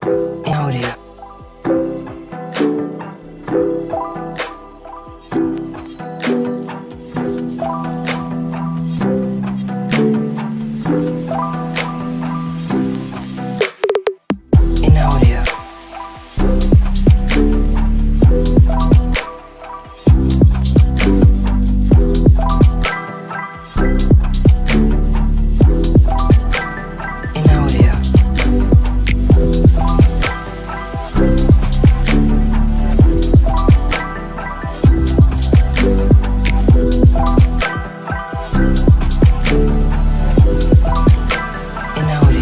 Audio. In audio. In audio. In audio. In audio. In audio. In audio. In audio. In audio.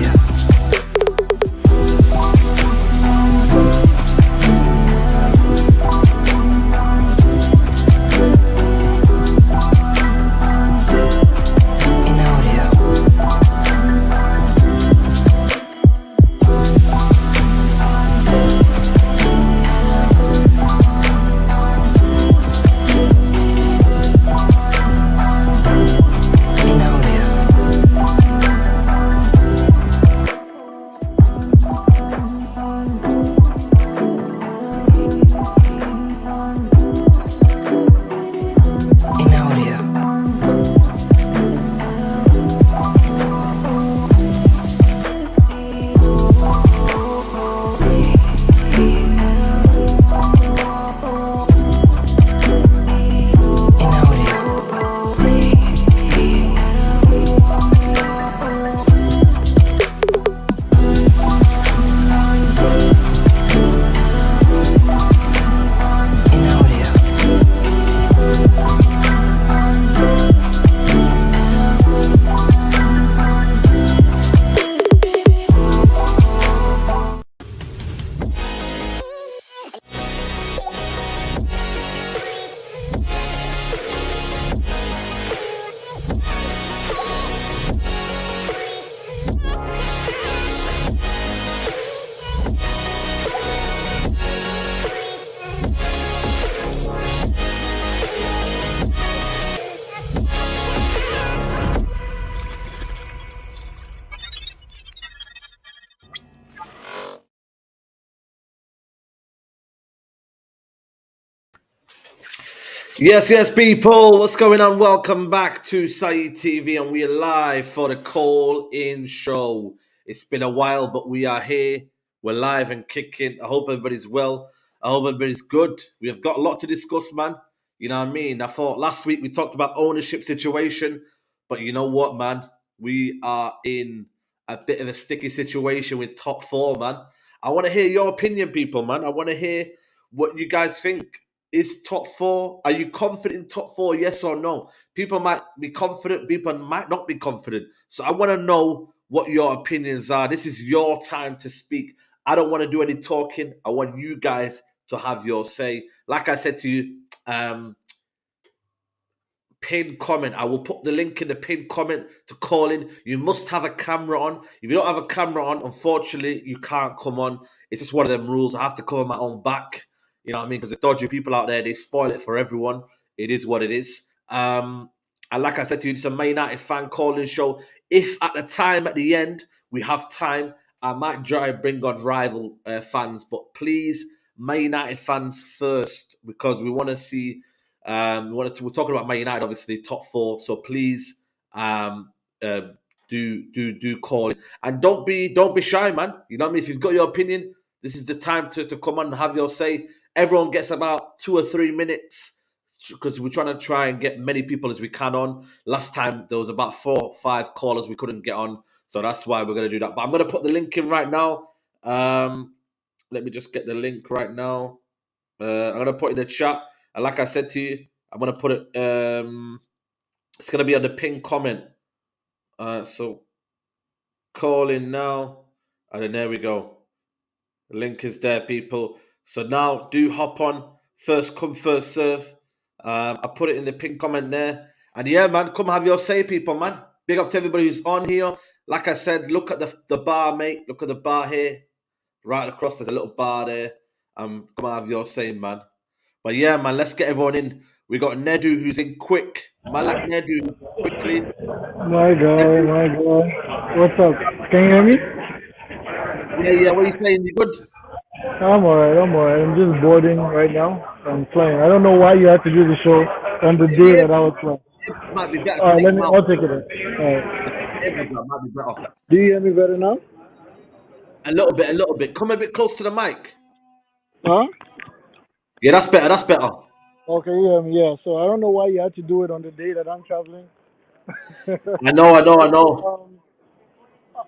Yes, people. What's going on? Welcome back to Saeed TV, and we are live for the call-in show. It's been a while, but we are here. We're live and kicking. I hope everybody's well. I hope everybody's good. We have got a lot to discuss, man. You know what I mean? I thought last week we talked about ownership situation, but you know what, man? We are in a bit of a sticky situation with top four, man. I want to hear your opinion, people, man. I want to hear what you guys think. Is top four? Are you confident in top four? Yes or no? People might be confident, people might not be confident. So I want to know what your opinions are. This is your time to speak. I don't want to do any talking. I want you guys to have your say. Like I said to you, pinned comment. I will put the link in the pinned comment to call in. You must have a camera on. If you don't have a camera on, unfortunately, you can't come on. It's just one of them rules. I have to cover my own back. You know what I mean? Because the dodgy people out there, they spoil it for everyone. It is what it is. And like I said to you, it's a Man United fan calling show. If at the end, we have time, I might try and bring on rival fans. But please, Man United fans first, because we want to see, we're talking about Man United, obviously, top four. So please do call it. And don't be shy, man. You know what I mean? If you've got your opinion, this is the time to come on and have your say. Everyone gets about 2 or 3 minutes because we're trying and get many people as we can on. Last time there was about 4 or 5 callers we couldn't get on, so that's why we're going to do that. But I'm going to put the link in right now. Let me just get the link right now. I'm going to put it in the chat. And like I said to you, I'm going to put it. It's going to be on the pinned comment. So call in now, and then there we go. The link is there, people. So now do hop on. First come, first serve. I put it in the pinned comment there. And yeah, man, come have your say, people, man. Big up to everybody who's on here. Like I said, look at the bar, mate. Look at the bar here. Right across, there's a little bar there. Come have your say, man. But yeah, man, let's get everyone in. We got Nedu who's in quick. Man, like Nedu, quickly. My God. What's up? Can you hear me? Yeah. What are you saying? You good? I'm alright. I'm alright. I'm just boarding right now. I'm playing. I don't know why you had to do the show on the day Yeah, that I was playing. might be better to Alright, take let him me. out. I'll take it. Alright. Earbuds might be better. Do you hear me better now? A little bit, a little bit. Come a bit close to the mic. Huh? Yeah, that's better. That's better. Okay, yeah. So I don't know why you had to do it on the day that I'm traveling. I know, I know, I So know.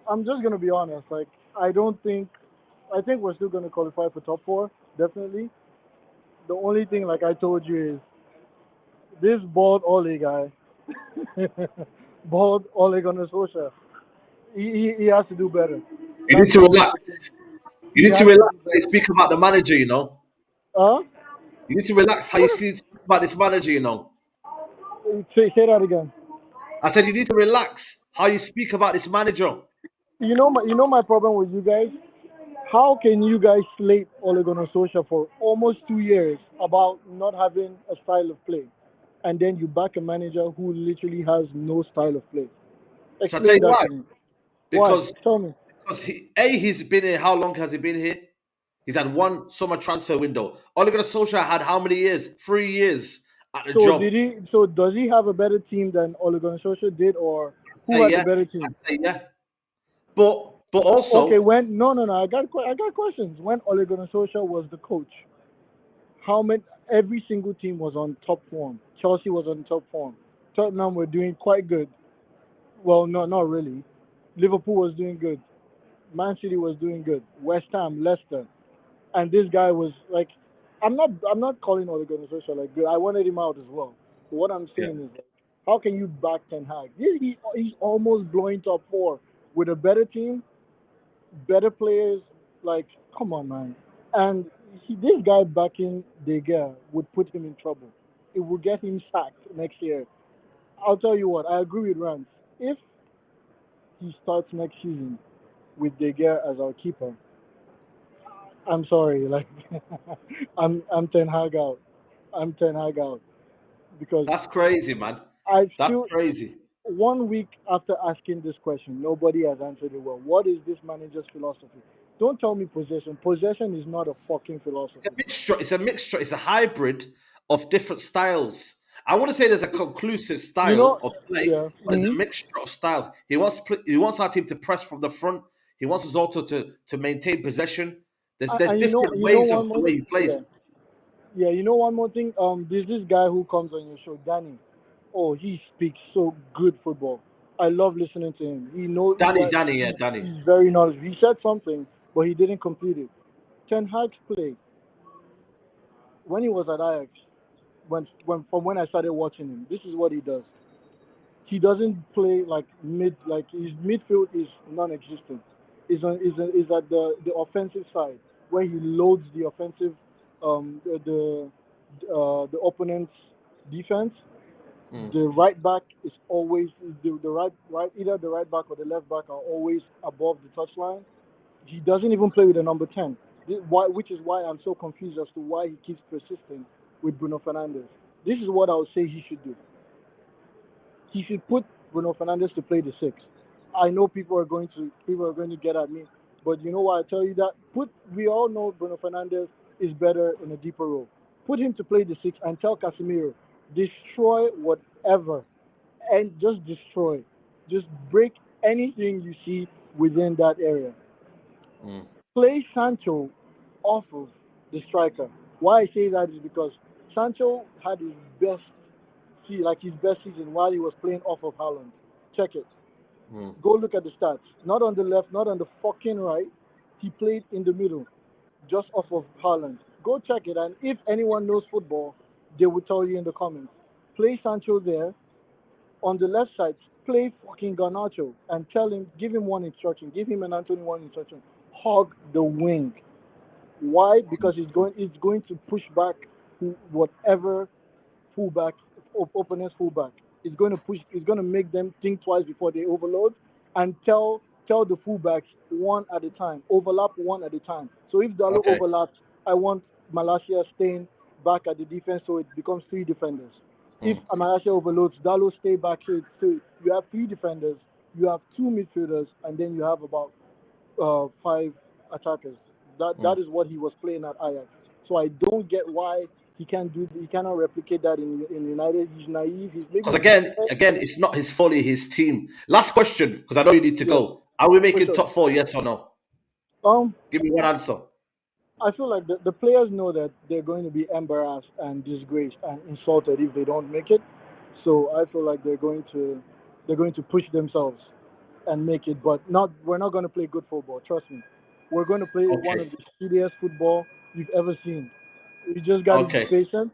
I'm just gonna be honest. Like I don't think. I think we're still gonna qualify for top four. Definitely. The only thing, like I told you, is this bald Ole guy, bald Ole Gunnar Solskjaer. He has to do better. You need That's to the only thing. relax. You He need to has to relax do when you better. speak about the manager, you know. Huh? You need to relax how you see speak about this manager, you know. Say that again. I said you need to relax how you speak about this manager. You know my problem with you guys. How can you guys slate Ole Gunnar Solskjaer for almost 2 years about not having a style of play, and then you back a manager who literally has no style of play? So I tell Explain you that why. to me. Why? Because Tell me. he's been here. How long has he been here? He's had one summer transfer window. Ole Gunnar Solskjaer had how many years? 3 years at the So job. did he? So does he have a better team than Ole Gunnar Solskjaer did, or I'd who say had the yeah. better team? I'd say yeah. But Okay, also, when no, I got questions. When Ole Gunnar Solskjaer was the coach, how many? Every single team was on top form. Chelsea was on top form. Tottenham were doing quite good. Well, no, not really. Liverpool was doing good. Man City was doing good. West Ham, Leicester, and this guy was like, I'm not calling Ole Gunnar Solskjaer like good. I wanted him out as well. But what I'm yeah. saying is, like, how can you back Ten Hag? He's almost blowing top four with a better team, better players. Like, come on, man. And this guy backing De Gea would put him in trouble. It would get him sacked next year. I'll tell you what. I agree with Rance. If he starts next season with De Gea as our keeper, I'm sorry, like I'm Ten Hag out. I'm Ten Hag out because That's crazy, man. I That's still crazy. 1 week after asking this question, nobody has answered it well. What is this manager's philosophy? Don't tell me possession. Possession is not a fucking It's a philosophy. mixture. It's a mixture. It's a hybrid of different styles. I want to say there's a conclusive You style know, of play, yeah. but there's a mixture of styles. He wants our team to press from the front. He wants us also to maintain possession. There's And different you know ways of one the more, way he plays. yeah, yeah. You know one more thing. There's this guy who comes on your show, Danny. Oh, he speaks so good football. I love listening to him. Danny, yeah, Danny. He's very knowledgeable. He said something, but he didn't complete it. Ten Hag's play when he was at Ajax, when I started watching him, this is what he does. He doesn't play like like his midfield is non-existent. Is at the offensive side where he loads the offensive the opponent's defense. Mm. The right back is always the right either the right back or the left back are always above the touchline. He doesn't even play with the number 10. Which is why I'm so confused as to why he keeps persisting with Bruno Fernandes. This is what I would say he should do. He should put Bruno Fernandes to play the six. I know people are going to get at me, but you know why I tell you that? We all know Bruno Fernandes is better in a deeper role. Put him to play the six and tell Casemiro destroy whatever and just destroy. Just break anything you see within that area. Mm. Play Sancho off of the striker. Why I say that is because Sancho had his best season while he was playing off of Haaland. Check it. Mm. Go look at the stats. Not on the left, not on the fucking right. He played in the middle, just off of Haaland. Go check it, and if anyone knows football, they will tell you in the comments. Play Sancho there. On the left side, play fucking Garnacho and give him one instruction. Give him and Anthony one instruction. Hog the wing. Why? Because it's going to push back whatever fullback, opponent's fullback. It's going to make them think twice before they overload, and tell the fullbacks one at a time, overlap one at a time. So if Dalo Okay. overlaps, I want Malasia staying back at the defense, so it becomes three defenders. If Mm. Malasia overloads, Dalo stay back, so you have three defenders, you have two midfielders, and then you have about five attackers. That is what he was playing at Ajax. So I don't get why he cannot replicate that in United. He's naive. He's maybe Because again, it's not his fault, his team. Last question, because I know you need to yeah, go. Are we for making sure. top four? Yes or no? Um, Give me one answer. I feel like the players know that they're going to be embarrassed and disgraced and insulted if they don't make it. So I feel like they're going to push themselves and make it. But not we're not going to play good football. Trust me, we're going to play one Okay. of the shittiest football you've ever seen. You just got to be Okay. patient.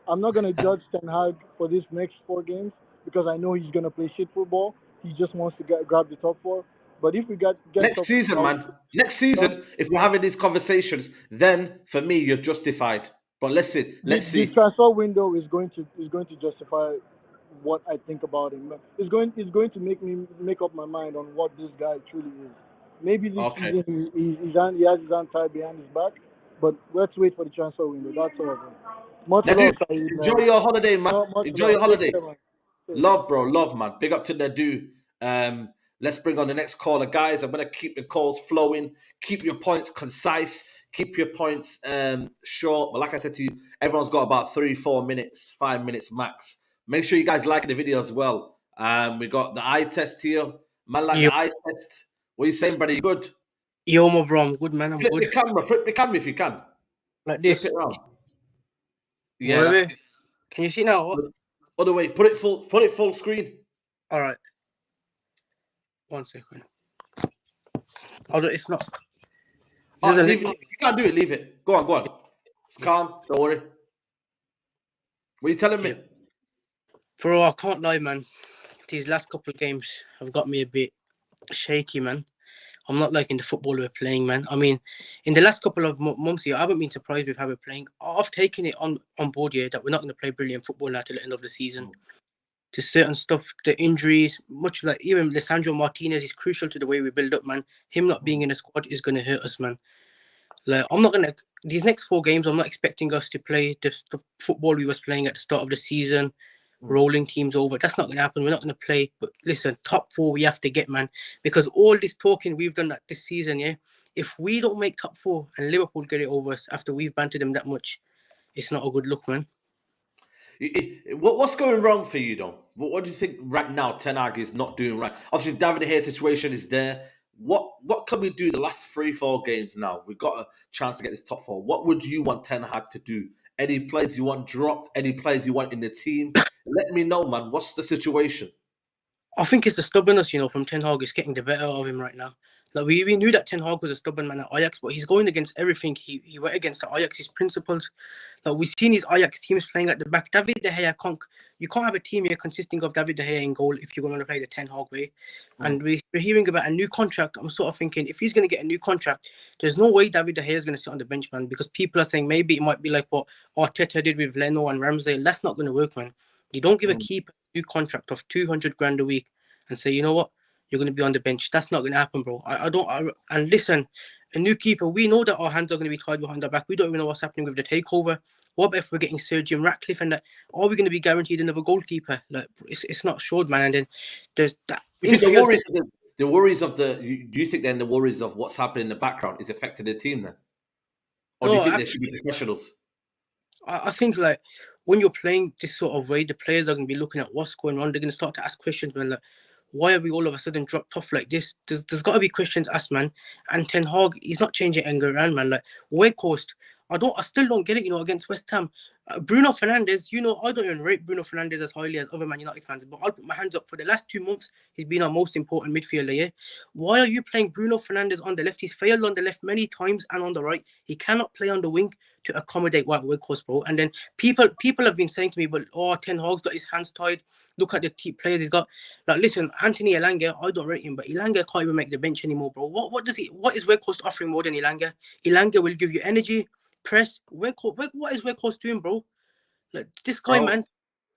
I'm not going to judge Ten Hag for these next 4 games because I know he's going to play shit football. He just wants to grab the top four. But if we get Next top season, four, man. Next um, season, if we're having these conversations, then for me, you're justified. But let's see. Let's the see. transfer window is going to justify what I think about him. It's going to make me make up my mind on what this guy truly is. Maybe this Okay. season he has his hand tied behind his back, but let's wait for the transfer window. That's all. Man. Much Nadu, love, Saeed, enjoy man. your holiday, man. Much Enjoy love. your Take holiday. care, man. Take care. Love, bro. Love, man. Big up to Nadu. Let's bring on the next caller, guys. I'm gonna keep the calls flowing. Keep your points concise. Keep your points short. But like I said to you, everyone's got about 3-4 minutes, 5 minutes max. Make sure you guys like the video as well. We got the eye test here. Man, like Yo, the eye test. What are you saying, buddy? You good? yo, my bro, I'm good, man. I'm Flip good. the camera. Flip the camera if you can. Like Flip this. it around. Yeah. Wait, wait. Can you see now? What? Other way. Put it full screen. All right. 1 second. Hold on, it's not. It Oh, doesn't leave let it. me. You can't do it. Leave it. Go on. It's calm. Don't worry. What are you telling me? Yeah. Bro, I can't lie, man. These last couple of games have got me a bit shaky, man. I'm not liking the football we're playing, man. I mean, in the last couple of months here, I haven't been surprised with how we're playing. I've taken it on board here that we're not going to play brilliant football now till the end of the season. To certain stuff, the injuries, much like even Lisandro Martinez is crucial to the way we build up, man. Him not being in the squad is going to hurt us, man. Like, I'm not going to... These next 4 games, I'm not expecting us to play the football we was playing at the start of the season, rolling teams over. That's not going to happen. We're not going to play. But listen, top 4 we have to get, man. Because all this talking we've done this season, yeah, if we don't make top 4 and Liverpool get it over us after we've bantered them that much, it's not a good look, man. What's going wrong for you, though? What do you think right now Ten Hag is not doing right? Obviously, David De Gea situation is there. What can we do the last 3-4 games now? We've got a chance to get this top 4. What would you want Ten Hag to do? Any players you want dropped? Any players you want in the team? Let me know, man. What's the situation? I think it's the stubbornness, from Ten Hag is getting the better of him right now. Like we knew that Ten Hag was a stubborn man at Ajax, but he's going against everything. He went against the Ajax's principles. Like we've seen his Ajax teams playing at the back. David De Gea you can't have a team here consisting of David De Gea in goal if you're going to play the Ten Hag way. And we're hearing about a new contract. I'm sort of thinking if he's going to get a new contract, there's no way David De Gea is going to sit on the bench, man. Because people are saying maybe it might be like what Arteta did with Leno and Ramsdale. That's not going to work, man. You don't give a keeper a new contract of 200 grand a week and say, you know what, you're going to be on the bench. That's not going to happen, bro. And listen, a new keeper, we know that our hands are going to be tied behind our back. We don't even know what's happening with the takeover. What about if we're getting Sergio Ratcliffe and that? Are we going to be guaranteed another goalkeeper? Like, it's not sure, man. And then there's that. You think the worries of do you think then the worries of what's happening in the background is affecting the team then? Or do you think there should be professionals? I think like when you're playing this sort of way, the players are going to be looking at what's going on. They're going to start to ask questions, man. Like, why are we all of a sudden dropped off like this? There's got to be questions asked, man. And Ten Hag, he's not changing anger around, man. Like Weghorst, I still don't get it, against West Ham. Bruno Fernandes, I don't even rate Bruno Fernandes as highly as other Man United fans, but I'll put my hands up. For the last 2 months, he's been our most important midfielder, yeah? Why are you playing Bruno Fernandes on the left? He's failed on the left many times and on the right. He cannot play on the wing to accommodate White Weghorst, bro. And then people have been saying to me, but Ten Hag's got his hands tied. Look at the players he's got. Like, listen, Anthony Elanga, I don't rate him, but Elanga can't even make the bench anymore, bro. What is Weghorst offering more than Elanga? Elanga will give you energy, press. What is Weghorst doing, bro? Like, this guy, man,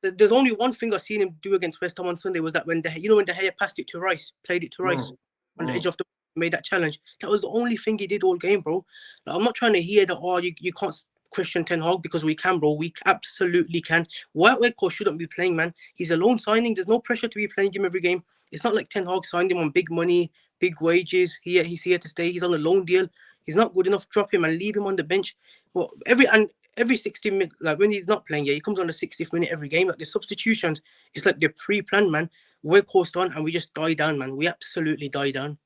there's only one thing I've seen him do against West Ham on Sunday was that when De Gea passed it to Rice, played it to Rice on the edge of the made that challenge. That was the only thing he did all game, bro. Like, I'm not trying to hear that, you can't question Ten Hag because we can, bro. We absolutely can. White Weghorst shouldn't be playing, man. He's a loan signing. There's no pressure to be playing him every game. It's not like Ten Hag signed him on big money, big wages. He's here to stay. He's on a loan deal. He's not good enough. Drop him and leave him on the bench. Well, every 60 minutes, like when he's not playing, yeah, he comes on the 60th minute every game. Like the substitutions, it's like they're pre-planned, man. We're coast on and we just die down, man. We absolutely die down.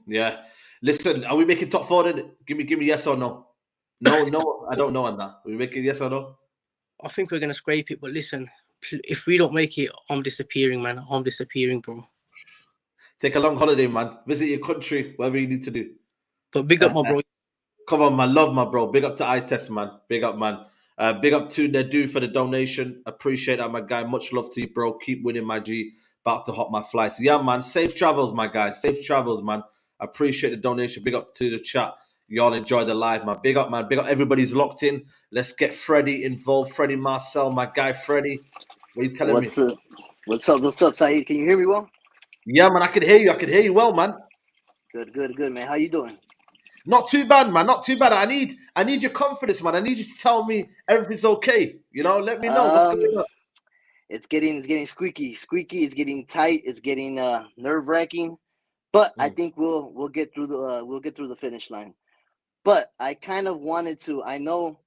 Yeah. Listen, are we making top 4 then? Give me yes or no. No, I don't know on that. Are we making yes or no? I think we're gonna scrape it, but listen, if we don't make it, I'm disappearing, man. I'm disappearing, bro. Take a long holiday, man. Visit your country, whatever you need to do. But big up, my bro. Come on, man. Love my bro. Big up to iTest, man. Big up, man. Big up to Nedu for the donation. Appreciate that, my guy. Much love to you, bro. Keep winning, my G. About to hop my flights. Yeah, man. Safe travels, my guy. Safe travels, man. Appreciate the donation. Big up to the chat. Y'all enjoy the live, man. Big up, man. Big up everybody's locked in. Let's get Freddie involved. Freddie Marcel, my guy, Freddie. What are you telling me? What's up, Saeed? Can you hear me well? Yeah, man. I can hear you. I can hear you well, man. Good, man. How you doing? Not too bad, man. Not too bad. I need your confidence, man. I need you to tell me everything's okay. You know, let me know what's going on. It's getting squeaky. It's getting tight. It's getting nerve-wracking. But I think we'll get through the finish line. But I kind of wanted to. I know,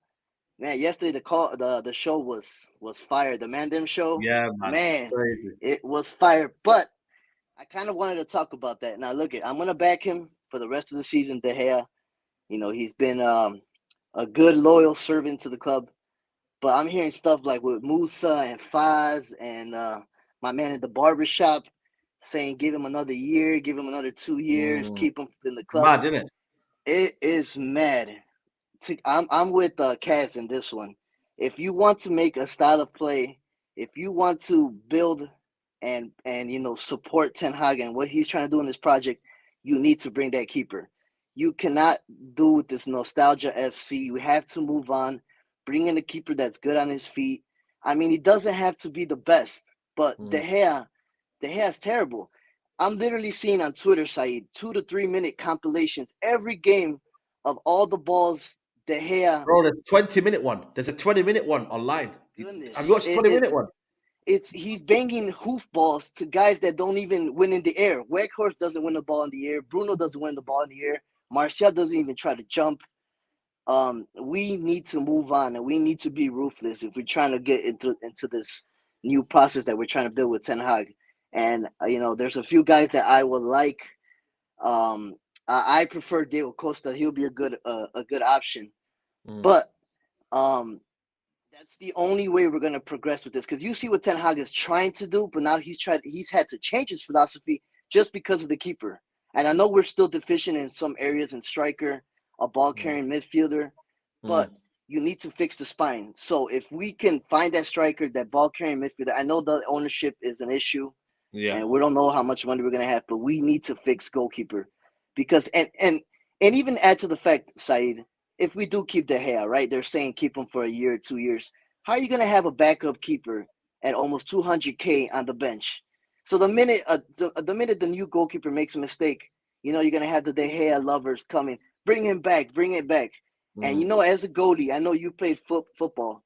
man. Yesterday the show was fire. The Mandem show. Yeah, man. Crazy. It was fire. But I kind of wanted to talk about that. Now look, I'm gonna back him for the rest of the season. De Gea, you know, he's been a good loyal servant to the club. But I'm hearing stuff like with Musa and Faz and my man at the barbershop saying give him another year, give him another 2 years, keep him in the club. Mad, isn't it? It is mad. I'm with Kaz in this one. If you want to make a style of play, if you want to build and you know support Ten Hag and what he's trying to do in this project, you need to bring that keeper. You cannot do with this nostalgia FC. You have to move on. Bring in a keeper that's good on his feet. I mean, he doesn't have to be the best, but De Gea is terrible. I'm literally seeing on Twitter, Saeed, 2 to 3 minute compilations every game of all the balls De Gea. Bro, there's a 20-minute one. There's a 20-minute one online. Goodness. Have you watched the 20-minute one? He's banging hoof balls to guys that don't even win in the air. Weghorst doesn't win the ball in the air. Bruno doesn't win the ball in the air. Martial doesn't even try to jump. We need to move on and we need to be ruthless if we're trying to get into this new process that we're trying to build with Ten Hag. And you know, there's a few guys that I would like. I prefer Diego Costa. He'll be a good option. But that's the only way we're going to progress with this, because you see what Ten Hag is trying to do, but now he's had to change his philosophy just because of the keeper. And I know we're still deficient in some areas in striker, a ball-carrying midfielder, but you need to fix the spine. So if we can find that striker, that ball-carrying midfielder, I know the ownership is an issue, and we don't know how much money we're going to have, but we need to fix goalkeeper. Because and even add to the fact, Saeed, if we do keep De Gea, right, they're saying keep him for a year or 2 years. How are you going to have a backup keeper at almost 200K on the bench? So the minute the new goalkeeper makes a mistake, you know, you're going to have the De Gea lovers coming. Bring him back, bring it back. And, you know, as a goalie, I know you played football.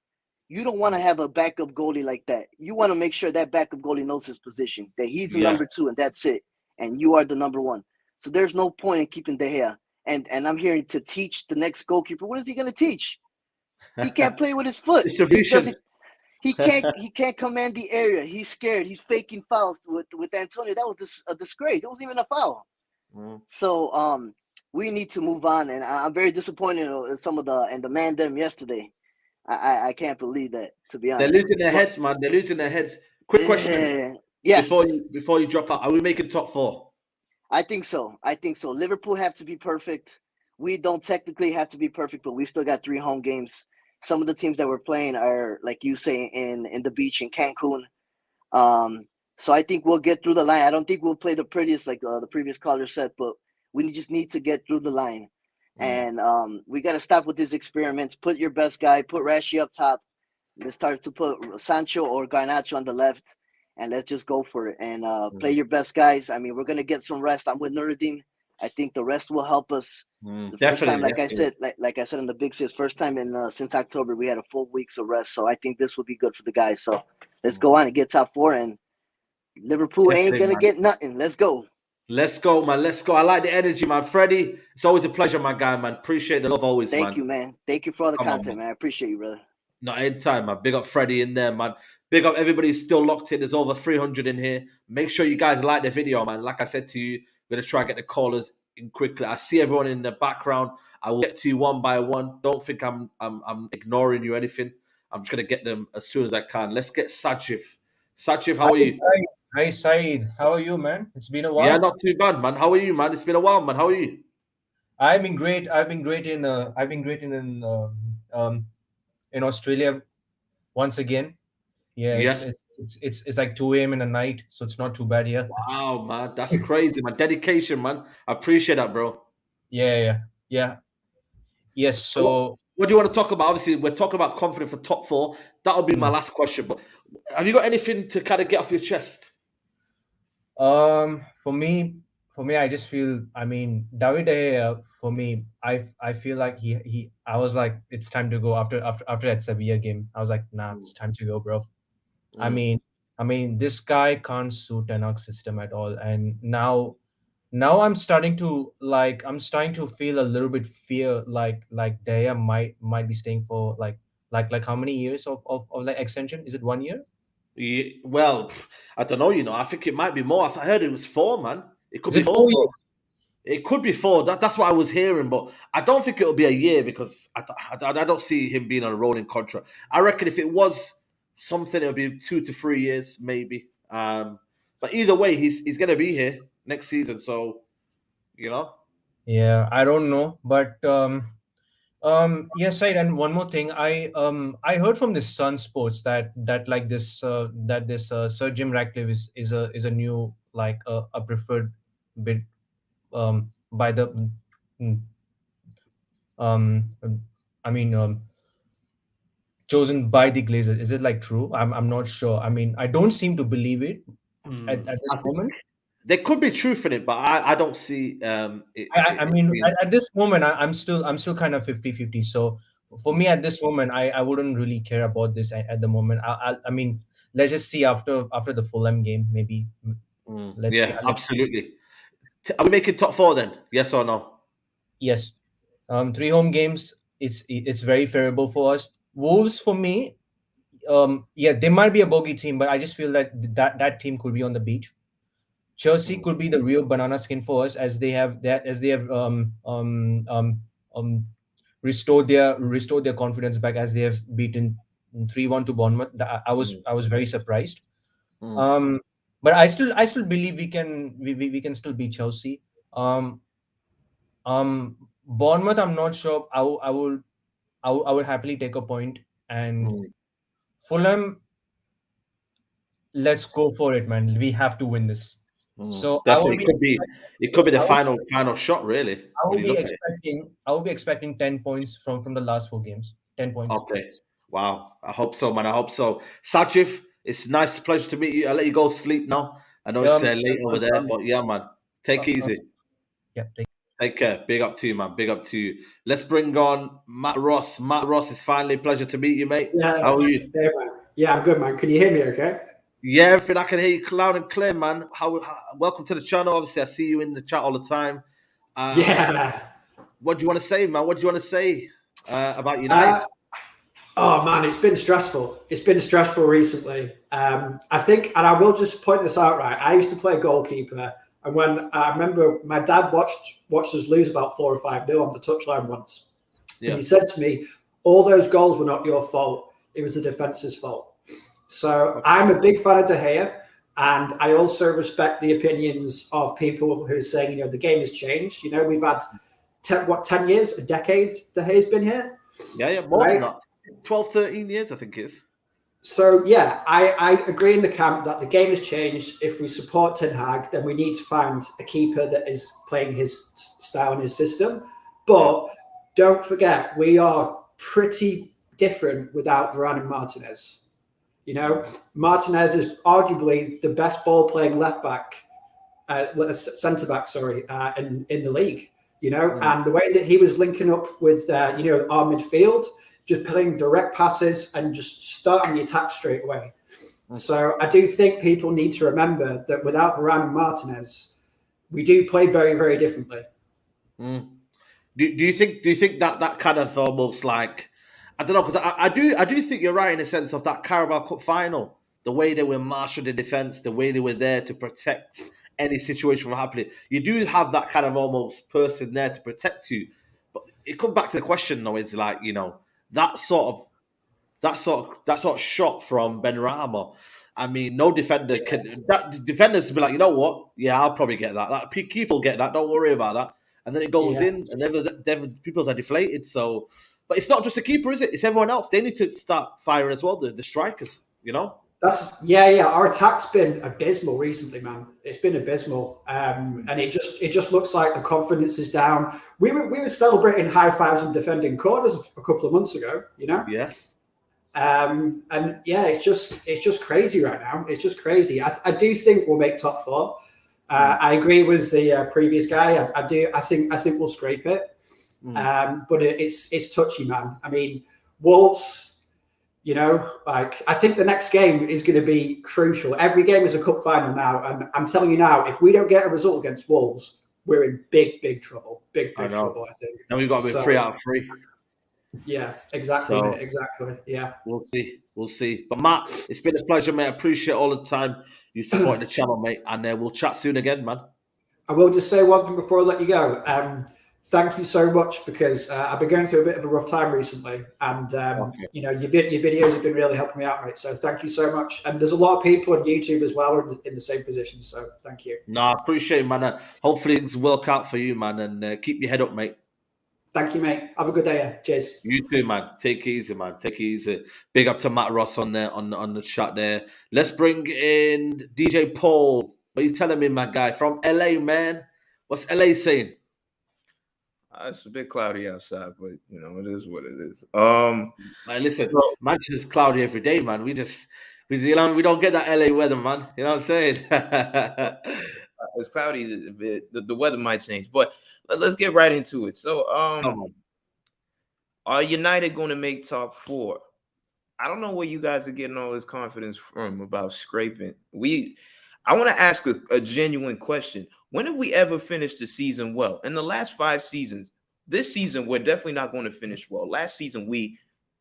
You don't want to have a backup goalie like that. You want to make sure that backup goalie knows his position, that he's the number 2 and that's it. And you are the number 1. So there's no point in keeping De Gea. And I'm hearing to teach the next goalkeeper. What is he going to teach? He can't play with his foot. He can't command the area. He's scared. He's faking fouls with Antonio. That was a disgrace. It wasn't even a foul. So we need to move on. And I'm very disappointed in some of the man them yesterday. I can't believe that, to be honest. They're losing their heads, man. They're losing their heads. Quick question. Yes. Before you drop out, are we making top 4? I think so. Liverpool have to be perfect. We don't technically have to be perfect, but we still got 3 home games. Some of the teams that we're playing are, like you say, in the beach in Cancun. So I think we'll get through the line. I don't think we'll play the prettiest, like the previous caller said, but we just need to get through the line. And we got to stop with these experiments. Put your best guy, put Rashi up top. Let's start to put Sancho or Garnacho on the left, and let's just go for it and play your best guys. I mean, we're going to get some rest. I'm with Nuruddin. I think the rest will help us. First time, like I said in the Big Six, first time in since October, we had a full week's of rest. So I think this will be good for the guys. So let's go on and get top 4. And Liverpool ain't going to get nothing. Let's go. Let's go, man. Let's go. I like the energy, man. Freddie, it's always a pleasure, my guy, man. Appreciate the love always, Thank man. you, man. Thank you for all the Come on, content, man. man. I appreciate you, brother. No, anytime, man. Big up Freddie in there, man. Big up everybody who's still locked in. There's over 300 in here. Make sure you guys like the video, man. Like I said to you, we're going to try and get the callers in quickly. I see everyone in the background. I will get to you one by one. Don't think I'm ignoring you or anything. I'm just going to get them as soon as I can. Let's get Sajif. Sajif, how are you? Hi, Saeed. How are you, man? It's been a Yeah, while. not too bad, man. How are you, man? It's been a while, man. How are you? I've been great. In Australia once again. Yeah, Yes. it's like 2 a.m. in the night, so it's not too bad here. Wow, man. That's crazy, man. Dedication, man. I appreciate that, bro. Yeah. Yes. So what do you want to talk about? Obviously, we're talking about confidence for top four. That'll be my last question. But have you got anything to kind of get off your chest? For me, I just feel. I mean, David De Gea, for me, I feel like I was like, it's time to go after that Sevilla game. I was like, nah, it's time to go, bro. I mean, this guy can't suit Ten Hag's system at all, and now I'm starting to feel a little bit fear, like Daya might be staying for like how many years of like extension? Is it 1 year? Yeah, well, I don't know. I think it might be more. I heard it was 4, man. It could Is be it 4. 4 years? It could be 4. That's what I was hearing, but I don't think it'll be a year because I don't see him being on a rolling contract. I reckon if it was something, it'll be 2 to 3 years, maybe. But either way, he's gonna be here next season, so you know. Yeah, I don't know, but yes, right. And one more thing, I heard from the Sun Sports that like this Sir Jim Ratcliffe is a new like a preferred bid by the mm, um I mean chosen by the Glazers. Is it like true? I'm not sure. I mean, I don't seem to believe it at this I think moment. there could be truth in it, but I don't see I it mean, being. at this moment, I'm still kind of 50-50. So for me, at this moment, I wouldn't really care about this at the moment. I mean, let's just see after the Fulham game, maybe. Let's see. Yeah, absolutely. Are we making top 4 then? Yes or no? Yes, 3 home games. It's very favorable for us. Wolves, for me, yeah, they might be a bogey team, but I just feel that team could be on the beach. Chelsea could be the real banana skin for us, as they have restored their confidence back, as they have beaten 3-1 to Bournemouth. I was very surprised. Mm. But I still believe we can still beat Chelsea. Bournemouth, I'm not sure. I will happily take a point. And Mm. Fulham, let's go for it, man. We have to win this. So Definitely, it could be the final shot, really. I When will you be look at it. expecting 10 points from the last 4 games. 10 points. Okay, wow. I hope so, man. I hope so. Sajif, it's nice, pleasure to meet you. I'll let you go sleep now. I know it's late over there, but yeah, man. Take it easy. Yeah. Take care. Big up to you, man. Big up to you. Let's bring on Matt Ross. Matt Ross, it's finally a pleasure to meet you, mate. Yeah, How are you? hey, man. Yeah, I'm good, man. Can you hear me okay? Yeah, everything I can hear you loud and clear, man. Welcome to the channel. Obviously, I see you in the chat all the time. Yeah. What do you want to say, man? What do you want to say about United? Oh, man, it's been stressful. It's been stressful recently. I think, and I will just point this out, right? I used to play goalkeeper, and when I remember my dad watched us lose about 4 or 5-0 on the touchline once. Yeah. And he said to me, all those goals were not your fault. It was the defense's fault. So I'm a big fan of De Gea, and I also respect the opinions of people who are saying, the game has changed. We've had 10 years, a decade De Gea's been here. Yeah, more than that. 12, 13 years, I think it is. So, yeah, I agree in the camp that the game has changed. If we support Ten Hag, then we need to find a keeper that is playing his style and his system. But don't forget, we are pretty different without Varane and Martinez. Martinez is arguably the best ball-playing left-back, centre-back, in the league. And the way that he was linking up with, our midfield, just playing direct passes and just starting the attack straight away. So I do think people need to remember that without Varane and Martinez, we do play very, very differently. Mm. Do you think that kind of almost like, I don't know, because I do think you're right in the sense of that Carabao Cup final, the way they were marshaled in defence, the way they were there to protect any situation from happening. You do have that kind of almost person there to protect you, but it comes back to the question though, is like, that sort of shot from Benrahma. I mean, no defender can. That defenders be like, you know what? Yeah, I'll probably get that. That keeper will get that. Don't worry about that. And then it goes Yeah. in, and never people's are deflated. So, but it's not just the keeper, is it? It's everyone else. They need to start firing as well. The strikers, That's yeah. Our attack's been abysmal recently, man. It's been abysmal, and it just looks like the confidence is down. We were celebrating high fives and defending corners a couple of months ago, Yeah. And yeah, it's just crazy right now. It's just crazy. I do think we'll make top four. I agree with the previous guy. I do. I think we'll scrape it. But it's touchy, man. I mean, Wolves. I think the next game is going to be crucial. Every game is a cup final now, and I'm telling you now, if we don't get a result against Wolves, we're in big trouble. Big trouble, I think. And we've got to be 3 out of 3. Yeah, exactly, So, exactly. Yeah. We'll see. But Matt, it's been a pleasure, mate. I appreciate all the time you supporting the channel, mate. And we'll chat soon again, man. I will just say one thing before I let you go. Thank you so much, because I've been going through a bit of a rough time recently, and your videos have been really helping me out, mate. So thank you so much. And there's a lot of people on YouTube as well in the same position. So thank you. No, I appreciate it, man. Hopefully things work out for you, man. And keep your head up, mate. Thank you, mate. Have a good day. Cheers. You too, man. Take it easy, man. Take it easy. Big up to Matt Ross on the chat there. Let's bring in DJ Paul. What are you telling me, my guy? From LA, man. What's LA saying? It's a bit cloudy outside, but it is what it is. Man, listen, Manchester's cloudy every day, man. We don't get that LA weather, man. You know what I'm saying? It's cloudy. The weather might change, but let's get right into it. So, are United going to make top 4? I don't know where you guys are getting all this confidence from about scraping. I want to ask a genuine question. When have we ever finished the season well? In the last 5 seasons, this season, we're definitely not going to finish well. Last season, we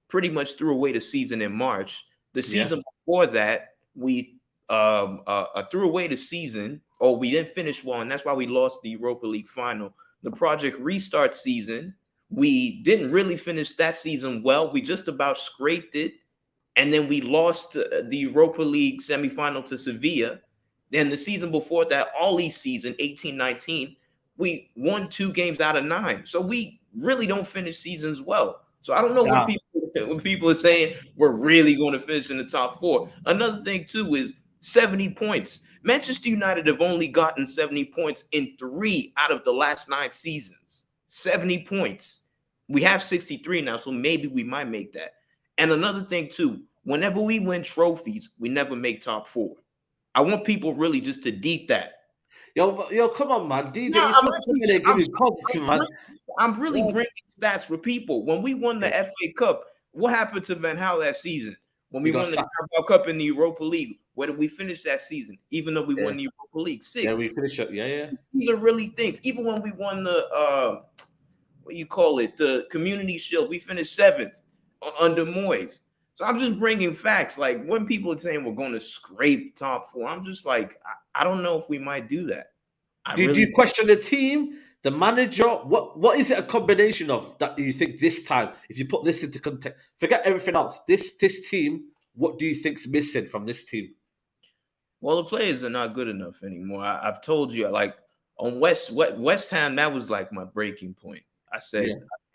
pretty much threw away the season in March. The season before that, we threw away the season, or we didn't finish well, and that's why we lost the Europa League final. The Project Restart season, we didn't really finish that season well. We just about scraped it, and then we lost the Europa League semifinal to Sevilla. Then the season before that, Ollie season, 18-19, we won 2 games out of 9. So we really don't finish seasons well. So I don't know when people are saying we're really going to finish in the top 4. Another thing, too, is 70 points. Manchester United have only gotten 70 points in 3 out of the last 9 seasons. 70 points. We have 63 now, so maybe we might make that. And another thing, too, whenever we win trophies, we never make top 4. I want people really just to deep that. Yo, come on, man. DJ, I'm really bringing stats for people. When we won the FA Cup, what happened to Van Gaal that season? When we won the Carabao Cup in the Europa League, where did we finish that season? Even though we won the Europa League 6. Yeah, we finished it. Yeah. These are really things. Even when we won the the Community Shield, we finished 7th under Moyes. So I'm just bringing facts. Like, when people are saying we're going to scrape top 4, I'm just like, I don't know if we might do that. Do you question the team, the manager? What is it a combination of that you think this time, if you put this into context, forget everything else, this team, what do you think's missing from this team? Well, the players are not good enough anymore. I've told you, like, on West Ham, that was like my breaking point. I said,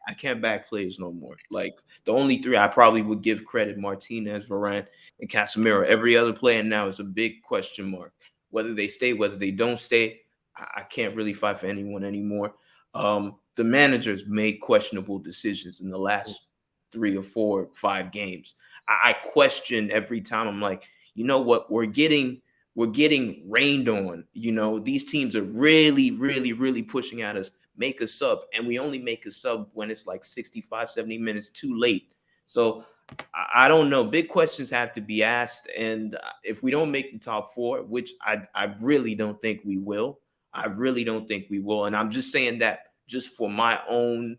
I can't back players no more. Like, the only 3 I probably would give credit: Martinez, Varane, and Casemiro. Every other player now is a big question mark. Whether they stay, whether they don't stay, I can't really fight for anyone anymore. The managers made questionable decisions in the last 3 or 4 or 5 games. I question every time. I'm like, you know what? We're getting rained on. These teams are really, really, really pushing at us. Make a sub, and we only make a sub when it's like 65, 70 minutes too late. So I don't know. Big questions have to be asked, and if we don't make the top 4, which I really don't think we will, I really don't think we will. And I'm just saying that just for my own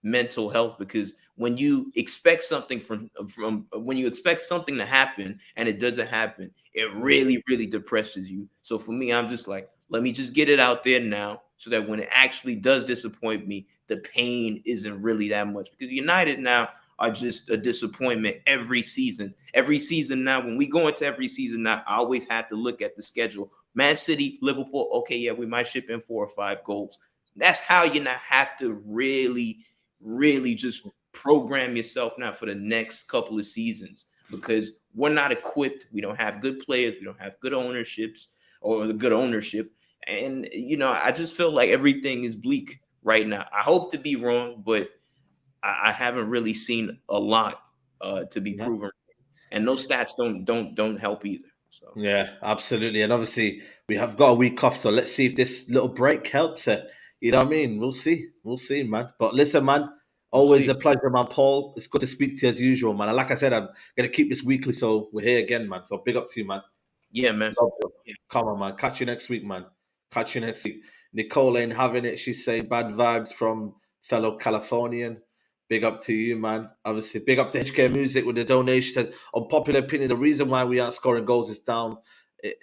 mental health, because when you expect something from when you expect something to happen and it doesn't happen, it really, really depresses you. So for me, I'm just like, let me just get it out there now so that when it actually does disappoint me, the pain isn't really that much. Because United now are just a disappointment every season. Every season now, when we go into every season now, I always have to look at the schedule. Man City, Liverpool, okay, yeah, we might ship in 4 or 5 goals. That's how you not have to really just program yourself now for the next couple of seasons, because we're not equipped. We don't have good players. We don't have good ownership. And, I just feel like everything is bleak right now. I hope to be wrong, but I haven't really seen a lot to be proven. And those stats don't help either. So. Yeah, absolutely. And obviously, we have got a week off, so let's see if this little break helps it. You know what I mean? We'll see. We'll see, man. But listen, man, always a pleasure, man. Paul, it's good to speak to you as usual, man. And like I said, I'm going to keep this weekly, so we're here again, man. So big up to you, man. Yeah, man. Love you. Come on, man. Catch you next week, man. Catch you next week. Nicole ain't having it. She's saying bad vibes from fellow Californian. Big up to you, man. Obviously, big up to HK Music with the donation. She said, unpopular opinion, the reason why we aren't scoring goals is down to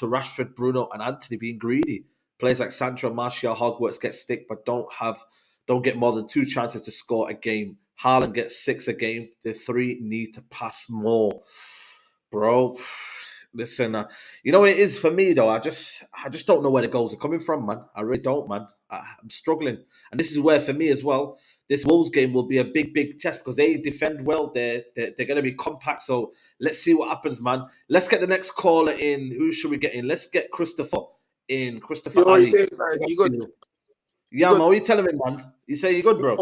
Rashford, Bruno, and Anthony being greedy. Players like Sancho, Martial, Hogwarts get stick, but don't get more than 2 chances to score a game. Haaland gets 6 a game. The 3 need to pass more, bro. Listen, you know what it is for me though. I just don't know where the goals are coming from, man. I really don't, man. I'm struggling, and this is where for me as well. This Wolves game will be a big test because they defend well. They're going to be compact. So let's see what happens, man. Let's get the next caller in. Who should we get in? Let's get Christopher in. Christopher Yo, Ali. you good? Yeah, good? man. What are you telling me, man? You say you good, bro?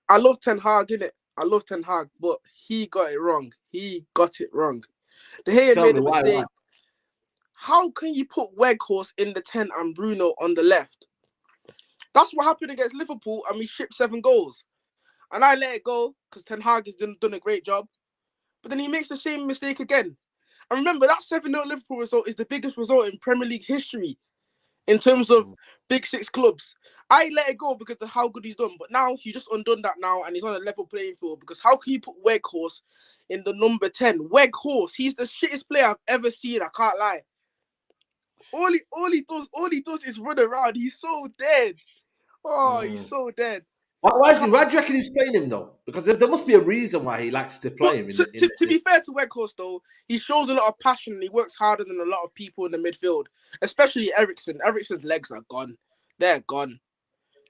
I love Ten Hag, innit? I love Ten Hag, but he got it wrong. He got it wrong. The Gea made a mistake. Why? How can you put Weghorst in the 10 and Bruno on the left? That's what happened against Liverpool, and we shipped 7 goals. And I let it go because Ten Hag has done a great job. But then he makes the same mistake again. And remember, that 7-0 Liverpool result is the biggest result in Premier League history in terms of Big 6 clubs. I let it go because of how good he's done. But now he's just undone that now, and he's on a level playing field. Because how can you put Weghorst in the number 10? Weghorst, he's the shittest player I've ever seen. I can't lie. All he does is run around. He's so dead. Oh, he's so dead. Why do you reckon he's playing him though? Because there must be a reason why he likes to play him. To be fair to Weghorst though, he shows a lot of passion and he works harder than a lot of people in the midfield, especially Eriksen. Eriksen's legs are gone. They're gone.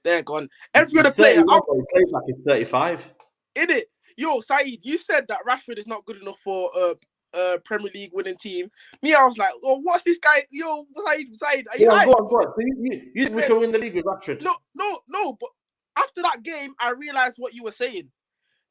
Every other player, he plays like he's 35. Innit? Yo, Saeed, you said that Rashford is not good enough for Premier League winning team. Me, I was like, oh, what's this guy? Yo, Saeed, are you go on. So you think we can win the league with Rashford? No, but after that game, I realized what you were saying.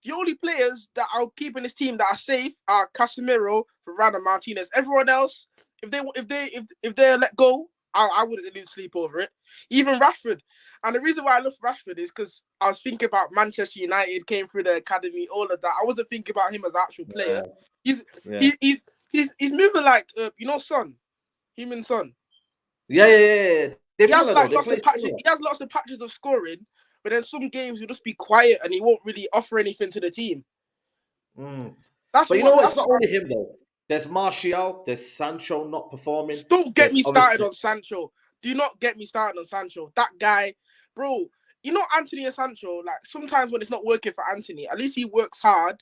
The only players that I'll keep in this team that are safe are Casemiro, Varane, and Martinez. Everyone else, if they're let go, I wouldn't lose sleep over it. Even Rashford. And the reason why I love Rashford is because I was thinking about Manchester United, came through the academy, all of that. I wasn't thinking about him as an actual player. He's moving like Son, human Son. Yeah. He has lots of patches of scoring, but then some games he'll just be quiet and he won't really offer anything to the team. But you know what? It's not only him though. There's Martial, there's Sancho not performing. Don't get me started on Sancho. Do not get me started on Sancho. That guy, bro, Anthony and Sancho, like sometimes when it's not working for Anthony, at least he works hard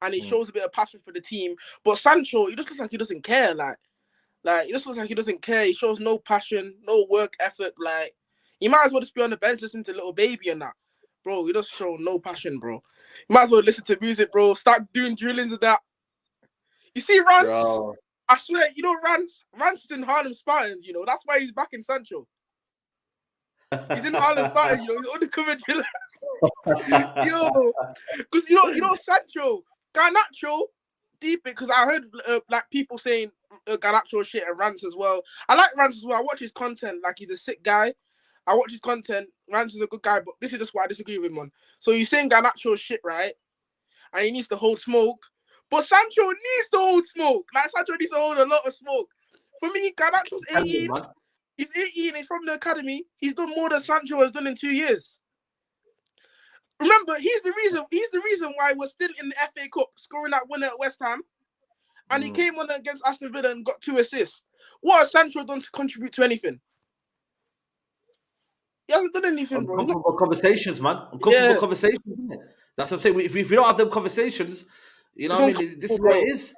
and he shows a bit of passion for the team. But Sancho, he just looks like he doesn't care. Like he just looks like he doesn't care. He shows no passion, no work ethic. Like, he might as well just be on the bench listening to Little Baby and that. Bro, he does show no passion, bro. You might as well listen to music, bro. Start doing drillings and that. You see Rance? Bro. I swear, Rance is in Harlem Spartans, That's why he's back in Sancho. He's in Harlem Spartans, He's undercover driller. Because, Sancho, Garnacho, deep it, because I heard people saying Garnacho shit and Rance as well. I like Rance as well. I watch his content, like he's a sick guy. I watch his content. Rance is a good guy, but this is just what I disagree with him on. So you're saying Garnacho shit, right? And he needs to hold smoke. But Sancho needs to hold smoke. Like, Sancho needs to hold a lot of smoke. For me, Garnacho's 18. He's 18. He's from the academy. He's done more than Sancho has done in 2 years. Remember, he's the reason why we're still in the FA Cup, scoring that winner at West Ham, and he came on against Aston Villa and got 2 assists. What has Sancho done to contribute to anything? He hasn't done anything, bro. Uncomfortable conversations, man. Uncomfortable conversations, isn't it? That's what I'm saying. If we don't have them conversations, you know what I mean? This is what it is.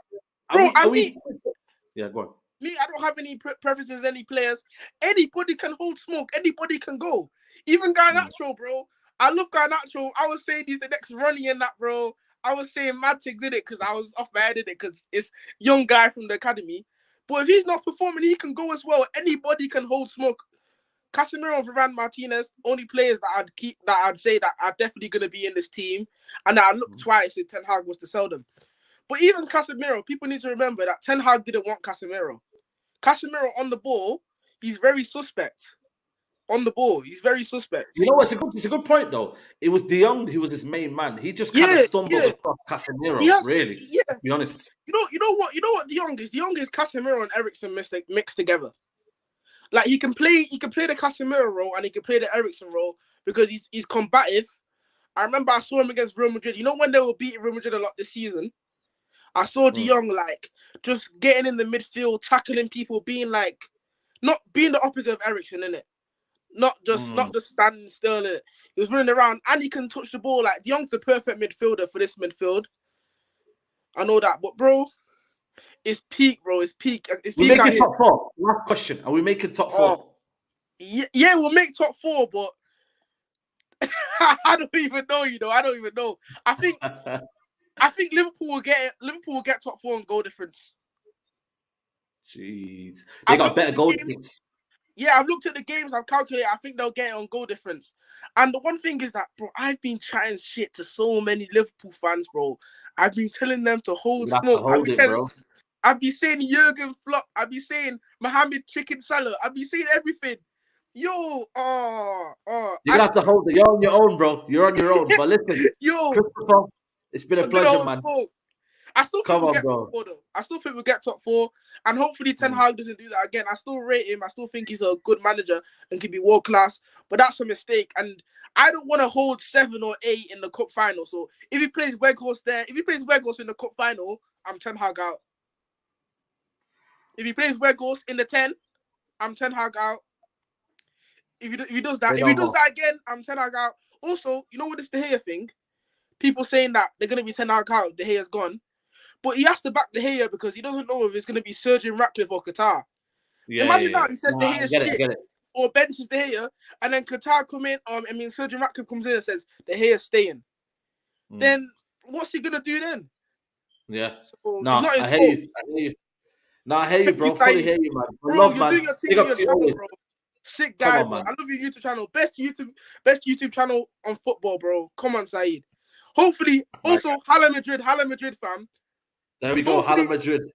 Bro, Yeah, go on. Me, I don't have any preferences, any players. Anybody can hold smoke. Anybody can go. Even Garnacho, bro. I love Garnacho. I was saying he's the next Ronnie in that, bro. I was saying mad things in it because I was off my head in it because it's young guy from the academy. But if he's not performing, he can go as well. Anybody can hold smoke. Casemiro and Varane Martinez, only players that I'd say that are definitely going to be in this team, and that I looked twice if Ten Hag was to sell them. But even Casemiro, people need to remember that Ten Hag didn't want Casemiro. Casemiro on the ball, he's very suspect. On the ball, he's very suspect. You know what? It's a good point though. It was De Jong who was his main man. He just kind of stumbled across Casemiro. Really, to be honest. You know what De Jong is? De Jong is Casemiro and Eriksen mixed together. Like he can play the Casemiro role and he can play the Eriksen role because he's combative. I remember I saw him against Real Madrid. You know when they were beating Real Madrid a lot this season? I saw De Jong like just getting in the midfield, tackling people, being like not being the opposite of Eriksen, innit? Not just standing still in it. He was running around and he can touch the ball. Like De Jong's the perfect midfielder for this midfield. I know that, but bro, it's peak, bro. It's peak. It's We're peak. making top 4. Last question. Are we making top 4? Yeah, we'll make top 4, but I don't even know. I don't even know. I think Liverpool will get top 4 on goal difference. Jeez, they got better goal difference. Yeah, I've looked at the games. I've calculated. I think they'll get it on goal difference. And the one thing is that, bro, I've been chatting shit to so many Liverpool fans, bro. I've been telling them to hold smoke. I've been saying Jurgen flop. I've been saying Mohamed Chicken Salah. I've been saying everything. Yo, you're gonna have to hold it. You're on your own, bro. You're on your own. But listen, Christopher, it's been a pleasure, man. I still think we'll get top 4, though. I still think we'll get top 4, and hopefully Ten Hag doesn't do that again. I still rate him. I still think he's a good manager and can be world class, but that's a mistake. And I don't want to hold 7 or 8 in the cup final. So if he plays Weghorst there, if he plays Weghorst in the cup final, I'm Ten Hag out. If he plays Weghorst in the 10, I'm Ten Hag out. If he does that again, I'm Ten Hag out. Also, you know what this De Gea thing? People saying that they're gonna be Ten Hag out, De Gea's gone. But he has to back De Gea because he doesn't know if it's going to be Sergio Ratcliffe or Qatar. Imagine now he says De Gea's shit or benches De Gea, and then Qatar come in. Sergio Ratcliffe comes in and says De Gea's staying. Then what's he going to do then? Yeah. So I hear you. No, I hear you, bro. Fully hear you, man. Bro, you're doing your thing on your channel, bro. Sick guy, bro. I love your YouTube channel. Best YouTube channel on football, bro. Come on, Saeed. Hopefully, also Hala Madrid, fam. There we go, Hala Madrid,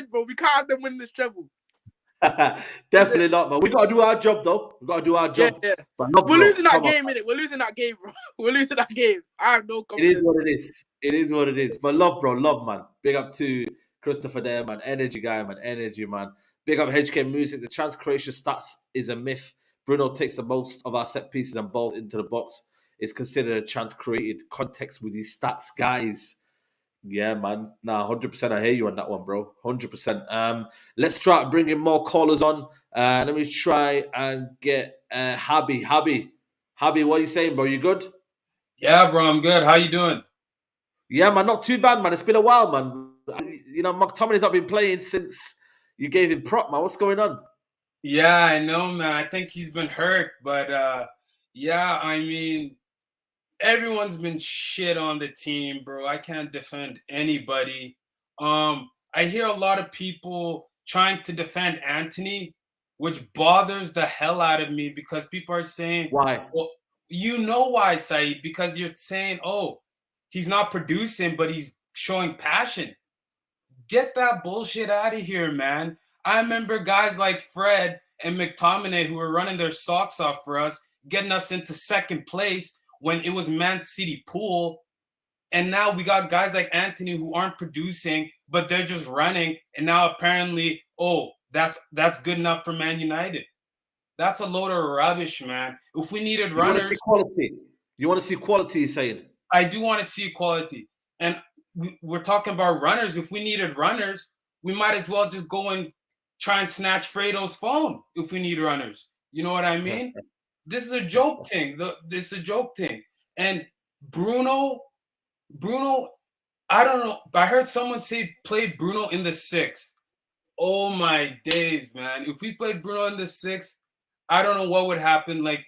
bro. We can't have them win this treble. Definitely not, man. We got to do our job, though. We got to do our job. Yeah. We're losing that game, innit? We're losing that game, bro. We're losing that game. I have no confidence. It is what it is. But love, bro. Love, man. Big up to Christopher there, man. Energy guy, man. Energy, man. Big up HK Music. The chance creation stats is a myth. Bruno takes the most of our set pieces and balls into the box. It's considered a chance created. Context with these stats, guys. Yeah, man. Nah, 100%. I hear you on that one, bro. 100%. Let's try bringing more callers on. Let me try and get Habby. Habby, what are you saying, bro? You good? Yeah, bro. I'm good. How you doing? Yeah, man. Not too bad, man. It's been a while, man. You know, McTominay's not been playing since you gave him prop, man. What's going on? Yeah, I know, man. I think he's been hurt, but yeah, I mean, everyone's been shit on the team, bro. I can't defend anybody. I hear a lot of people trying to defend Anthony, which bothers the hell out of me because people are saying, why? Well, you know why, Saeed? Because you're saying, oh, he's not producing, but he's showing passion. Get that bullshit out of here, man. I remember guys like Fred and McTominay who were running their socks off for us, getting us into second place when it was Man City pool. And now we got guys like Anthony who aren't producing, but they're just running. And now apparently, oh, that's good enough for Man United. That's a load of rubbish, man. If we needed You want to runners, see quality. You want to see quality, you're saying? I do want to see quality. And we're talking about runners. If we needed runners, we might as well just go and try and snatch Fredo's phone if we need runners. You know what I mean? This is a joke thing. This is a joke thing. And Bruno, I don't know. I heard someone say play Bruno in the 6. Oh my days, man. If we played Bruno in the 6, I don't know what would happen. Like,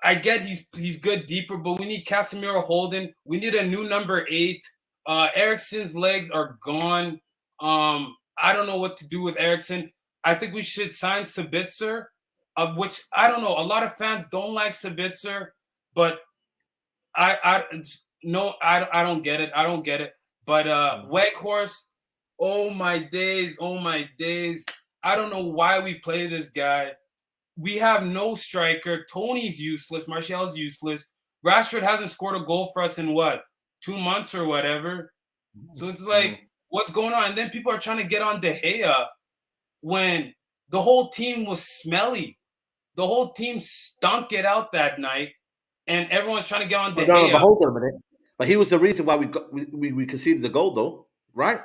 I get he's good deeper, but we need Casemiro holding. We need a new number 8. Ericsson's legs are gone. I don't know what to do with Ericsson. I think we should sign Sabitzer, which I don't know. A lot of fans don't like Sabitzer, but I don't get it. I don't get it. But Weghorst, oh my days. I don't know why we play this guy. We have no striker. Tony's useless. Martial's useless. Rashford hasn't scored a goal for us in what, 2 months or whatever. So it's like, what's going on? And then people are trying to get on De Gea when the whole team was smelly. The whole team stunk it out that night, and everyone's trying to get on De Gea. But hold on a minute. But he was the reason why we conceded the goal, though, right?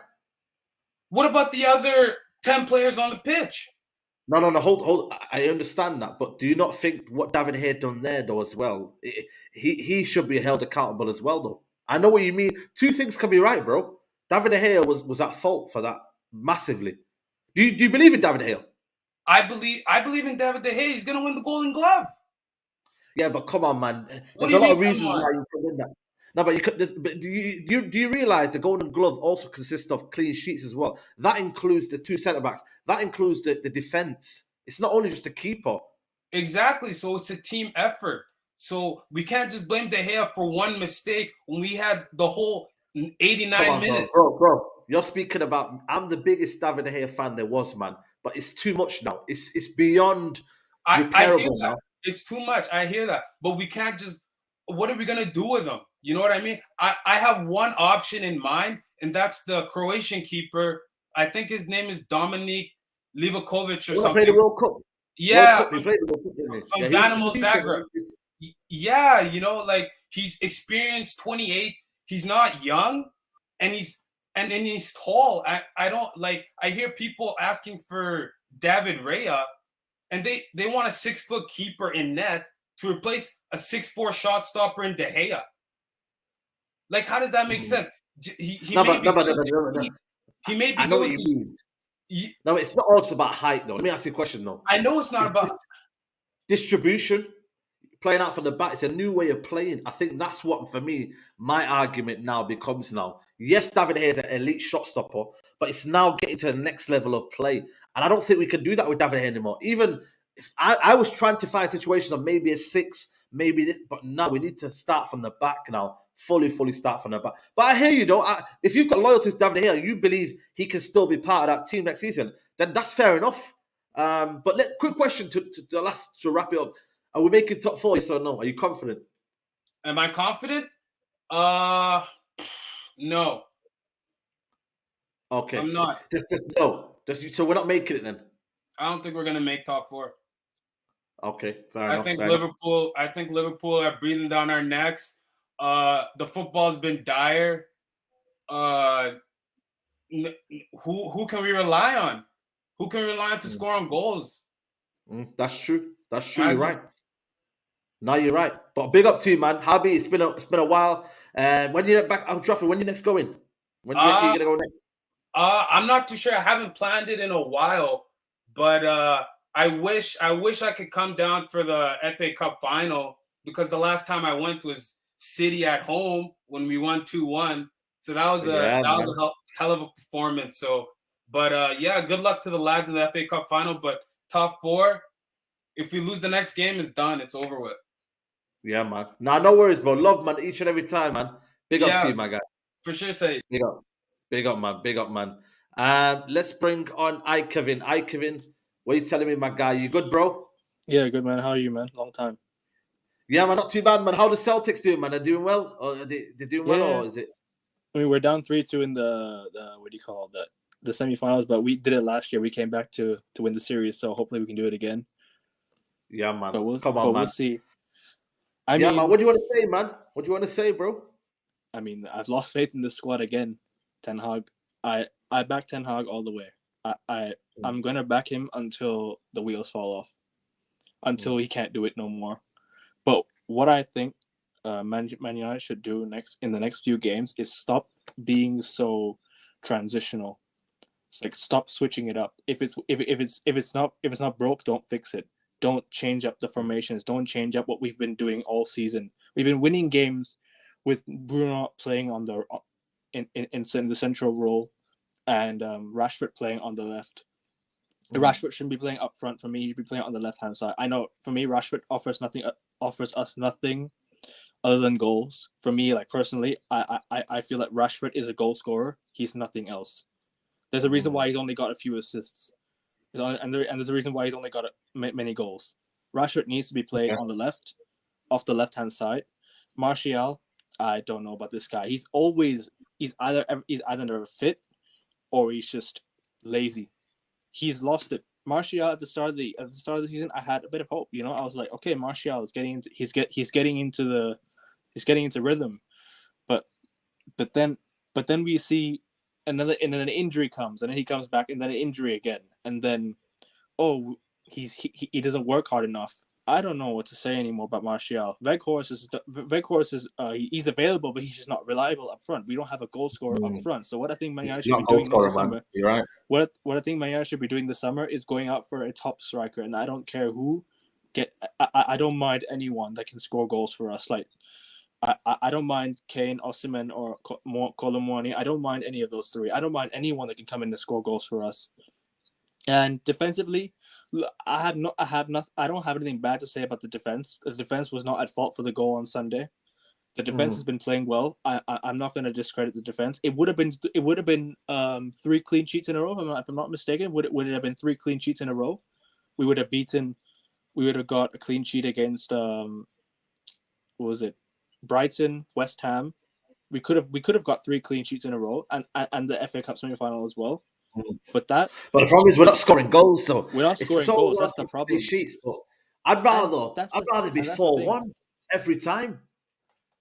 What about the other 10 players on the pitch? No. Hold. I understand that, but do you not think what David Hay done there, though, as well? He should be held accountable as well, though. I know what you mean. Two things can be right, bro. David De Gea was at fault for that massively. Do you believe in David De Gea? I believe in David De Gea. He's gonna win the Golden Glove. Yeah, but come on, man. There's a lot of reasons why you can win that. No, but you could. But do you realize the Golden Glove also consists of clean sheets as well? That includes the 2 centre backs. That includes the defense. It's not only just a keeper. Exactly. So it's a team effort. So we can't just blame De Gea for one mistake when we had the whole 89 minutes. Bro. You're speaking about. I'm the biggest David De Gea fan there was, man. But it's too much now. It's beyond repairable now. It's too much. I hear that. But we can't just. What are we gonna do with them? You know what I mean? I have one option in mind, and that's the Croatian keeper. I think his name is Dominik Livakovic or something. Played the World Cup. Yeah, he played the World Cup, didn't he? From Dynamo Zagreb. Yeah, you know, like he's experienced, 28. He's not young, and he's tall. I don't like. I hear people asking for David Raya, and they want a 6-foot keeper in net to replace a 6'4" shot stopper in De Gea. Like, how does that make sense? He may be good with his. No, it's not also about height, though. Let me ask you a question, though. I know it's not about distribution. Playing out from the back, it's a new way of playing. I think that's what, for me, my argument now becomes now. Yes, David Hay is an elite shot stopper, but it's now getting to the next level of play. And I don't think we can do that with David Hay anymore. Even if I was trying to find situations of maybe a 6, maybe this, but now we need to start from the back now. Fully start from the back. But I hear you, though. If you've got loyalty to David Hay, you believe he can still be part of that team next season, then that's fair enough. But quick question to wrap it up. Are we making top 4, yes or no? Are you confident? Am I confident? No. Okay. I'm not. Just no. So we're not making it then? I don't think we're going to make top 4. Okay, fair enough. I think Liverpool are breathing down our necks. The football's been dire. Who can we rely on? Who can we rely on to score on goals? That's true. You're right. No, you're right. But big up to you, man. Habby, it's been a while. When you get back out Trafford, when you next going? When do you think you're gonna go next? I'm not too sure. I haven't planned it in a while, but I wish I could come down for the FA Cup final, because the last time I went was City at home when we won 2-1. So that was a hell of a performance. So, but yeah, good luck to the lads in the FA Cup final. But top 4, if we lose the next game, it's done. It's over with. Yeah, man. Nah, no worries, bro. Love, man, each and every time, man. Big up to you, my guy. For sure, Saeed. Big up, man. Let's bring on Kevin. Kevin, what are you telling me, my guy? You good, bro? Yeah, good, man. How are you, man? Long time. Yeah, man, not too bad, man. How the Celtics doing, man? They're doing well? Or are they doing well, or is it? I mean, we're down 3-2 in the what do you call that? The semifinals, but we did it last year. We came back to win the series, so hopefully we can do it again. Yeah, man. But Come on, man. we'll see. I Yeah, mean, man. What do you want to say, man? What do you want to say, bro? I mean, I've lost faith in the squad again. Ten Hag. I back Ten Hag all the way. I'm gonna back him until the wheels fall off, until he can't do it no more. But what I think Man United should do in the next few games is stop being so transitional. It's like stop switching it up. If it's not broke, don't fix it. Don't change up the formations. Don't change up what we've been doing all season. We've been winning games with Bruno playing on the in the central role, and Rashford playing on the left. Rashford shouldn't be playing up front. For me, he should be playing on the left hand side. I know for me, Rashford offers us nothing other than goals. For me, like personally, I feel like Rashford is a goal scorer. He's nothing else. There's a reason why he's only got a few assists, and there's a reason why he's only got many goals. Rashford needs to be played on the left, off the left hand side. Martial, I don't know about this guy. He's either never fit, or he's just lazy. He's lost it. Martial at the start of the season, I had a bit of hope. You know, I was like, okay, Martial is getting into rhythm, but then we see and then an injury comes, and then he comes back, and then an injury again, and then he doesn't work hard enough. I don't know what to say anymore about Martial. Weghorst is he's available, but he's just not reliable up front. We don't have a goal scorer up front. So what I think Man United should be doing this summer, you're right. What I think Man United should be doing this summer is going out for a top striker, and I don't care who. I don't mind anyone that can score goals for us. Like I don't mind Kane, Osimhen, or Kolomwani. I don't mind any of those three. I don't mind anyone that can come in and score goals for us. And defensively, I don't have anything bad to say about the defense. The defense was not at fault for the goal on Sunday. The defense has been playing well. I'm not going to discredit the defense. It would have been 3 clean sheets in a row. If I'm not mistaken, would it have been 3 clean sheets in a row? We would have got a clean sheet against what was it? Brighton, West Ham. We could have got 3 clean sheets in a row, and the FA Cup semi-final as well. But the problem is we're not scoring goals, though. We're not scoring goals. That's the problem. Sheets, but I'd rather be 4-1 every time.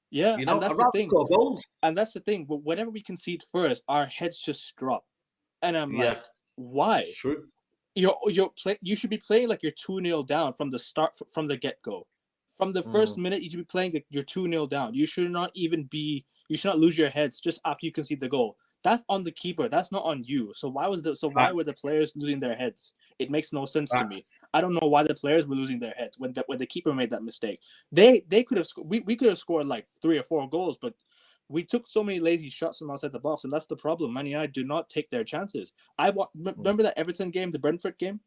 Yeah, you know, and that's I'd rather the thing. score goals. And that's the thing. But whenever we concede first, our heads just drop, and I'm like, why? It's true. You should be playing like you're 2-0 down from the start, from the get-go. From the first minute, you should be playing like you're 2-0 down. You should not lose your heads just after you concede the goal. That's on the keeper. That's not on you. So why were the players losing their heads? It makes no sense to me. I don't know why the players were losing their heads when the keeper made that mistake. They could have we could have scored like 3 or 4 goals, but we took so many lazy shots from outside the box, and that's the problem. Man United do not take their chances. Remember that Everton game, the Brentford game.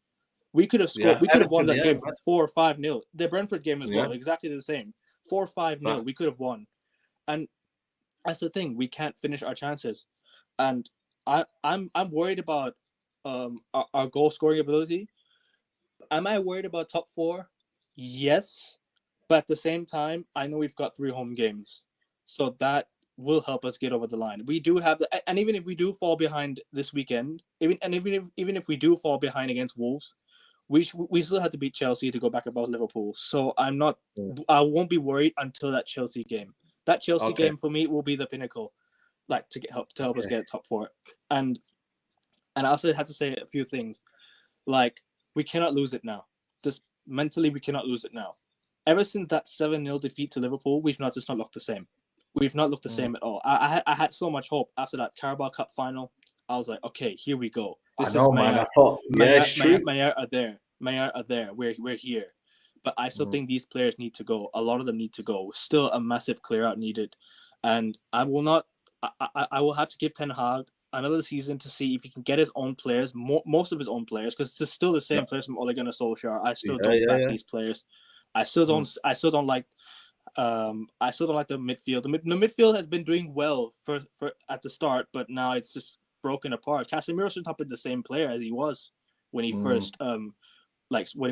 We could have scored. We could have won that game 4 or 5-0. The Brentford game as well, exactly the same. 4 or 5-0. We could have won, and that's the thing. We can't finish our chances. And I'm worried about our goal scoring ability. Am I worried about top 4? Yes, but at the same time, I know we've got 3 home games, so that will help us get over the line. We do have and even if we do fall behind this weekend, even if we do fall behind against Wolves, we still have to beat Chelsea to go back above Liverpool. So I won't be worried until that Chelsea game. That Chelsea game for me will be the pinnacle. Like to help us get top 4, and I also had to say a few things, like we cannot lose it now. Just mentally, we cannot lose it now. Ever since that 7-0 defeat to Liverpool, we've not looked the same. We've not looked the same at all. I had so much hope after that Carabao Cup final. I was like, okay, here we go. This is Man. I thought, Man are there. Man are there. We're here. But I still think these players need to go. A lot of them need to go. Still a massive clear out needed, and I will have to give Ten Hag another season to see if he can get his own players, most of his own players, because it's still the same players from Ole Gunnar Solskjaer. I still don't back these players. I still don't like the midfield. The midfield has been doing well for at the start, but now it's just broken apart. Casemiro should not be the same player as he was when he first when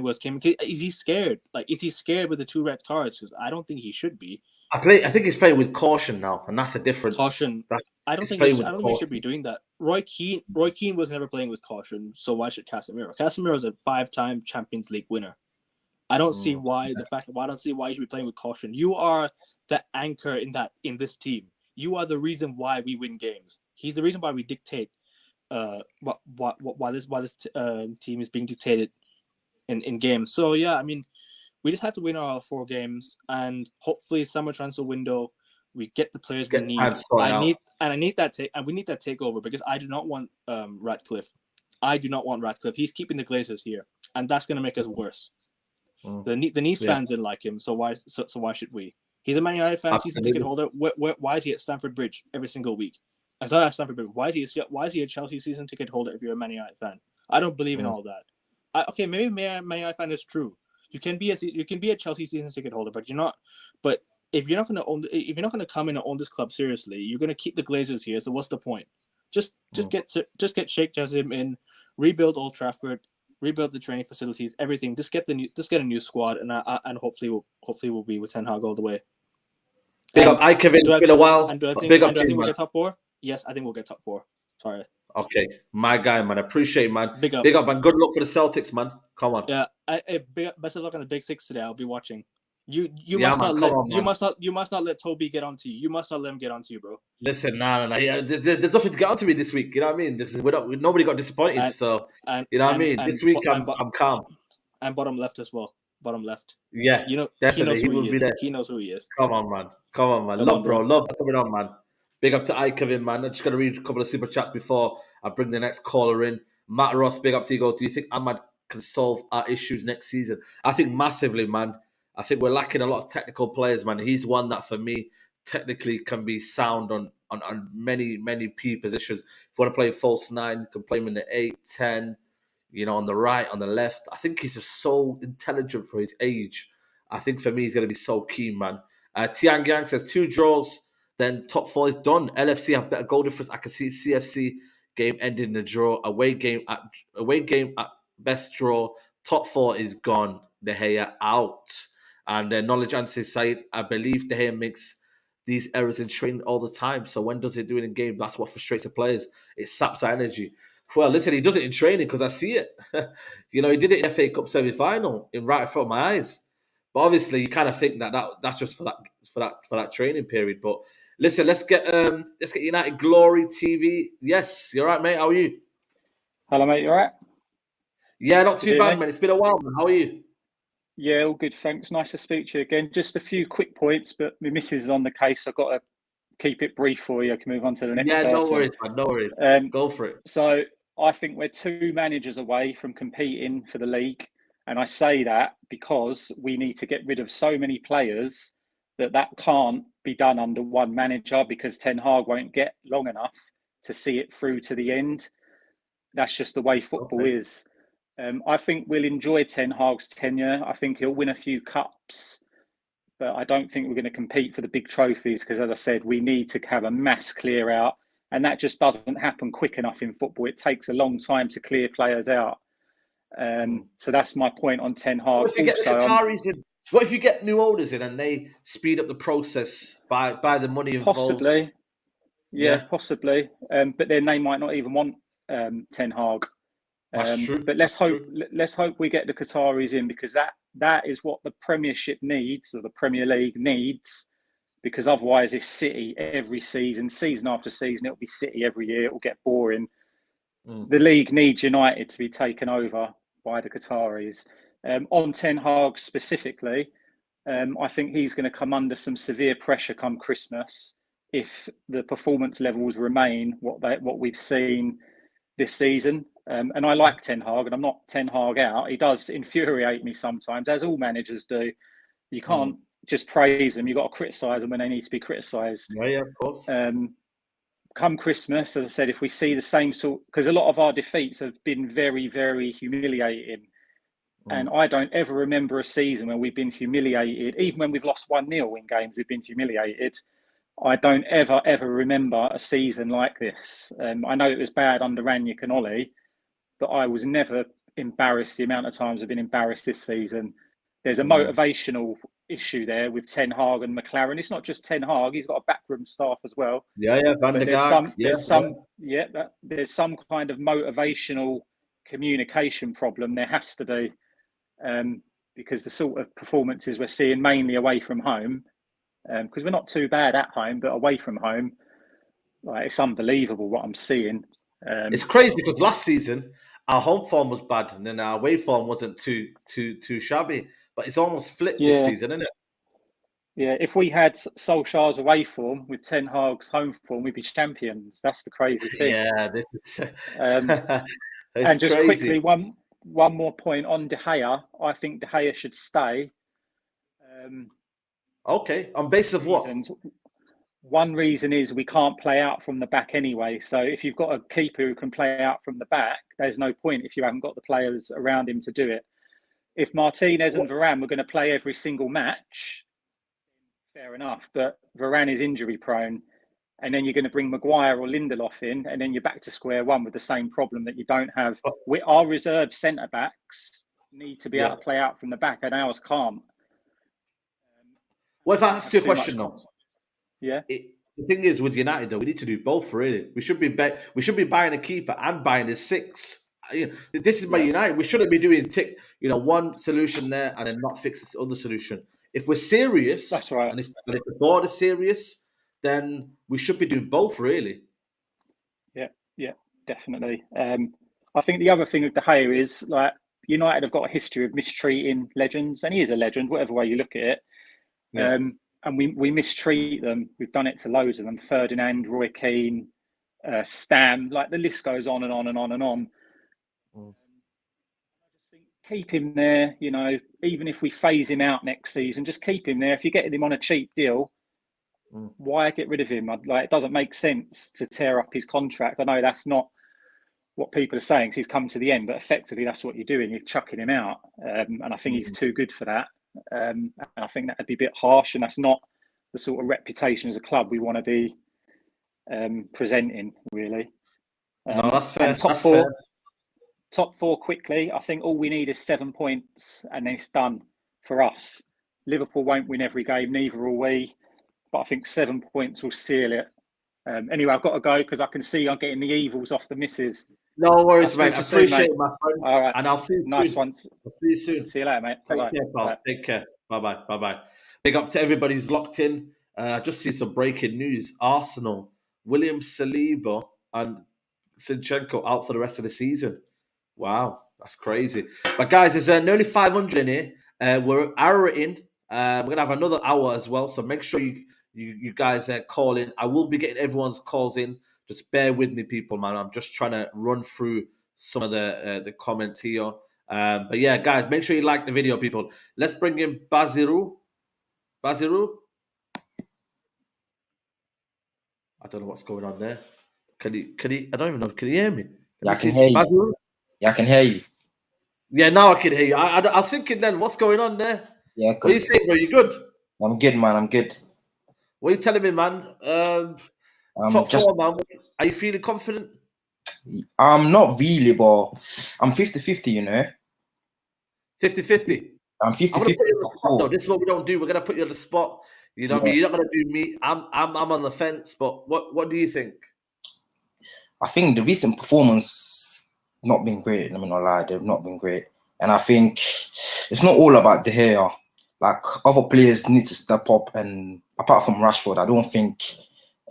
he came. Is he scared? Like, is he scared with the 2 red cards? Because I don't think he should be. I think he's playing with caution now, and that's a difference. Caution. I don't think he should be doing that. Roy Keane was never playing with caution, so why should Casemiro? Casemiro is a 5-time Champions League winner. I don't see why I don't see why you should be playing with caution. You are the anchor in this team. You are the reason why we win games. He's the reason why we dictate why this team is being dictated in games. So yeah, I mean, we just have to win our 4 games, and hopefully summer transfer window we get the players we need. I need that and we need that takeover, because I do not want Ratcliffe. I do not want Ratcliffe. He's keeping the Glazers here, and that's going to make us worse. The Nice fans didn't like him, so why should we? He's a Man United fan, season ticket holder. Why is he at Stamford Bridge every single week? I saw at Stamford Bridge. Why is he a Chelsea season ticket holder if you're a Man United fan? I don't believe in all that. Okay, maybe Man United fan is true. You can be a Chelsea season ticket holder, but you're not. But if you're not going to come in and own this club seriously, you're going to keep the Glazers here. So what's the point? Just get Sheikh Jassim in, rebuild Old Trafford, rebuild the training facilities, everything. Just get a new squad, and hopefully we'll be with Ten Hag all the way. Big up, Kevin. It's been a while. And do I think we'll get top 4? Yes, I think we'll get top 4. Sorry. Okay, my guy, man. Appreciate it, man. Big up, man. Good luck for the Celtics, man. Come on. Yeah, best of luck on the Big 6 today. I'll be watching. You must not let Toby get onto you. You must not let him get onto you, bro. Listen, no. Yeah, there's nothing to get onto me this week. You know what I mean? Nobody got disappointed, you know what I mean. This week I'm calm. And bottom left as well. Bottom left. Yeah, you know, definitely. He knows who he is. He knows who he is. Come on, man. Love, bro. Love coming on, man. Big up to Kevin, man. I'm just gonna read a couple of super chats before I bring the next caller in. Matt Ross, big up to you. Do you think Ahmad can solve our issues next season? I think massively, man. I think we're lacking a lot of technical players, man. He's one that, for me, technically can be sound on many, many key positions. If you want to play false 9, you can play him in the 8, 10, on the right, on the left. I think he's just so intelligent for his age. I think, for me, he's going to be so keen, man. Tiang Yang says 2 draws, then top 4 is done. LFC have better goal difference. I can see CFC game ending in a draw. Away game at best draw. Top 4 is gone. De Gea out. And Knowledge answers, Saeed, I believe De Gea makes these errors in training all the time. So when does he do it in game? That's what frustrates the players. It saps our energy. Well, listen, he does it in training because I see it. He did it in FA Cup semi-final right in front of my eyes. But obviously, you kind of think that's just for that training period. But listen, let's get United Glory TV. Yes, you're right, mate. How are you? Hello, mate. You all right? Yeah, not too bad, man. It's been a while, man. How are you? Yeah, all good, thanks. Nice to speak to you again. Just a few quick points, but my missus is on the case. I've got to keep it brief for you. I can move on to the next person. No worries, man. No worries. Go for it. So I think we're 2 managers away from competing for the league. And I say that because we need to get rid of so many players that can't be done under one manager, because Ten Hag won't get long enough to see it through to the end. That's just the way football is. I think we'll enjoy Ten Hag's tenure. I think he'll win a few cups, but I don't think we're going to compete for the big trophies because, as I said, we need to have a mass clear out, and that just doesn't happen quick enough in football. It takes a long time to clear players out. So that's my point on Ten Hag. What if you get the Qataris in? What if you get new owners in and they speed up the process by the money involved? Possibly, yeah. Possibly. But then they might not even want Ten Hag. That's true. But let's hope we get the Qataris in, because that is what the Premiership needs, or the Premier League needs, because otherwise it's City every season after season. It'll be City every year. It will get boring. The league needs United to be taken over by the Qataris. On Ten Hag specifically, I think he's going to come under some severe pressure come Christmas if the performance levels remain what we've seen this season. And I like Ten Hag, and I'm not Ten Hag out. He does infuriate me sometimes, as all managers do. You can't just praise them. You've got to criticise them when they need to be criticised. Yeah, of course. Come Christmas, as I said, if we see the same sort, because a lot of our defeats have been very, very humiliating. And I don't ever remember a season when we've been humiliated. Even when we've lost 1-0 in games, we've been humiliated. I don't ever remember a season like this. I know it was bad under Ranić and Ollie, but I was never embarrassed the amount of times I've been embarrassed this season. There's a motivational issue there with Ten Hag and McLaren. It's not just Ten Hag; he's got a backroom staff as well. Yeah, Van der Gaag. There's some kind of motivational communication problem. There has to be. because the sort of performances we're seeing mainly away from home, because we're not too bad at home, but away from home, like it's unbelievable what I'm seeing. It's crazy because last season our home form was bad, and then our away form wasn't too shabby. But it's almost flipped this season, isn't it? Yeah, if we had Solskjaer's away form with Ten Hag's home form, we'd be champions. That's the crazy thing. Yeah, this is. And just crazy. quickly, one more point on De Gea. I think De Gea should stay. Okay, on base of what? One reason is we can't play out from the back anyway. So if you've got a keeper who can play out from the back, there's no point if you haven't got the players around him to do it. If Martinez and Varane were going to play every single match, fair enough. But Varane is injury prone. And then you're going to bring Maguire or Lindelof in, and then you're back to square one with the same problem that you don't have. Our reserve centre-backs need to be able to play out from the back, and ours can't. What if I ask you a question though? Yeah. The thing is, with United though, we need to do both. Really, we should be buying a keeper and buying a six. This is my United. We shouldn't be doing one solution there and then not fix this other solution. If we're serious, that's right. And if the board is serious, then we should be doing both. Really. Yeah, definitely. I think the other thing with De Gea is like United have got a history of mistreating legends, and he is a legend, whatever way you look at it. Yeah. And we mistreat them. We've done it to loads of them. Ferdinand, Roy Keane, Stam, like the list goes on and on and on and on. I just think keep him there, even if we phase him out next season, just keep him there. If you're getting him on a cheap deal, why get rid of him? It doesn't make sense to tear up his contract. I know that's not what people are saying, because he's come to the end, but effectively that's what you're doing. You're chucking him out. And I think he's too good for that. And I think that'd be a bit harsh, and that's not the sort of reputation as a club we want to be presenting, really. No, that's fair. Top four quickly. I think all we need is 7 points, and then it's done for us. Liverpool won't win every game, neither will we. But I think 7 points will seal it. Anyway, I've got to go because I can see I'm getting the evils off the missus. No worries, mate. I appreciate it, my friend. All right. And I'll see you nice soon. one. I'll see you soon. See you later, mate. Take care, pal. Bye. Take care. Bye-bye. Bye-bye. Big up to everybody who's locked in. I just see some breaking news. Arsenal, William Saliba and Zinchenko out for the rest of the season. Wow, that's crazy. But guys, there's nearly 500 in here. We're an hour in. We're going to have another hour as well. So make sure you guys call in. I will be getting everyone's calls in. Just bear with me, people, man. I'm just trying to run through some of the comments here. But yeah, guys, make sure you like the video, people. Let's bring in Baziru. Baziru? I don't know what's going on there. Can he? I don't even know. Can you hear me? I can hear you. Baziru? Yeah, I can hear you. Yeah, now I can hear you. I was thinking then, what's going on there? Yeah, what are you saying, bro? You good? I'm good, man. I'm good. What are you telling me, man? Top four, man. Are you feeling confident? I'm not really, but I'm 50-50, 50-50? I'm 50-50. No, this is what we don't do. We're going to put you on the spot. You know what I mean? You're not going to do me. I'm on the fence, but what do you think? I think the recent performance not been great. I'm not lie, they've not been great. And I think it's not all about De Gea. Like, other players need to step up, and apart from Rashford, I don't think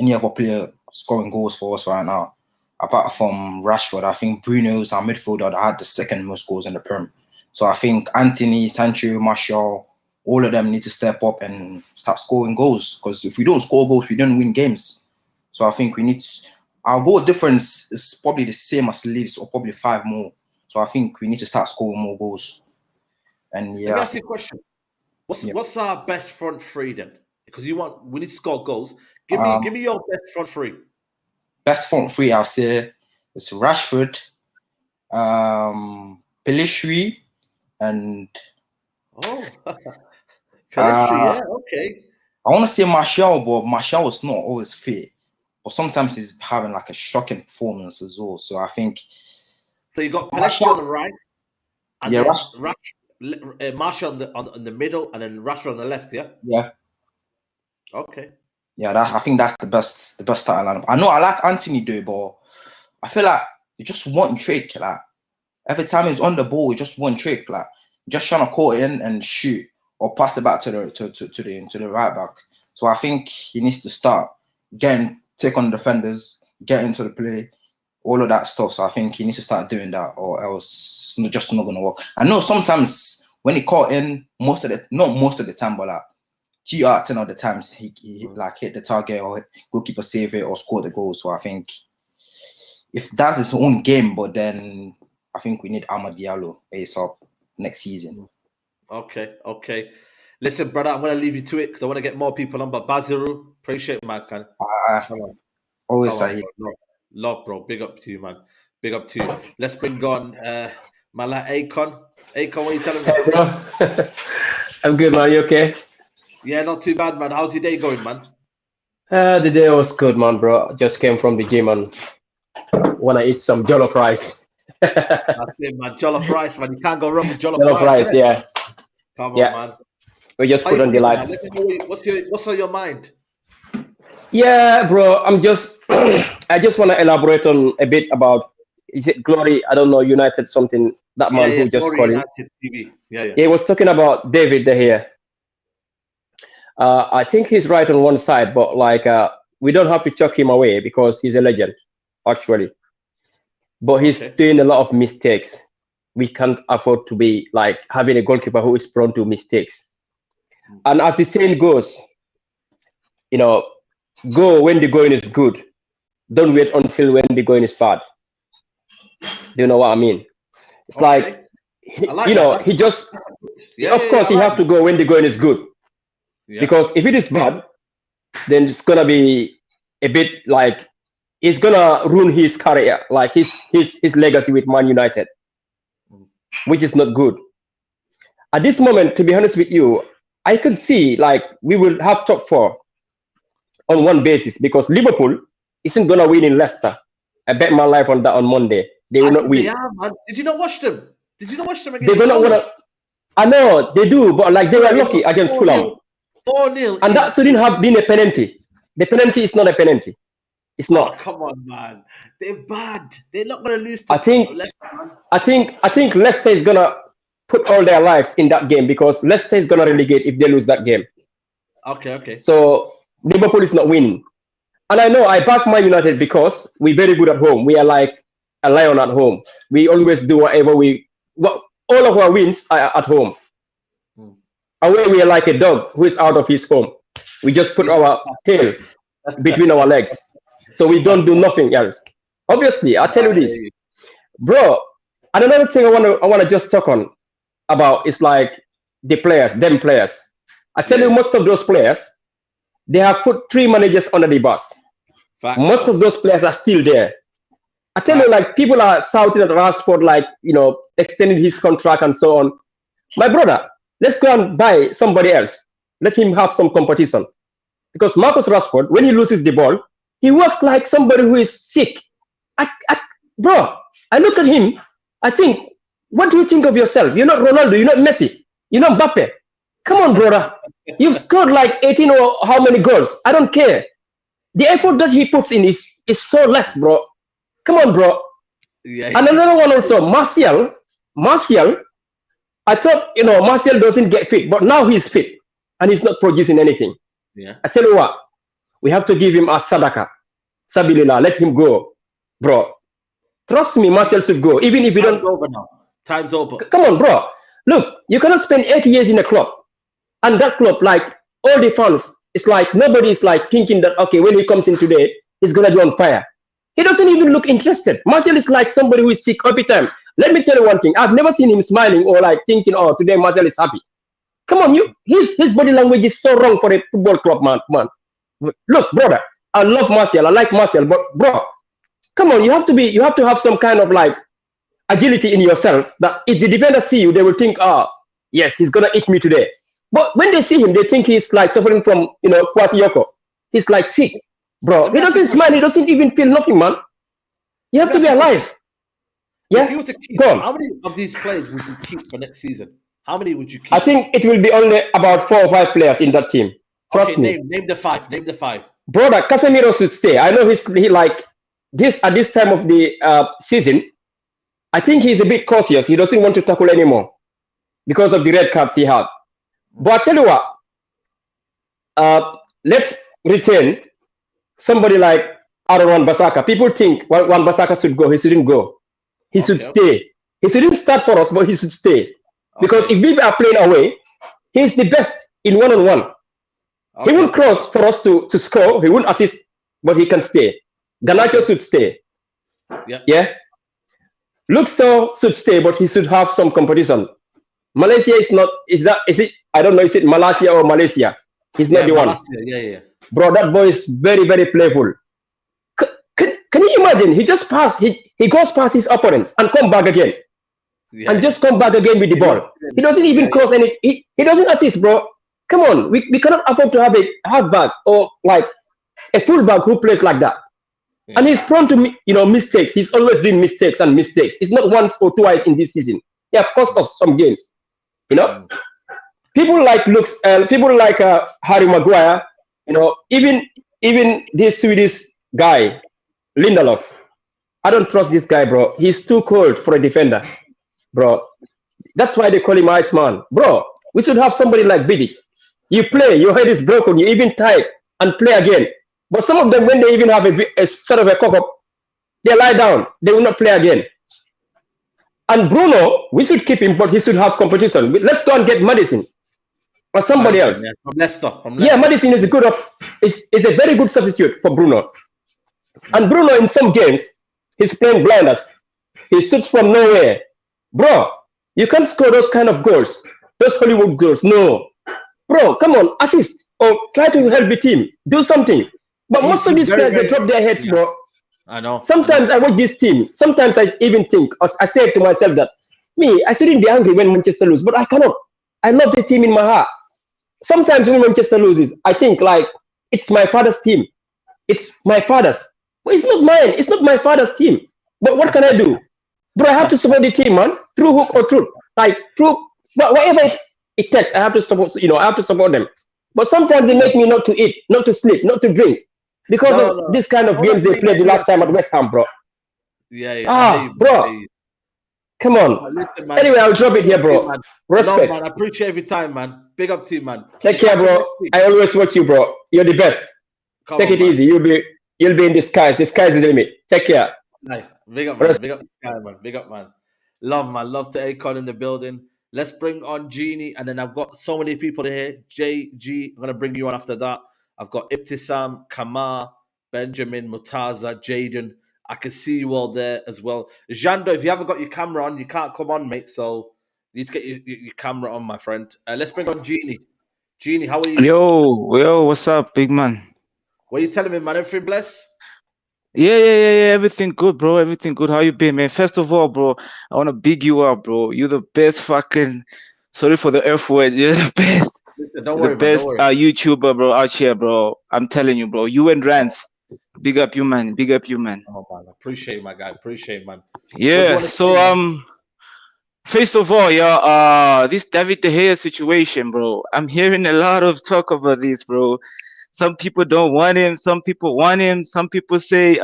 any other player scoring goals for us right now. Apart from Rashford, I think Bruno's our midfielder that had the second most goals in the Prem. So I think Anthony, Sancho, Martial, all of them need to step up and start scoring goals. Because if we don't score goals, we don't win games. So I think we need to, our goal difference is probably the same as Leeds, or probably 5 more. So I think we need to start scoring more goals. And yeah. Let me ask you a question. What's our best front three then? Because we need to score goals. Give me your best front three. Best front three, I'll say, is Rashford, Pelistri, and Pelistri, yeah, okay. I want to say Martial, but Martial is not always fit. But sometimes he's having like a shocking performance as well. So I think. So you got Pelistri on the right, and yeah, Martial on the middle, and then Rashford on the left. Yeah. Yeah. Okay. Yeah, I think that's the best starting lineup. I know I like Anthony though, but I feel like it's just one trick. Like every time he's on the ball, it's just one trick. Like just trying to call it in and shoot or pass it back to the right back. So I think he needs to start take on the defenders, get into the play, all of that stuff. So I think he needs to start doing that, or else it's just not going to work. I know sometimes when he caught in, not most of the time, but like 2 out of 10 of the times he like hit the target or goalkeeper save it or score the goal. So I think if that's his own game, but then I think we need Amad Diallo ASAP next season. Okay. Listen, brother, I'm going to leave you to it because I want to get more people on. But Baziru, appreciate it, man. Always say love, bro. Big up to you, man. Big up to you. Let's bring on my lad Akon. Akon, what are you telling me? Hey, bro. I'm good, man. You okay? Yeah, not too bad, man. How's your day going, man? The day was good, man, bro. Just came from the gym and want to eat some jollof rice. That's it, man. Jollof rice, man. You can't go wrong with jollof rice, yeah. Come on, man. We just put on the lights. What's on your mind? Yeah, bro. I just want to elaborate on a bit about, is it Glory? I don't know, United something. That man who just called it. TV. Yeah. He was talking about David De Gea. I think he's right on one side, but like we don't have to chuck him away because he's a legend, actually. But he's doing a lot of mistakes. We can't afford to be like having a goalkeeper who is prone to mistakes. And as the saying goes, go when the going is good. Don't wait until when the going is bad. Do you know what I mean? It's like, he just, of course, he have to go when the going is good. Yeah. Because if it is bad, then it's gonna be a bit like it's gonna ruin his career, like his legacy with Man United, which is not good. At this moment, to be honest with you, I could see like we will have top 4 on one basis because Liverpool isn't gonna win in Leicester. I bet my life on that on Monday. They will not win. Yeah, man. Did you not watch them? Against They do not wanna. I know they do, but like they were lucky against Fulham. 4-0. And that shouldn't have been a penalty. The penalty is not a penalty. It's not. Oh, come on, man. They're bad. They're not going to lose. I think Leicester is going to put all their lives in that game because Leicester is going to relegate if they lose that game. Okay. So Liverpool is not winning. And I know I back Man United because we're very good at home. We are like a lion at home. We always do whatever all of our wins are at home. Away, we are like a dog who is out of his home. We just put our tail between our legs. So we don't do nothing else. Obviously, I'll tell you this. Bro, and another thing I want to just talk on about is like the players, them players. I tell you, most of those players, they have put 3 managers under the bus. Facts. Most of those players are still there. I tell you, like, people are shouting at Rashford, like, extending his contract and so on. My brother, let's go and buy somebody else. Let him have some competition. Because Marcus Rashford, when he loses the ball, he works like somebody who is sick. Bro, I look at him, I think, what do you think of yourself? You're not Ronaldo, you're not Messi, you're not Mbappe. Come on, brother. You've scored like 18 or how many goals. I don't care. The effort that he puts in is so less, bro. Come on, bro. Yeah. And another one also, Martial, I thought, Martial doesn't get fit, but now he's fit and he's not producing anything. Yeah. I tell you what, we have to give him a sadaka. Sabilillah, let him go, bro. Trust me, Martial should go, even if you don't. Time's over now. Time's over. Come on, bro. Look, you cannot spend 8 years in a club, and that club, like all the fans, it's like nobody is like thinking that okay, when he comes in today, he's gonna be on fire. He doesn't even look interested. Martial is like somebody who is sick every time. Let me tell you one thing. I've never seen him smiling or like thinking, oh, today Martial is happy. Come on, his body language is so wrong for a football club, man. Come on. Look, brother, I love Martial. I like Martial, but bro, come on, you have to have some kind of like agility in yourself that if the defenders see you, they will think, yes, he's gonna eat me today. But when they see him, they think he's like suffering from, Kwashiorkor. He's like sick. Bro, he doesn't smile. He doesn't even feel nothing, man. You have to be alive. Yeah. If you were to keep, how many of these players would you keep for next season? How many would you keep? I think it will be only about 4 or 5 players in that team. Trust me. Name the 5. Name the 5. Brother, Casemiro should stay. I know he like this at this time of the season. I think he's a bit cautious. He doesn't want to tackle anymore. because of the red cards he had. But I tell you what, let's retain somebody like Aaron Wan-Bissaka. People think Wan-Bissaka should go. He shouldn't go. He should stay. He shouldn't start for us, but he should stay. Because if we are playing away, he's the best in one-on-one. He won't cross for us to score. He won't assist, but he can stay. Garnacho should stay. Yeah. Luxor should stay, but he should have some competition. Malaysia is not. Is it? I don't know. Is it Malaysia or Malaysia? He's not the one. Yeah. Bro, that boy is very, very playful. Can you imagine? He just passed. He goes past his opponents and come back again, and just come back again with the ball. He doesn't even cross any. He doesn't assist, bro. Come on, we cannot afford to have a halfback or like a fullback who plays like that. And he's prone to mistakes. He's always doing mistakes and mistakes. It's not once or twice in this season. He has cost us some games. People like Harry Maguire. Even this Swedish guy, Lindelof. I don't trust this guy, bro. He's too cold for a defender, bro. That's why they call him Iceman, bro. We should have somebody like Vidic. You play, your head is broken, you even type and play again. But some of them, when they even have a sort of a cock-up, they lie down. They will not play again. And Bruno, we should keep him, but he should have competition. Let's go and get Madison or somebody else. Yeah, from Leicester. Yeah, Madison is is a very good substitute for Bruno. And Bruno, in some games, he's playing blinders. He shoots from nowhere. Bro, you can't score those kind of goals. Those Hollywood goals. No. Bro, come on, assist or try to help the team. Do something. But most of these players, they drop their heads, bro. I know. Sometimes I watch this team. Sometimes I even think, I say to myself that, I shouldn't be angry when Manchester loses, but I cannot. I love the team in my heart. Sometimes when Manchester loses, I think like, it's my father's team. It's my father's. But it's not mine. It's not my father's team. But what can I do? Bro, I have to support the team, man. Through hook or through. Like, through, whatever it takes, I have to support, I have to support them. But sometimes they make me not to eat, not to sleep, not to drink. Because of this kind of games they played the last time at West Ham, bro. Yeah. Bro. Come on. Listen, man. Anyway, I'll drop it here, bro. Man. Respect. No, man. I appreciate every time, man. Big up to you, man. Take care, bro. I always watch you, bro. You're the best. Take it easy. You'll be in the skies. The sky's the limit. Take care. Hey, big up, man. Big up the sky, man. Big up, man. Love, man. Love to Akon in the building. Let's bring on Genie, and then I've got so many people here. JG, I'm gonna bring you on after that. I've got Ibtisam, Kamar, Benjamin, Mutaza, Jaden. I can see you all there as well. Jando, if you haven't got your camera on, you can't come on, mate. So you need to get your camera on, my friend. Let's bring on Genie. Genie, how are you? Yo, what's up, big man? What are you telling me, man? Everything blessed? Yeah. Everything good, bro. Everything good. How you been, man? First of all, bro, I want to big you up, bro. You're the best fucking, sorry for the F word. You're the best. Listen, don't worry, the best YouTuber, bro, out here, bro. I'm telling you, bro. You and Rance, big up you, man. Big up you, man. Oh, man. Appreciate it, my guy. Appreciate it, man. Yeah. So, first of all, this David De Gea situation, bro. I'm hearing a lot of talk about this, bro. Some people don't want him. Some people want him. Some people say,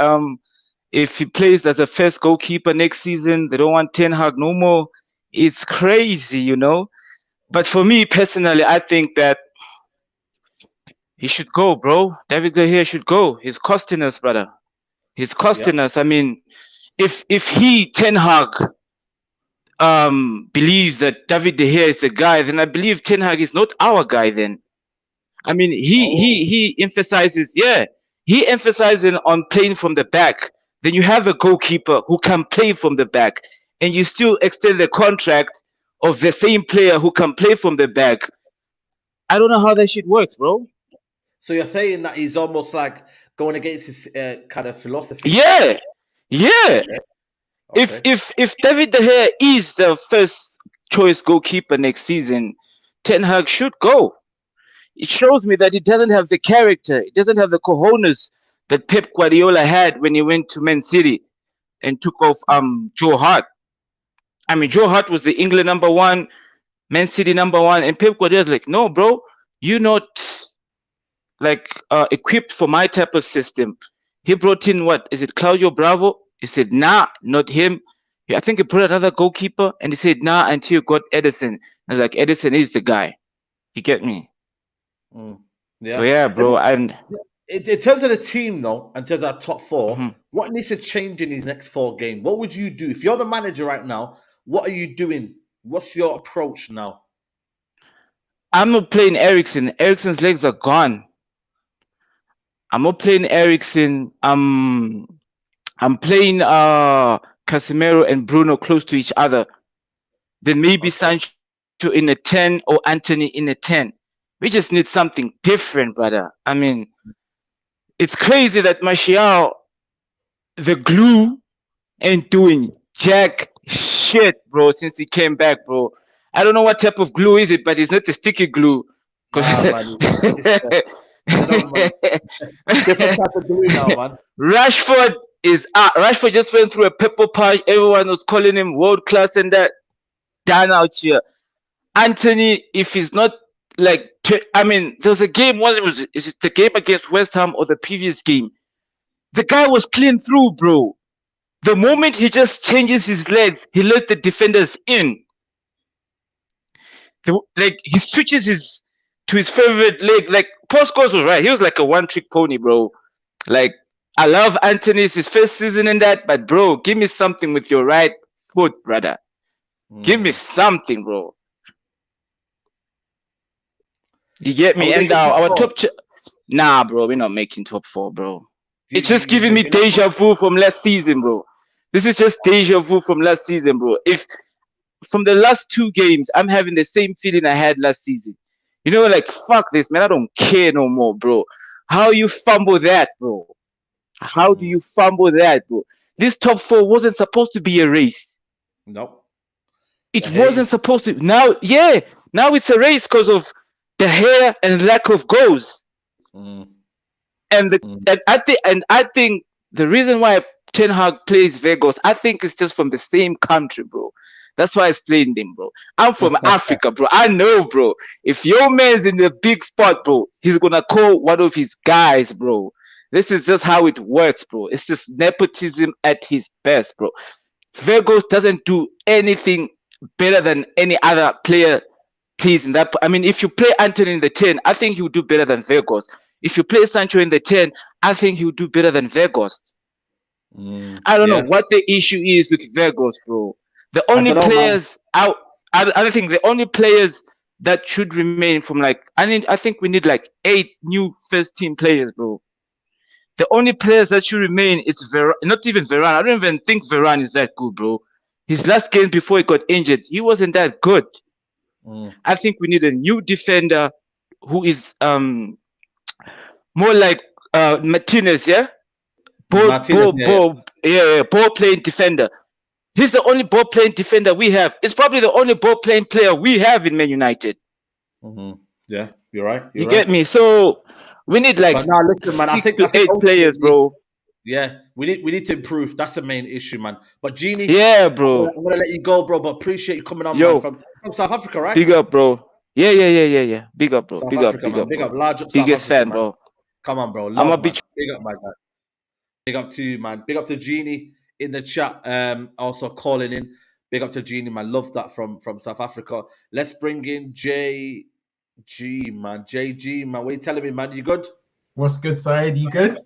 if he plays as a first goalkeeper next season, they don't want Ten Hag no more. It's crazy, But for me personally, I think that he should go, bro. David De Gea should go. He's costing us, brother. He's costing us. I mean, if he, Ten Hag, believes that David De Gea is the guy, then I believe Ten Hag is not our guy then. I mean, he emphasizes, he emphasizes on playing from the back. Then you have a goalkeeper who can play from the back, and you still extend the contract of the same player who can play from the back. I don't know how that shit works, bro. So you're saying that he's almost like going against his kind of philosophy? Yeah. Okay. If David De Gea is the first choice goalkeeper next season, Ten Hag should go. It shows me that he doesn't have the character. He doesn't have the cojones that Pep Guardiola had when he went to Man City and took off Joe Hart. I mean, Joe Hart was the England #1, Man City #1, and Pep Guardiola's like, no, bro, you're not like equipped for my type of system. He brought in Claudio Bravo? He said, nah, not him. I think he put another goalkeeper, and he said, "Nah, until you got Edison." I was like, "Edison is the guy." You get me? Mm. So Yeah. yeah, bro. And In terms of the team, though, in terms of our top four, Mhm. what needs to change in these next 4 games? What would you do if you're the manager right now? What are you doing? What's your approach now? I'm not playing Ericsson. Ericsson's legs are gone. I'm not playing Ericsson. I'm playing Casemiro and Bruno close to each other. Then maybe Sancho in a 10 or Anthony in a 10. We just need something different, brother. I mean, it's crazy that Martial, the glue, ain't doing jack shit, bro, since he came back, bro. I don't know what type of glue is it, but it's not the sticky glue. Man, different type of glue now, man. Rashford is out. Rashford just went through a pepper patch. Everyone was calling him world class and that. Done out here. Anthony, if he's not like, I mean, there was a game. Is it the game against West Ham or the previous game? The guy was clean through, bro. The moment he just changes his legs, he let the defenders in. Like he switches to his favorite leg. Like Paul Scholes was right. He was like a one-trick pony, bro. Like I love Anthony. It's his first season in that, but bro, give me something with your right foot, brother. Give me something, bro. You get me? And our top, nah, bro, we're not making top 4, bro. It's just giving me deja vu from last season, bro. This is just deja vu from last season, bro. If from the last 2 games, I'm having the same feeling I had last season. You know, like fuck this, man. I don't care no more, bro. How you fumble that, bro? How do you fumble that, bro? This top 4 wasn't supposed to be a race. Nope. It wasn't supposed to. Now it's a race because of the hair and lack of goals. And I think the reason why Ten Hag plays Vegas, I think it's just from the same country, bro. That's why he's playing them, bro. I'm from Africa, bro. I know, bro. If your man's in the big spot, bro, he's gonna call one of his guys, bro. This is just how it works, bro. It's just nepotism at his best, bro. Vegas doesn't do anything better than any other player. Please, in that. I mean, if you play Anthony in the 10, I think he'll do better than Vegas. If you play Sancho in the 10, I think he'll do better than Vegas. I don't know what the issue is with Vegas, bro. The only players out. I think the only players that should remain from like I think we need like 8 new first team players, bro. The only players that should remain is not even Varane. I don't even think Varane is that good, bro. His last game before he got injured, he wasn't that good. I think we need a new defender who is more like Martinez, yeah? Ball playing defender. He's the only ball playing defender we have. It's probably the only ball playing player we have in Man United. Yeah, you're right. You get me? So we need like now, listen, man, I think 8 players, bro. Yeah, we need to improve. That's the main issue, man. But Genie, yeah, bro, I'm gonna let you go, bro. But appreciate you coming on, man, from South Africa, right? Big up, bro. Yeah. Big up, bro. South big Africa, up, man. big up, large up. Biggest South Africa, fan, man. bro. Come on, bro. Love, I'm a bitch. Big up, my guy. Big up to you, man. Big up to Genie in the chat. Also calling in. Big up to Genie, man. Love that from South Africa. Let's bring in JG, man. JG, man. What are you telling me, man? You good? What's good, Saeed? You good?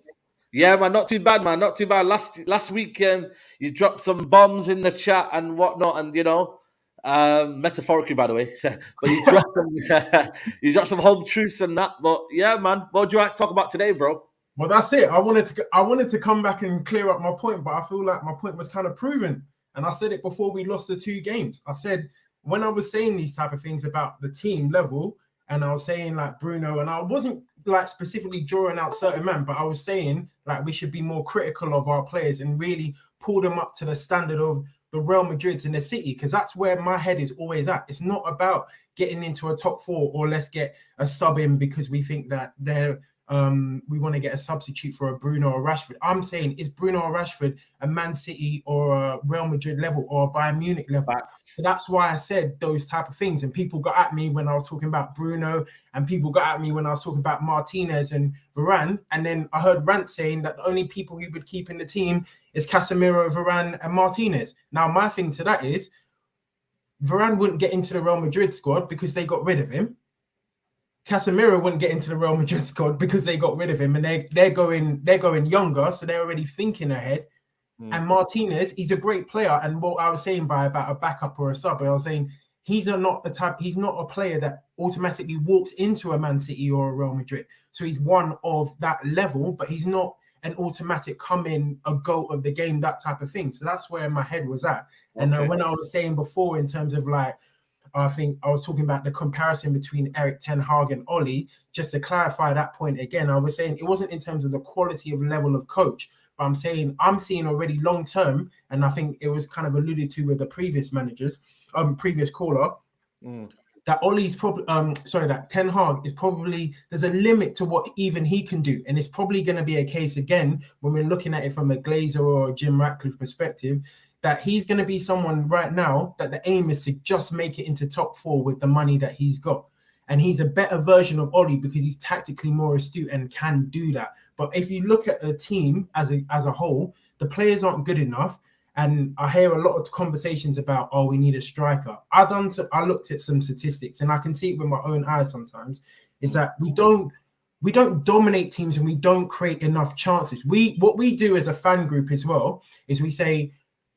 Yeah, man. Not too bad, man. Not too bad. Last weekend, you dropped some bombs in the chat and whatnot, and you know, metaphorically, by the way. But you dropped some home truths and that. But yeah, man. What would you like to talk about today, bro? Well, that's it. I wanted to come back and clear up my point, but I feel like my point was kind of proven. And I said it before we lost the 2 games. I said when I was saying these type of things about the team level, and I was saying like Bruno, and I wasn't like specifically drawing out certain men, but I was saying like we should be more critical of our players and really pull them up to the standard of the Real Madrids in the City, because that's where my head is always at. It's not about getting into a top 4 or let's get a sub in because we think that they're we want to get a substitute for a Bruno or Rashford. I'm saying, is Bruno or Rashford a Man City or a Real Madrid level or a Bayern Munich level? So that's why I said those type of things. And people got at me when I was talking about Bruno, and people got at me when I was talking about Martinez and Varane. And then I heard Rant saying that the only people he would keep in the team is Casemiro, Varane, and Martinez. Now, my thing to that is Varane wouldn't get into the Real Madrid squad because they got rid of him. Casemiro wouldn't get into the Real Madrid squad because they got rid of him, and they're going younger, so they're already thinking ahead. And Martinez, he's a great player, and what I was saying about a backup or a sub, I was saying he's not a player that automatically walks into a Man City or a Real Madrid. So he's one of that level, but he's not an automatic come in, a goal of the game, that type of thing. So that's where my head was at. And when I was saying before, in terms of like, I think I was talking about the comparison between Eric Ten Hag and Oli. Just to clarify that point again, I was saying it wasn't in terms of the quality of level of coach, but I'm saying I'm seeing already long term, and I think it was kind of alluded to with the previous managers, previous caller, that Oli's probably, that Ten Hag is probably, there's a limit to what even he can do, and it's probably going to be a case again when we're looking at it from a Glazer or a Jim Ratcliffe perspective, that he's going to be someone right now that the aim is to just make it into top 4 with the money that he's got. And he's a better version of Oli because he's tactically more astute and can do that. But if you look at a team as a whole, the players aren't good enough. And I hear a lot of conversations about, oh, we need a striker. I looked at some statistics, and I can see it with my own eyes sometimes, is that we don't dominate teams and we don't create enough chances. What we do as a fan group as well is we say,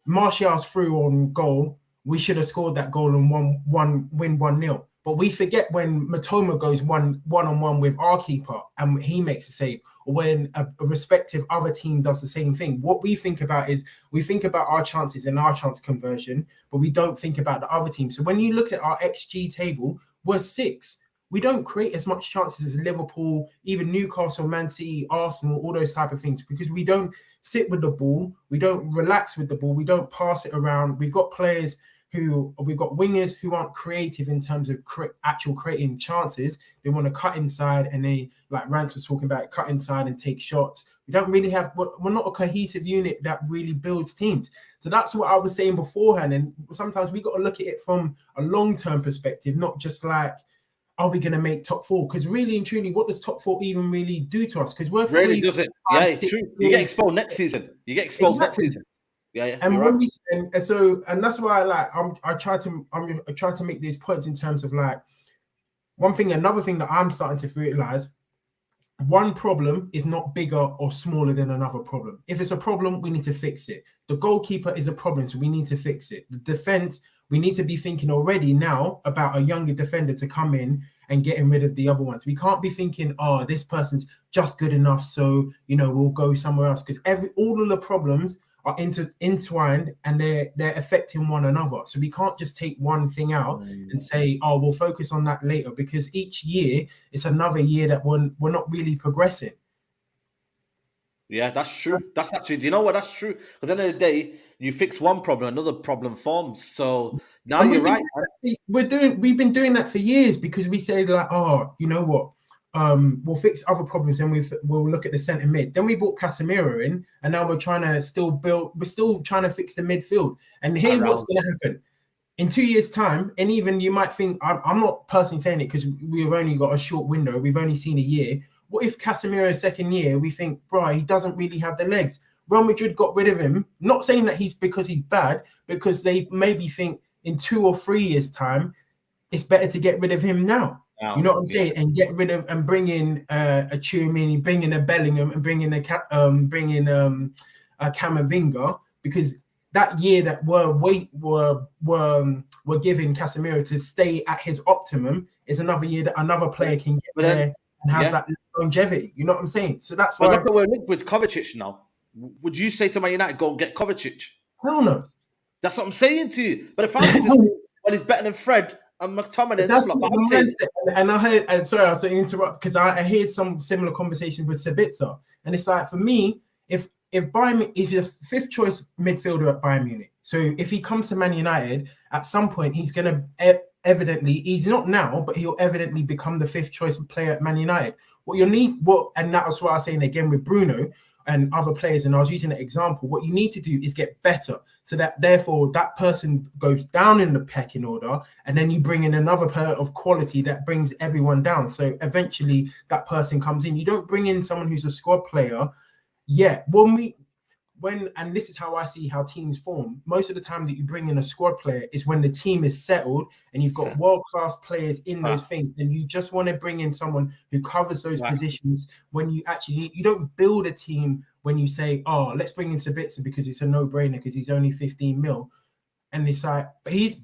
Martial's through on goal, we should have scored that goal and win 1-0. But we forget when Matoma goes one-on-one with our keeper and he makes a save, or when a respective other team does the same thing. What we think about is we think about our chances and our chance conversion, but we don't think about the other team. So when you look at our XG table, we're 6. We don't create as much chances as Liverpool, even Newcastle, Man City, Arsenal, all those type of things, because we don't sit with the ball, we don't relax with the ball, we don't pass it around. We've got wingers who aren't creative in terms of actual creating chances. They want to cut inside, and they, like Rance was talking about, cut inside and take shots. We don't really have, we're not a cohesive unit that really builds teams. So that's what I was saying beforehand. And sometimes we got to look at it from a long-term perspective, not just like, are we going to make top 4? Because really and truly, what does top 4 even really do to us? Because we're really doesn't. Yeah, it's true. You get exposed next season. Next season. Yeah. And when and that's why I try to make these points in terms of like another thing that I'm starting to realize. One problem is not bigger or smaller than another problem. If it's a problem, we need to fix it. The goalkeeper is a problem, so we need to fix it. The defense, we need to be thinking already now about a younger defender to come in and getting rid of the other ones. We can't be thinking, oh, this person's just good enough, so we'll go somewhere else, because all of the problems are entwined and they're affecting one another. So we can't just take one thing out and say, oh, we'll focus on that later, because each year it's another year that we're not really progressing. Yeah, that's true. That's actually, do you know what? That's true. Because at the end of the day, you fix one problem, another problem forms. So now you're right. We've been doing that for years, because we say like, oh, you know what? We'll fix other problems, and we'll look at the centre mid. Then we brought Casemiro in, and now we're trying to we're still trying to fix the midfield. And here, what's going to happen in 2 years' time? And even you might think, I'm not personally saying it because we've only got a short window. We've only seen a year. What if Casemiro's second year, we think, bro, he doesn't really have the legs. Real Madrid got rid of him. Not saying that because he's bad, because they maybe think in 2 or 3 years' time, it's better to get rid of him now. You know what I'm saying? And get rid of and bring in a Tchouameni, bring in a Bellingham, and bring in a Camavinga, because that year that we're giving Casemiro to stay at his optimum is another year that another player can get there and has that longevity. You know what I'm saying? So that's why. But we're linked with Kovacic now. Would you say to Man United, go get Kovacic? Hell no. That's what I'm saying to you. But if I'm saying, well, he's better than Fred and McTominay. And I heard, and sorry, I was going to interrupt, because I hear some similar conversations with Sabitzer, and it's like, for me, if you're fifth choice midfielder at Bayern Munich, so if he comes to Man United, at some point he's going to evidently, he's not now, but he'll evidently become the fifth choice player at Man United. What you need, and that was what I was saying again with Bruno and other players, and I was using that example. What you need to do is get better, so that therefore that person goes down in the pecking order, and then you bring in another player of quality that brings everyone down. So eventually that person comes in. You don't bring in someone who's a squad player. Yeah, and this is how I see how teams form. Most of the time that you bring in a squad player is when the team is settled and you've got world-class players in those things, and you just want to bring in someone who covers those positions when you actually you don't build a team when you say, oh, let's bring in Sabitzer because it's a no-brainer because he's only 15 mil. And it's like, but he's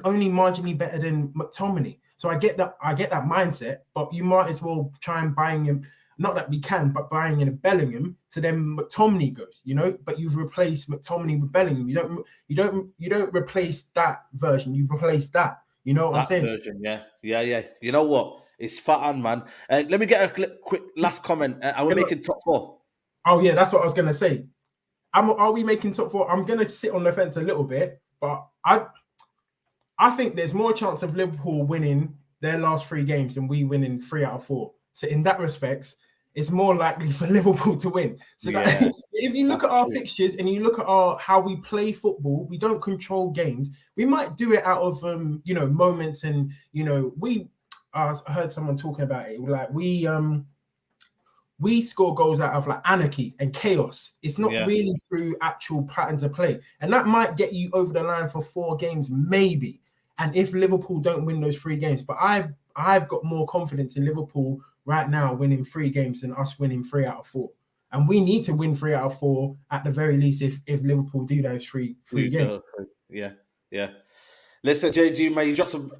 only marginally better than McTominay. So I get that mindset, but you might as well try and buying him. Not that we can, but buying in a Bellingham, so then McTominay goes, but you've replaced McTominay with Bellingham. You don't replace that version. You replace that. You know what I'm saying? Version, yeah. You know what? It's fat on, man. Let me get a quick last comment. Are we making top 4? Oh yeah, that's what I was gonna say. Are we making top 4? I'm gonna sit on the fence a little bit, but I think there's more chance of Liverpool winning their last 3 games than we winning 3 out of 4. So in that respect, it's more likely for Liverpool to win. So that, if you look at our fixtures and you look at how we play football, we don't control games. We might do it out of moments, and I heard someone talking about it. Like we score goals out of like anarchy and chaos. It's not really through actual patterns of play, and that might get you over the line for 4 games, maybe. And if Liverpool don't win those 3 games, but I've got more confidence in Liverpool right now winning 3 games than us winning 3 out of 4. And we need to win 3 out of 4 at the very least if Liverpool do those three games. Yeah. Listen, JG, man, you dropped some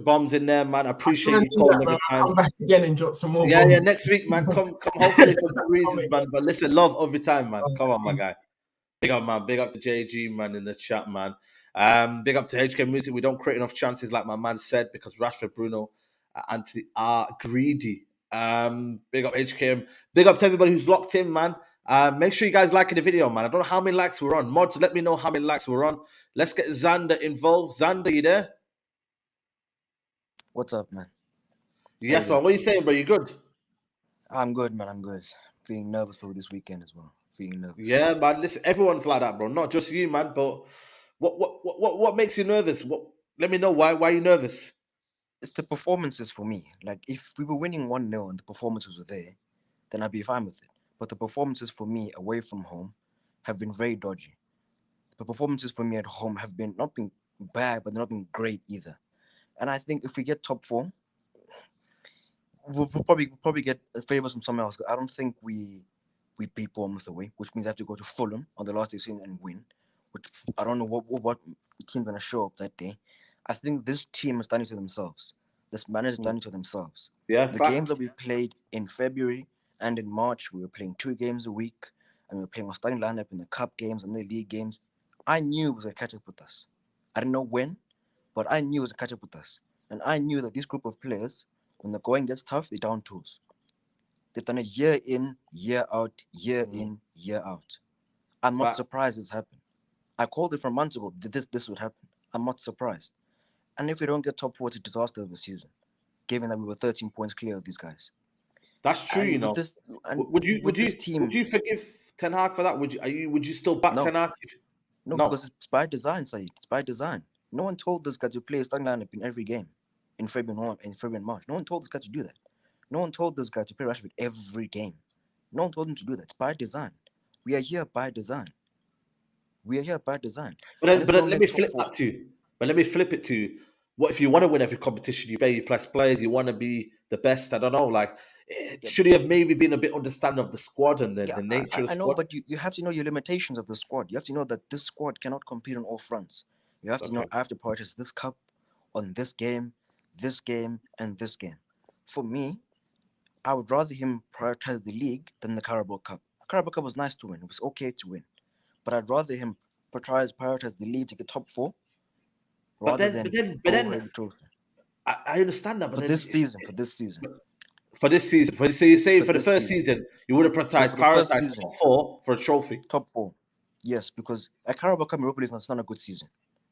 bombs in there, man. I appreciate you calling every time. I'll come back again and drop some more. Yeah, next week, man. Come hopefully for good reasons, man. But listen, love every time, man. Come on, my guy. Big up, man. Big up to JG, man, in the chat, man. Big up to HK Music. We don't create enough chances, like my man said, because Rashford, Bruno, Anthony are greedy. Big up HKM. Big up to everybody who's locked in, man. Make sure you guys liking the video, man. I don't know how many likes we're on. Mods, let me know how many likes we're on. Let's get Xander involved. Xander, you there? What's up, man? Yes, man. What are you saying, bro? You good? I'm good, man. I'm good. Feeling nervous for this weekend as well. Feeling nervous. Yeah, man. Listen, everyone's like that, bro. Not just you, man. But what makes you nervous? Let me know why are you nervous? It's the performances for me. Like, if we were winning 1-0 and the performances were there, then I'd be fine with it. But the performances for me away from home have been very dodgy. The performances for me at home have been not been bad, but they're not been great either. And I think if we get top 4, we'll probably get favors from someone else. I don't think we beat Bournemouth away, which means I have to go to Fulham on the last day season and win. Which I don't know what team's gonna show up that day. I think this team has done it to themselves. This manager's done it to themselves. Yeah, the games that we played in February and in March, we were playing 2 games a week, and we were playing our starting lineup in the cup games and the league games. I knew it was gonna catch up with us. I didn't know when, but I knew it was gonna catch up with us. And I knew that this group of players, when the going gets tough, they're down tools. They've done it year in, year out, year in, year out. I'm not surprised it's happened. I called it from months ago that this would happen. I'm not surprised. And if we don't get top 4, it's a disaster of the season, given that we were 13 points clear of these guys. That's true, you know. Would you forgive Ten Hag for that? Would you still back Ten Hag? No, because it's by design, Saeed. It's by design. No one told this guy to play a starting lineup in every game in February and March. No one told this guy to do that. No one told this guy to play Rashford every game. No one told him to do that. It's by design. We are here by design. But let me flip that too. But let me flip it to what if you want to win every competition? You play your plus players. You want to be the best. I don't know. Like, should he have maybe been a bit understanding of the squad and the nature of the squad? I know, but you have to know your limitations of the squad. You have to know that this squad cannot compete on all fronts. You have to know I have to prioritize this cup on this game, and this game. For me, I would rather him prioritize the league than the Carabao Cup. The Carabao Cup was nice to win. It was okay to win. But I'd rather him prioritize the league to get top 4 rather than the trophy. I understand that, but for this season. So you're saying for the first season, you would have prioritized top 4 for a trophy? Top 4. Yes, because a Carabao Cup in Europa League is not a good season.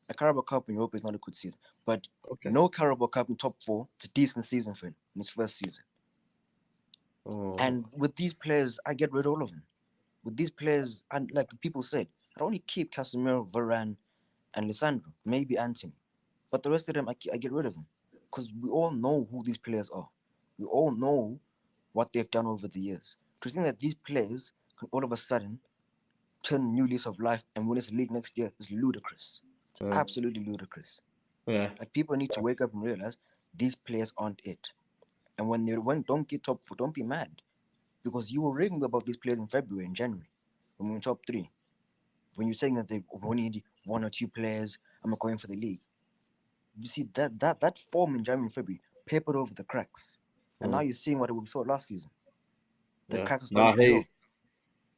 A Carabao Cup in Europa is not a good season. But no Carabao Cup in top 4, it's a decent season for him in his first season. Oh. And with these players, I get rid of all of them. With these players, and like people said, I only keep Casemiro, Varane, and Lisandro, maybe Anthony. But the rest of them, I get rid of them. Because we all know who these players are. We all know what they've done over the years. To think that these players can all of a sudden turn a new lease of life and win this league next year is ludicrous. It's absolutely ludicrous. Yeah. Like, people need to wake up and realize these players aren't it. And when they don't get top 4, don't be mad. Because you were raving about these players in February and January when we were in top 3. When you're saying that they only need 1 or 2 players, I'm not going for the league. You see, that form in January and February papered over the cracks. And now you're seeing what we saw last season. The cracks are starting to show.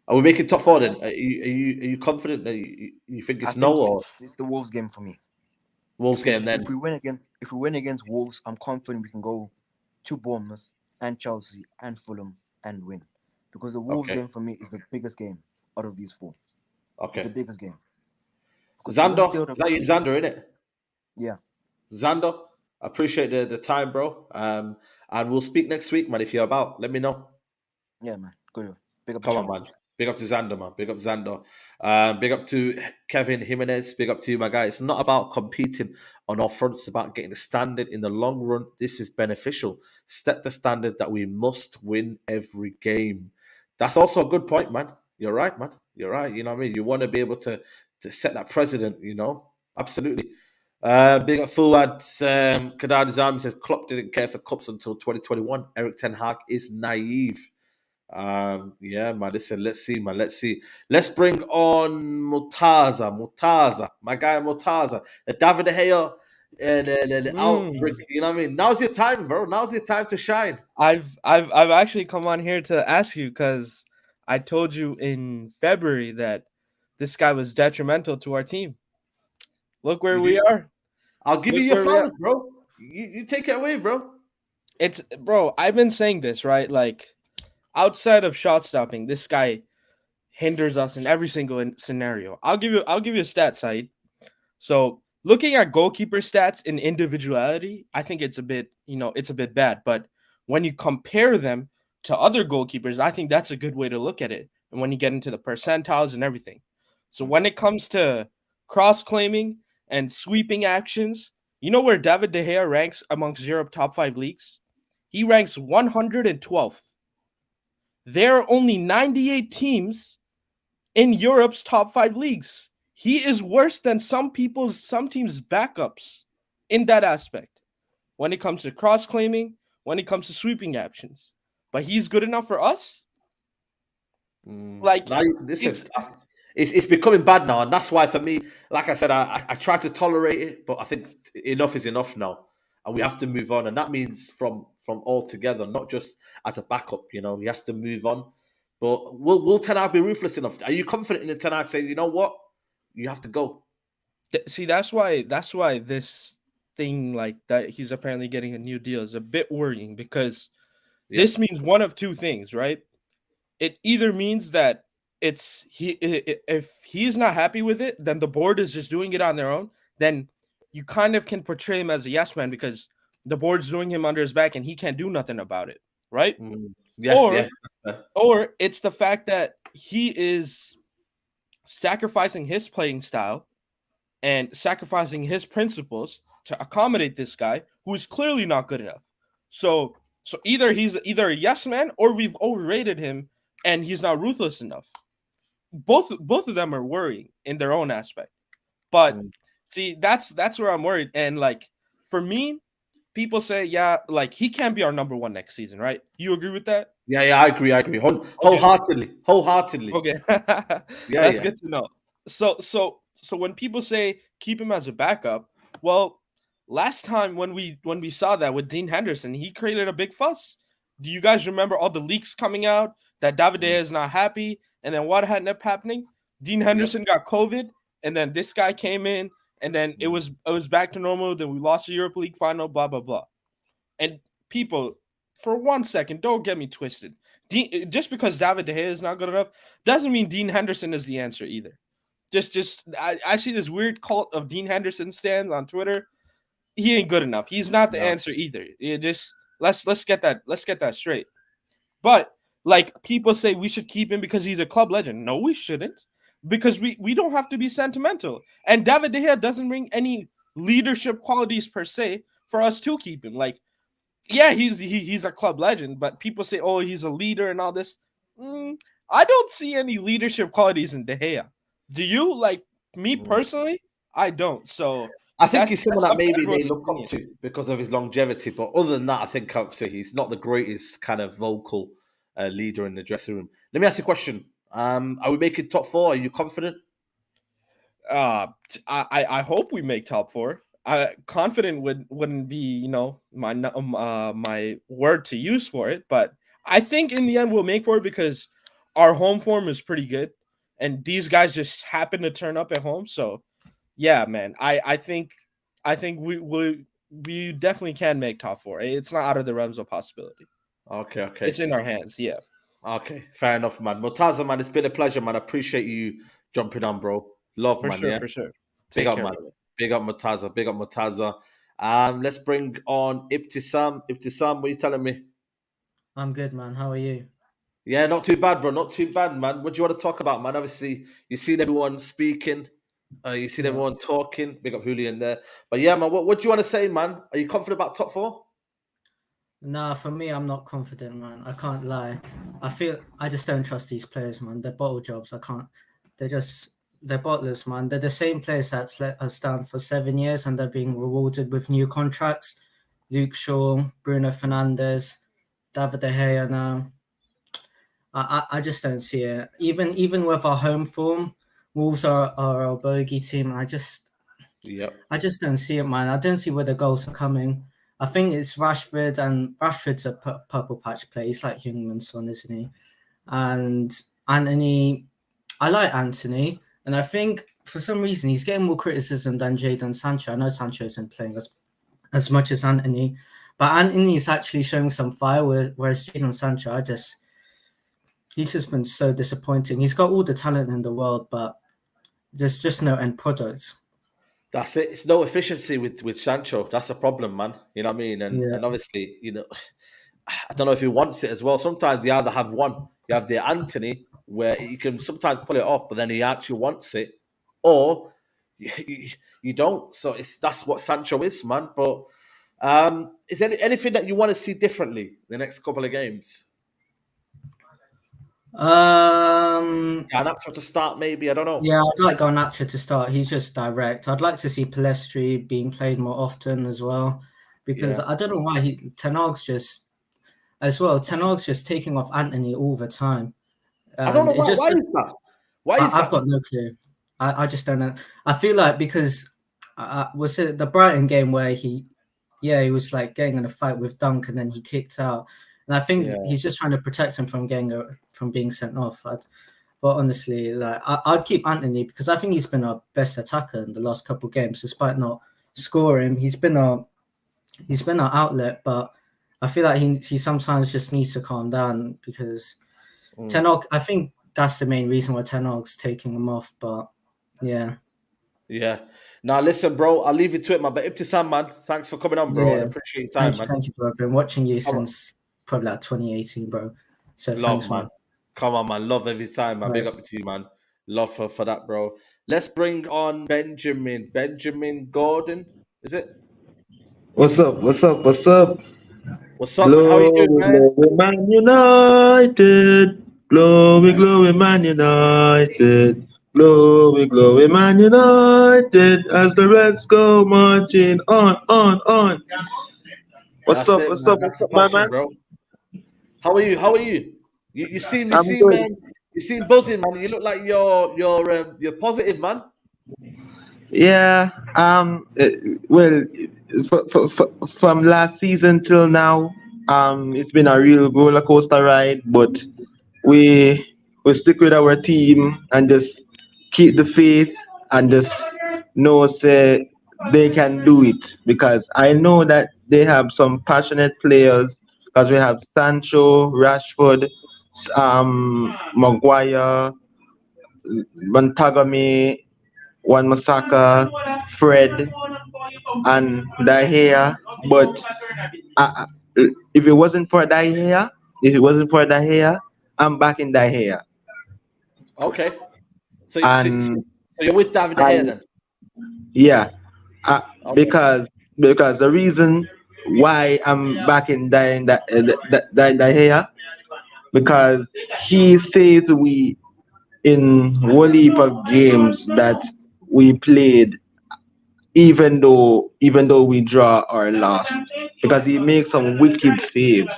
Are we making top 4 then? Are you confident that you think it's It's the Wolves game for me. Wolves game then. If we win against Wolves, I'm confident we can go to Bournemouth and Chelsea and Fulham and win. Because the Wolves game for me is the biggest game out of these 4. Okay. It's the biggest game. Xander, is that you, Xander, innit? Yeah. Xander, I appreciate the time, bro. And we'll speak next week, man. If you're about, let me know. Yeah, man. Good. Big up Come on, man. Big up to Xander, man. Big up Xander. Big up to Kevin Jimenez. Big up to you, my guy. It's not about competing on all fronts. It's about getting the standard in the long run. This is beneficial. Set the standard that we must win every game. That's also a good point, man. You're right, man. You're right. You know what I mean? You want to be able to set that precedent, you know? Absolutely. Big up Fuad. Kadar Nizami says Klopp didn't care for cups until 2021. Eric Ten Hag is naive. Yeah, man. Listen, let's see, man. Let's see. Let's bring on Murtaza, my guy Murtaza, the David De Gea and the outbreak. You know what I mean? Now's your time, bro. Now's your time to shine. I've actually come on here to ask you because I told you in February that this guy was detrimental to our team. Look where we are. I'll give you your flowers, bro. You take it away, bro. Bro, I've been saying this, right? Like, outside of shot stopping, this guy hinders us in every single scenario. I'll give you a stat, Saeed. So looking at goalkeeper stats in individuality, I think it's a bit bad. But when you compare them to other goalkeepers, I think that's a good way to look at it. And when you get into the percentiles and everything. So when it comes to cross-claiming and sweeping actions, you know where David De Gea ranks amongst Europe top 5 leagues? He ranks 112th. There are only 98 teams in Europe's top 5 leagues. He is worse than some teams' backups in that aspect. When it comes to cross-claiming, when it comes to sweeping actions. But he's good enough for us? Like, listen, it's becoming bad now, and that's why for me, like I said, I try to tolerate it, but I think enough is enough now, and we have to move on, and that means from all together, not just as a backup. You know, he has to move on. But will Ten Hag be ruthless enough? Are you confident in Ten Hag saying, you know what, you have to go? See, that's why this thing like that he's apparently getting a new deal is a bit worrying because this means one of two things, right? It either means that if he's not happy with it, then the board is just doing it on their own. Then you kind of can portray him as a yes man because the board's doing him under his back and he can't do nothing about it, right? Or it's the fact that he is sacrificing his playing style and sacrificing his principles to accommodate this guy who is clearly not good enough. So either he's a yes man or we've overrated him and he's not ruthless enough. Both of them are worrying in their own aspect. But see, that's where I'm worried. And like for me, people say, yeah, like he can't be our number 1 next season, right? You agree with that? Yeah, I agree. Wholeheartedly. Okay. That's good to know. So when people say keep him as a backup, well, last time when we saw that with Dean Henderson, he created a big fuss. Do you guys remember all the leaks coming out that David De Gea is not happy? And then what ended up happening? Dean Henderson got COVID, and then this guy came in, and then it was back to normal. Then we lost the Europa League final, blah, blah, blah. And people, for 1 second, don't get me twisted. Just because David De Gea is not good enough doesn't mean Dean Henderson is the answer either. I see this weird cult of Dean Henderson stands on Twitter. He ain't good enough. He's not the answer either. Let's get that straight. But like people say we should keep him because he's a club legend. No, we shouldn't, because we don't have to be sentimental. And David De Gea doesn't bring any leadership qualities per se for us to keep him. Like, yeah, he's a club legend, but people say, oh, he's a leader and all this. I don't see any leadership qualities in De Gea. Do you? Like me personally, I don't. So I think he's someone that up to maybe they everyone's look opinion. up to because of his longevity. But other than that, I think obviously he's not the greatest kind of vocal leader in the dressing room. Let me ask you a question. Are we making top 4? Are you confident? I hope we make top 4. Confident wouldn't be my word to use for it, but I think in the end we'll make for it because our home form is pretty good, and these guys just happen to turn up at home. So yeah, man, I think we definitely can make top 4. It's not out of the realms of possibility. Okay. It's in our hands. Yeah. Okay, fair enough, man. Murtaza, man, it's been a pleasure, man. I appreciate you jumping on, bro. Love, For man. sure, Yeah, for sure. big Take up, care, man. brother. Big up, Murtaza. Big up, Murtaza. Let's bring on Ibtisam. Ibtisam, what are you telling me? I'm good, man. How are you? Yeah, not too bad, bro. Not too bad, man. What do you want to talk about, man? Obviously, you've seen everyone speaking. You've seen everyone talking. Big up Julian there. But yeah, man, what do you want to say, man? Are you confident about top 4? Nah, for me, I'm not confident, man. I can't lie. I just don't trust these players, man. They're bottle jobs. They're bottlers, man. They're the same players that's let us down for 7 years, and they're being rewarded with new contracts. Luke Shaw, Bruno Fernandes, David De Gea now. I just don't see it. Even with our home form, Wolves are our bogey team, and I just don't see it, man. I don't see where the goals are coming. I think it's Rashford, and Rashford's a purple patch player. He's like Jungmann's son, isn't he? And Anthony, I like Anthony, and I think for some reason he's getting more criticism than Jadon Sancho. I know Sancho isn't playing as much as Anthony, but Anthony's actually showing some fire, whereas Jadon Sancho, he's just been so disappointing. He's got all the talent in the world, but there's just no end product. That's it. It's no efficiency with Sancho. That's the problem, man. You know what I mean? And obviously, I don't know if he wants it as well. Sometimes you either have one, you have the Anthony, where he can sometimes pull it off, but then he actually wants it, or you don't. So that's what Sancho is, man. But is there anything that you want to see differently the next couple of games? Garnacho to start, maybe. I don't know. Yeah, I'd like Garnacho to start. He's just direct. I'd like to see Pellistri being played more often as well, because I don't know why Ten Hag's just taking off Anthony all the time. I don't know why. Why is that? Why is that? I've got no clue. I just don't know. I feel like because was it the Brighton game where he was like getting in a fight with Dunk and then he kicked out. And I think he's just trying to protect him from being sent off. But honestly, like I'd keep Anthony because I think he's been our best attacker in the last couple of games, despite not scoring. He's been our outlet, but I feel like he sometimes just needs to calm down because Ten Hag. I think that's the main reason why Ten Hag's taking him off. But yeah. Yeah. Now listen, bro. I'll leave you to it, man. But Ibtisam, man, thanks for coming on, bro. I appreciate your time, man. Thank you, bro. I've been watching you since probably like 2018, bro. So thanks, man. Come on, man. Love every time, man. Big up to you, man. Love for that, bro. Let's bring on Benjamin. Benjamin Gordon, is it? What's up? What's up? What's up? What's up? How are you doing, man? Glory, Man United. Glory, glory, Man United. Glory, glory, Man United. As the Reds go marching on. What's up? What's up? That's the My passion, man? bro. How are you? You seem good. man. You seem buzzing, man. You look like you're positive, man. Yeah. Well, from last season till now, it's been a real roller coaster ride. But we stick with our team and just keep the faith and just know say they can do it, because I know that they have some passionate players, because we have Sancho, Rashford, Maguire, Montagami, Wan Masaka, Fred, and De Gea. But if it wasn't for De Gea, if it wasn't for De Gea, I'm back in De Gea. Okay. So And you're with David De Gea then? yeah, Okay. because the reason why I'm back in De Gea, because he says we in one heap of games that we played, even though we draw or lost, because he makes some wicked saves,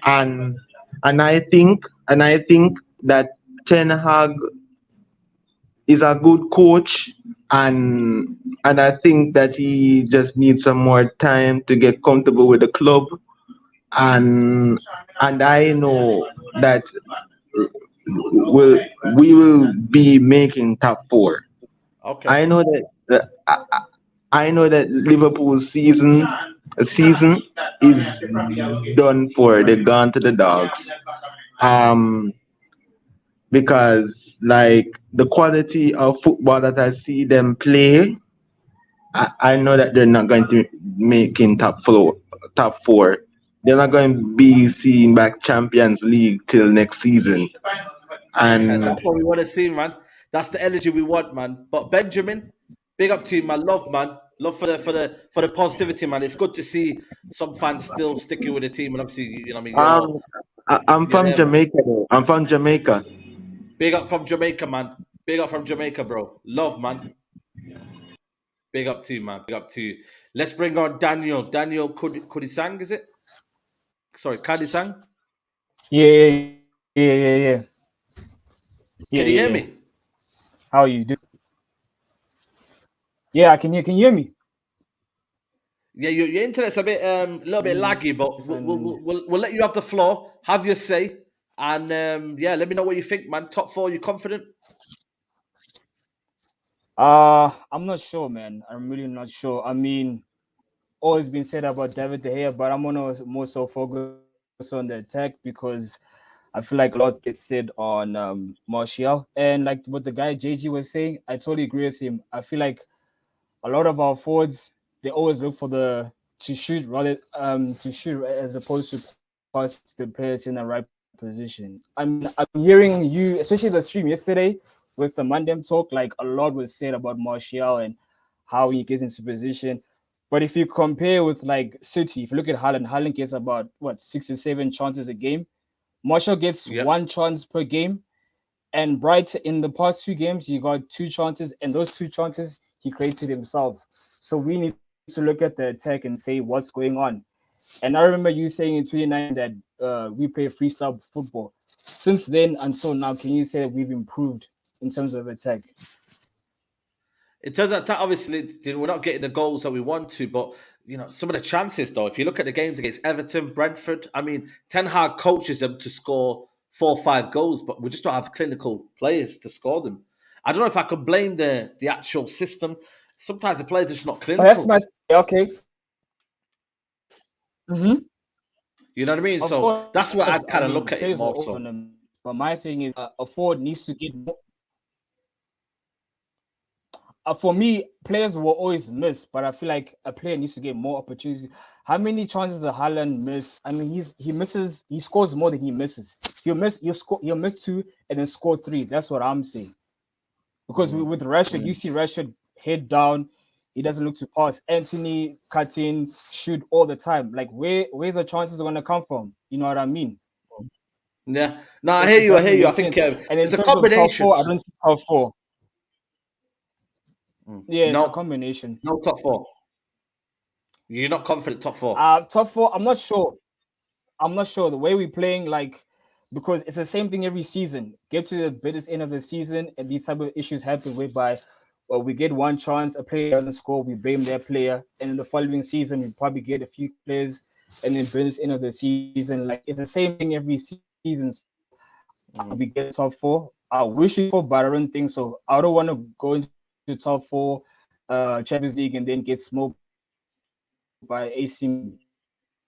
and and I think that Ten Hag is a good coach, and I think that he just needs some more time to get comfortable with the club, and I know that will we will be making top four. Okay. I know I know that Liverpool's season is done for. They've gone to the dogs. Um, because like the quality of football that I see them play, I know that they're not going to make in top four. They're not going to be seeing back Champions League till next season. Yeah, And that's what we want to see, man. That's the energy we want, man. But Benjamin, big up to you, man. Love, man. Love for the positivity, man. It's good to see some fans still sticking with the team, and obviously, you know, what I mean, I'm you're from there, man. Jamaica, though. I'm from Jamaica. Big up from Jamaica, man. Big up from Jamaica, bro. Love, man. Big up to you, man. Big up to you. Let's bring on Daniel. Daniel Kudisang, is it? Sorry, Kadisang. Yeah. Can you hear me? How you do? Yeah, I can hear. Can you hear me? Yeah, your internet's a little bit laggy, but we'll let you have the floor. Have your say, and yeah, let me know what you think, man. Top four, you confident? I'm not sure, man. I'm really not sure. I mean, all has been said about David De Gea, but I'm gonna more so focus on the attack because I feel like a lot gets said on Martial, and like what the guy JG was saying, I totally agree with him. I feel like a lot of our forwards they always look for the to shoot rather to shoot as opposed to pass to the players in the right position. I'm hearing you, especially the stream yesterday with the Mandem talk, like a lot was said about Martial and how he gets into position. But if you compare with like City, if you look at Haaland gets about what 6 or 7 chances a game. Martial gets one chance per game, and Bright in the past 2 games, he got 2 chances, and those 2 chances he created himself. So we need to look at the attack and say what's going on. And I remember you saying in 2019 that we play freestyle football. Since then until now, can you say that we've improved in terms of attack? It turns out that obviously we're not getting the goals that we want to, but you know some of the chances though. If you look at the games against Everton, Brentford, I mean, Ten Hag coaches them to score 4 or 5 goals, but we just don't have clinical players to score them. I don't know if I could blame the actual system. Sometimes the players are just not Oh, that's clinical. my okay. Mm-hmm. You know what I mean? Of So course, that's where I I kind of mean, look at it players more will so. open them, but my thing is, a forward needs to get more. For me, players will always miss, but I feel like a player needs to get more opportunities. How many chances does Haaland miss? I mean, he scores more than he misses. He'll miss 2 and then score 3. That's what I'm saying. Because with Rashford, you see Rashford head down, he doesn't look to pass. Anthony cut in, shoot all the time. Like where's the chances gonna come from? You know what I mean? Yeah. No, I hear you. I hear you. I think And in it's a terms of top combination. 4, I don't see top 4. Yeah, it's a No, combination. no top 4. You're not confident top 4. Top 4, I'm not sure. The way we're playing, like, because it's the same thing every season. Get to the biggest end of the season, and these type of issues happen whereby we get one chance, a player doesn't score, we blame that player, and in the following season we probably get a few players, and then biggest end of the season, like it's the same thing every season. We get top 4. I wish it for, but I don't think so. I don't want to go into top 4, Champions League, and then get smoked by AC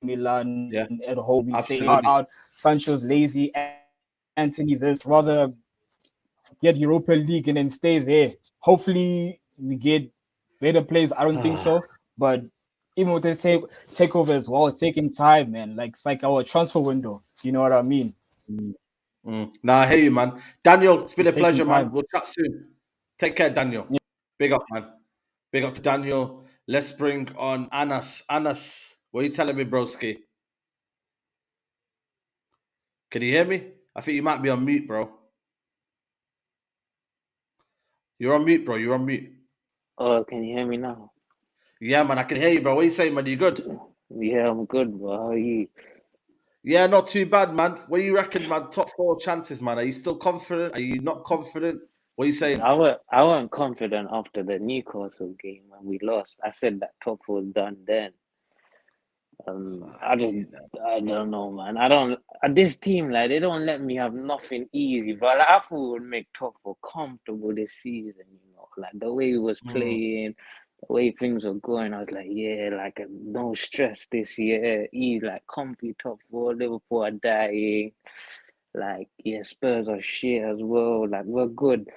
Milan at home. We say out, Sancho's lazy, Anthony this. Rather get Europa League and then stay there. Hopefully we get better players. I don't think so, but even with this takeover as well, it's taking time, man. Like it's like our transfer window. You know what I mean? Nah, I hear you, man. Daniel, it's been It's a pleasure, taking man. time. We'll chat soon. Take care, Daniel. Big up, man. Big up to Daniel. Let's bring on Anas. Anas, what are you telling me, broski? Can you hear me? I think you might be on mute, bro. You're on mute, bro. You're on mute. Oh, can you hear me now? Yeah, man, I can hear you, bro. What are you saying, man? You good? Yeah, I'm good, bro. How are you? Yeah, not too bad, man. What do you reckon, man? Top 4 chances, man. Are you still confident? Are you not confident? What are you saying? I weren't confident after the Newcastle game when we lost. I said that top was done then. I don't know, man. I don't. This team, like, they don't let me have nothing easy. But like, I thought we would make top 4 comfortable this season. You know, like the way we was playing, the way things were going. I was like, yeah, like no stress this year. Like comfy top 4. Liverpool are dying. Like, yeah, Spurs are shit as well. Like, we're good.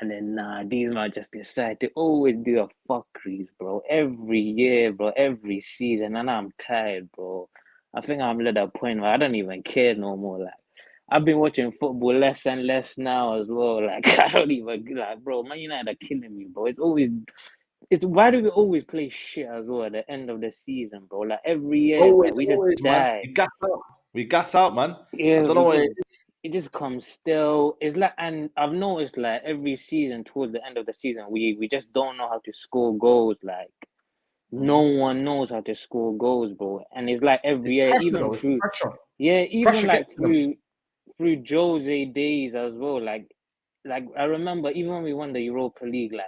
And then, nah, these man just decide to always do a fuckeries, bro. Every year, bro. Every season. And I'm tired, bro. I think I'm at that point where I don't even care no more. Like, I've been watching football less and less now as well. Like, I don't even, like, bro, Man United are killing me, bro. Why do we always play shit as well at the end of the season, bro? Like, every year, Always, bro, we just man. die. We gas out, man. Yeah, I don't know what it is. it just comes still. It's like, and I've noticed like every season towards the end of the season, we just don't know how to score goals. Like no one knows how to score goals, bro. And it's like every year, Pressure, even though. It's through, pressure. yeah, even Pressure like gets them. through Jose days as well. Like I remember even when we won the Europa League, like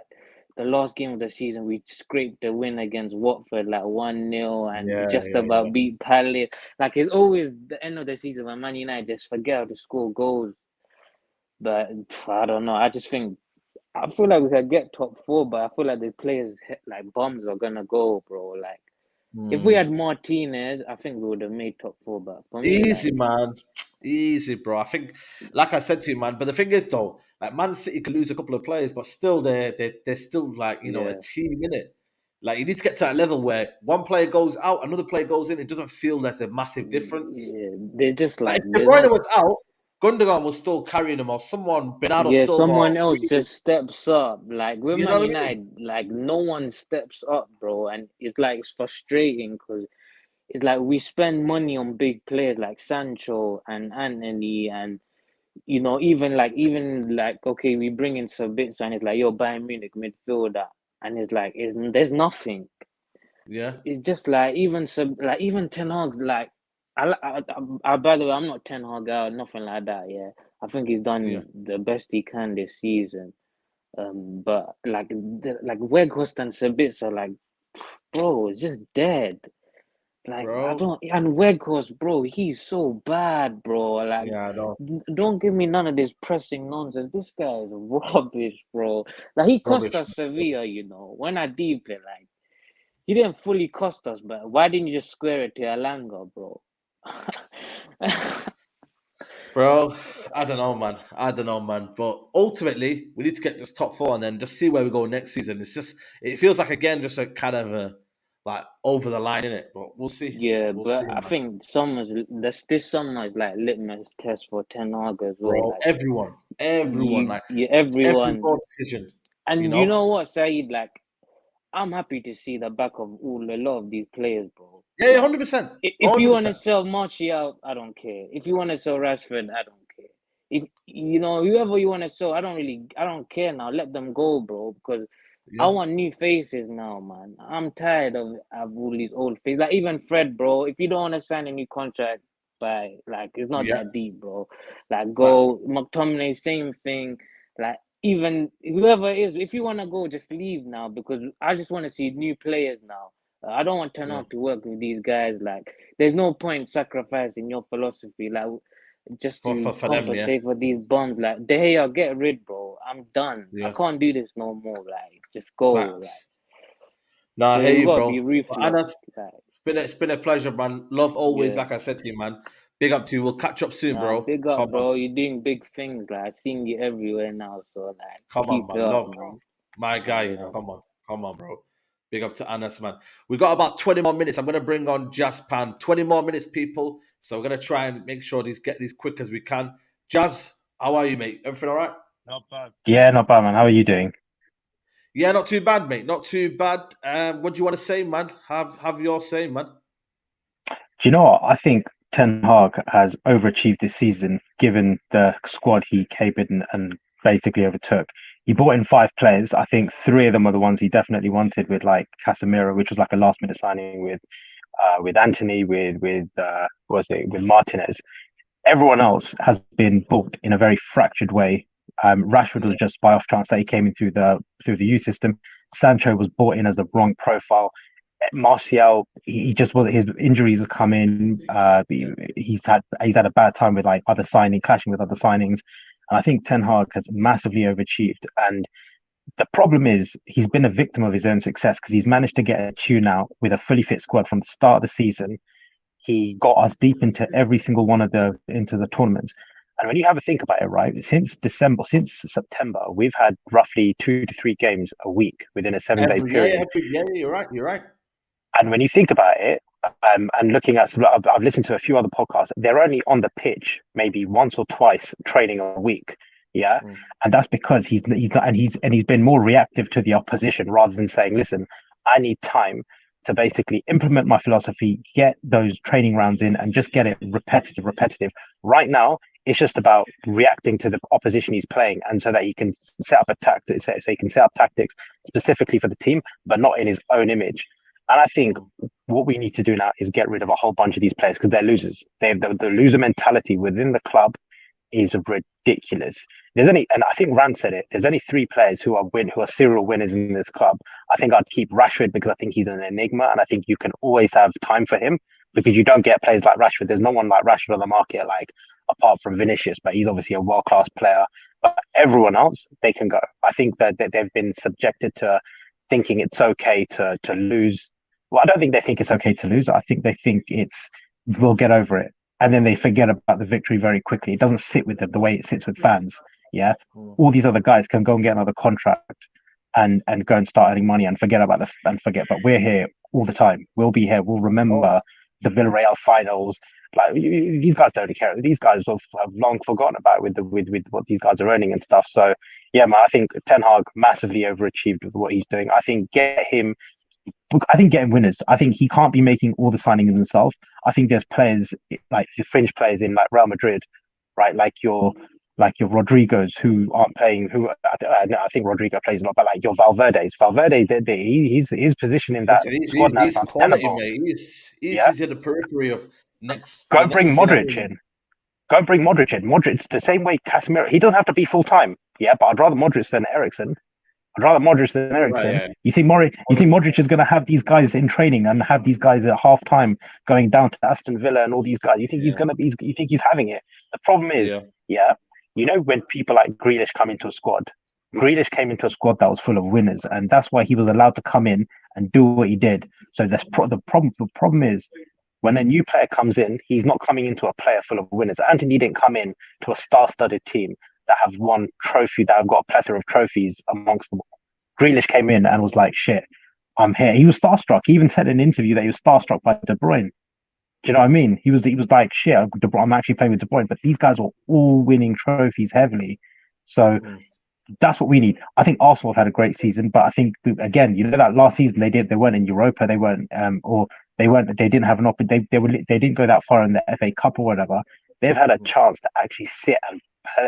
the last game of the season, we scraped the win against Watford like 1-0, and we Yeah, just yeah, about yeah. beat Palace. Like it's always the end of the season when Man United just forget how to score goals. But I don't know. I feel like we could get top 4, but I feel like the players like bombs are gonna go, bro. Like if we had Martinez, I think we would have made top 4. But for me, Easy, like man. Easy, bro. I think, like I said to you, man. But the thing is, though, like Man City could lose a couple of players, but still, they're still like a yeah, team in it. Like you need to get to that level where one player goes out, another player goes in. It doesn't feel there's a massive difference. yeah, they're just Like like if De there's Bruyne no. was out, Gundogan was still carrying him, or someone Bernardo Yeah, Silva. someone else Really, just steps up. Like with you know Man what I mean? United, like no one steps up, bro. And it's like it's frustrating because it's like we spend money on big players like Sancho and Anthony, and even like okay, we bring in Sabitzer and it's like yo, Bayern Munich midfielder, and it's like there's nothing. Yeah. It's just like even Ten Hag, like by the way, I'm not Ten Hag out, nothing like that. Yeah, I think he's Yeah. done the best he can this season. But like Weghorst and Sabitzer, like, bro, it's just dead. Like I Bro. don't, and Weghorst, bro, he's so bad, bro. Like, Yeah, I know. don't give me none of this pressing nonsense. This guy is rubbish, bro. Like he cost Rubbish. us Sevilla, when I deep play, like he didn't fully cost us, but why didn't you just square it to Alanga, bro? Bro, I don't know, man. But ultimately, we need to get just top 4 and then just see where we go next season. It feels like again just a kind of like over the line in it. But we'll see. Yeah, We'll but see, I man. think this summer is like litmus test for Ten Hag as well. Bro, Like everyone, like every everyone. board decision. And you know what, Saeed? Like I'm happy to see the back of a lot of these players, bro. Yeah, Like 100%. if you want to 100%. sell Martial, I don't care. If you want to sell Rashford, I don't care. If whoever you want to sell, I don't care now. Let them go, bro. Because I Yeah. want new faces now, man. I'm tired of all these old faces. Like even Fred, bro. If you don't want to sign a new contract, like it's not Yeah. that deep, bro. Like Facts. go McTominay, same thing. Like even whoever it is, if you want to go, just leave now because I just want to see new players now. I don't want Ten Yeah. Hag to work with these guys. Like, there's no point sacrificing your philosophy, like, just For to them, yeah. compensate for these bums. Like, De Gea, get rid, bro. I'm done. I Yeah. can't do this no more. Like, just go. Like, Facts. Nah, I so hear you you, gotta be bro. But ruthless. Anas, Like, it's been a pleasure, man. Love always, yeah. like I said to you, man. Big up to you. We'll catch up soon, Nah, bro. big up, Come on. bro. You're doing big things. Like, I seen you everywhere now. So, like, Come on, keep man. it up, Love, bro. man. My guy, Yeah. Come on, bro. Big up to Anas, man. We got about 20 more minutes. I'm going to bring on Jazzpan. 20 more minutes, people. So we're going to try and make sure get these quick as we can. Jazz, how are you, mate? Everything all right? Not bad. Yeah, not bad, man. How are you doing? Yeah, not too bad, mate. Not too bad. What do you want to say, man? Have your say, man. Do you know what? I think Ten Hag has overachieved this season, given the squad he came in and basically overtook. He brought in 5 players. I think 3 of them are the ones he definitely wanted, with like Casemiro, which was like a last minute signing, with Anthony, with Martinez. Everyone else has been booked in a very fractured way. Rashford was just by off chance that he came in through the youth system. Sancho was brought in as the wrong profile. Martial, he just was, his injuries have come in. He's had a bad time with like clashing with other signings. And I think Ten Hag has massively overachieved. And the problem is he's been a victim of his own success, because he's managed to get a tune out with a fully fit squad from the start of the season. He got us deep into every single one of the tournaments. And when you have a think about it, right, since September, we've had roughly 2 to 3 games a week within a 7-day period. Yeah, you're right. And when you think about it, and looking at, I've listened to a few other podcasts. They're only on the pitch maybe once or twice training a week. Yeah, and that's because he's been more reactive to the opposition rather than saying, listen, I need time to basically implement my philosophy, get those training rounds in, and just get it repetitive. Right now, it's just about reacting to the opposition he's playing, and so that he can set up tactics specifically for the team, but not in his own image. And I think what we need to do now is get rid of a whole bunch of these players, because they're losers. The loser mentality within the club is ridiculous. And I think Rand said it, there's only 3 players who are serial winners in this club. I think I'd keep Rashford, because I think he's an enigma, and I think you can always have time for him, because you don't get players like Rashford. There's no one like Rashford on the market, like apart from Vinicius, but he's obviously a world-class player. But everyone else, they can go. I think that they've been subjected to thinking it's okay to lose. Well, I don't think they think it's okay to lose. I think they think we'll get over it. And then they forget about the victory very quickly. It doesn't sit with them the way it sits with fans. Yeah. All these other guys can go and get another contract and go and start earning money and forget. But we're here all the time. We'll be here. We'll remember the Villarreal finals. Like, these guys don't care. These guys have long forgotten about with what these guys are earning and stuff. So yeah, man, I think Ten Hag massively overachieved with what he's doing. I think getting winners. I think he can't be making all the signings himself. I think there's players like the fringe players in like Real Madrid, right? Like your Rodrigos who aren't playing. I think Rodrigo plays a lot, but like your Valverde's. Valverde, his position in that squad now is untenable. He's in the periphery of next. Go bring Modric in. Modric, the same way Casemiro. He doesn't have to be full time. Yeah, but I'd rather Modric than Eriksen. Right, yeah. You think Modric is going to have these guys in training and have these guys at half time going down to Aston Villa and all these guys? You think you think he's having it? The problem is, when people like Grealish come into a squad, Grealish came into a squad that was full of winners, and that's why he was allowed to come in and do what he did. So the problem is, when a new player comes in, he's not coming into a player full of winners. Anthony didn't come in to a star-studded team that have won trophy, that have got a plethora of trophies amongst them. Grealish came in and was like, shit, I'm here. He was starstruck. He even said in an interview that he was starstruck by De Bruyne. Do you know what I mean? He was like, shit, I'm actually playing with De Bruyne. But these guys were all winning trophies heavily. So that's what we need. I think Arsenal have had a great season, but I think, again, that last season they weren't in Europa, they didn't have an opportunity, they didn't go that far in the FA Cup or whatever. They've had a chance to actually sit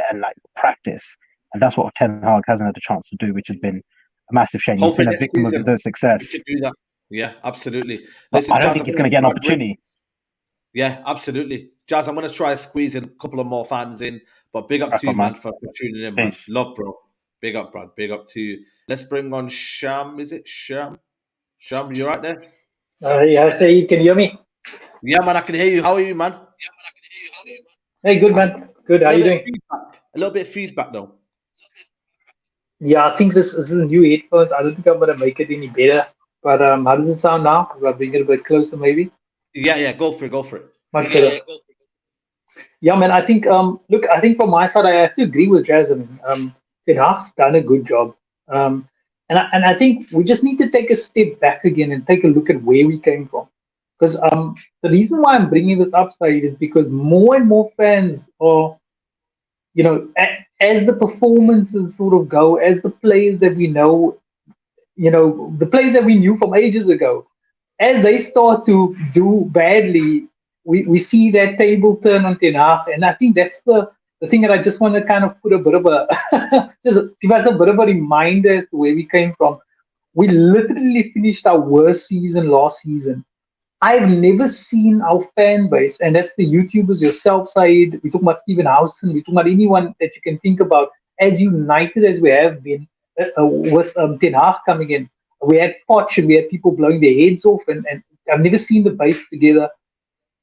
and like practice, and that's what Ten Hag hasn't had a chance to do, which has been a massive shame. He's been a victim of their success. We can do that. Yeah, absolutely. Listen, I don't think he's going to get an opportunity. Yeah, absolutely. Jazz, I'm going to try to squeeze in a couple of more fans in, but big up to you, man, for tuning in, man. Love, bro. Big up, bro. Big up to you. Let's bring on Sham. Is it Sham? Sham, you right there? Yeah, Saeed, can you hear me? Yeah, man, I can hear you. How are you, man? Hey, good, man. Good. How are you doing? A little bit of feedback, though. Yeah, I think this is a new headphones. I don't think I'm going to make it any better. But how does it sound now? Because I'll bring it a bit closer, maybe. Yeah, go for it. Much better. Yeah, man, I think, look, I think from my side, I have to agree with Jazz. Ten Hag's done a good job. And I think we just need to take a step back again and take a look at where we came from. Because the reason why I'm bringing this up, Saeed, is because more and more fans are, as the performances sort of go, as the players that we know, the players that we knew from ages ago, as they start to do badly, we see that table turn on Ten Hag. And I think that's the thing that I just want to kind of put a bit of a, just give us a bit of a reminder as to where we came from. We literally finished our worst season last season. I've never seen our fan base, and that's the YouTubers, yourself, Saeed. We talk about Stephen Howson. We talk about anyone that you can think about, as united as we have been with Ten Hag coming in. We had Poch and we had people blowing their heads off, and I've never seen the base together.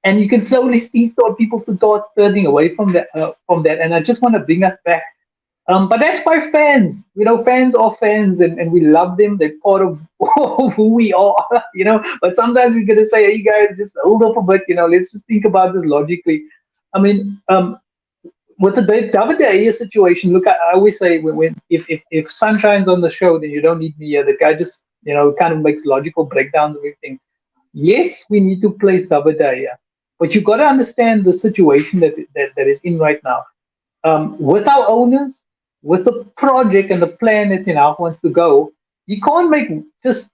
And you can slowly see people start turning away from that. And I just want to bring us back. But that's by fans. Fans are fans, and we love them. They're part of who we are. But sometimes we're gonna say, "Hey guys, just hold up a bit. Let's just think about this logically." I mean, with the David De Gea situation, look, I always say when if Sunshine's on the show, then you don't need me here. The guy just kind of makes logical breakdowns of everything. Yes, we need to place David De Gea, but you've got to understand the situation that is in right now. With our owners, with the project and the plan that wants to go, you can't make just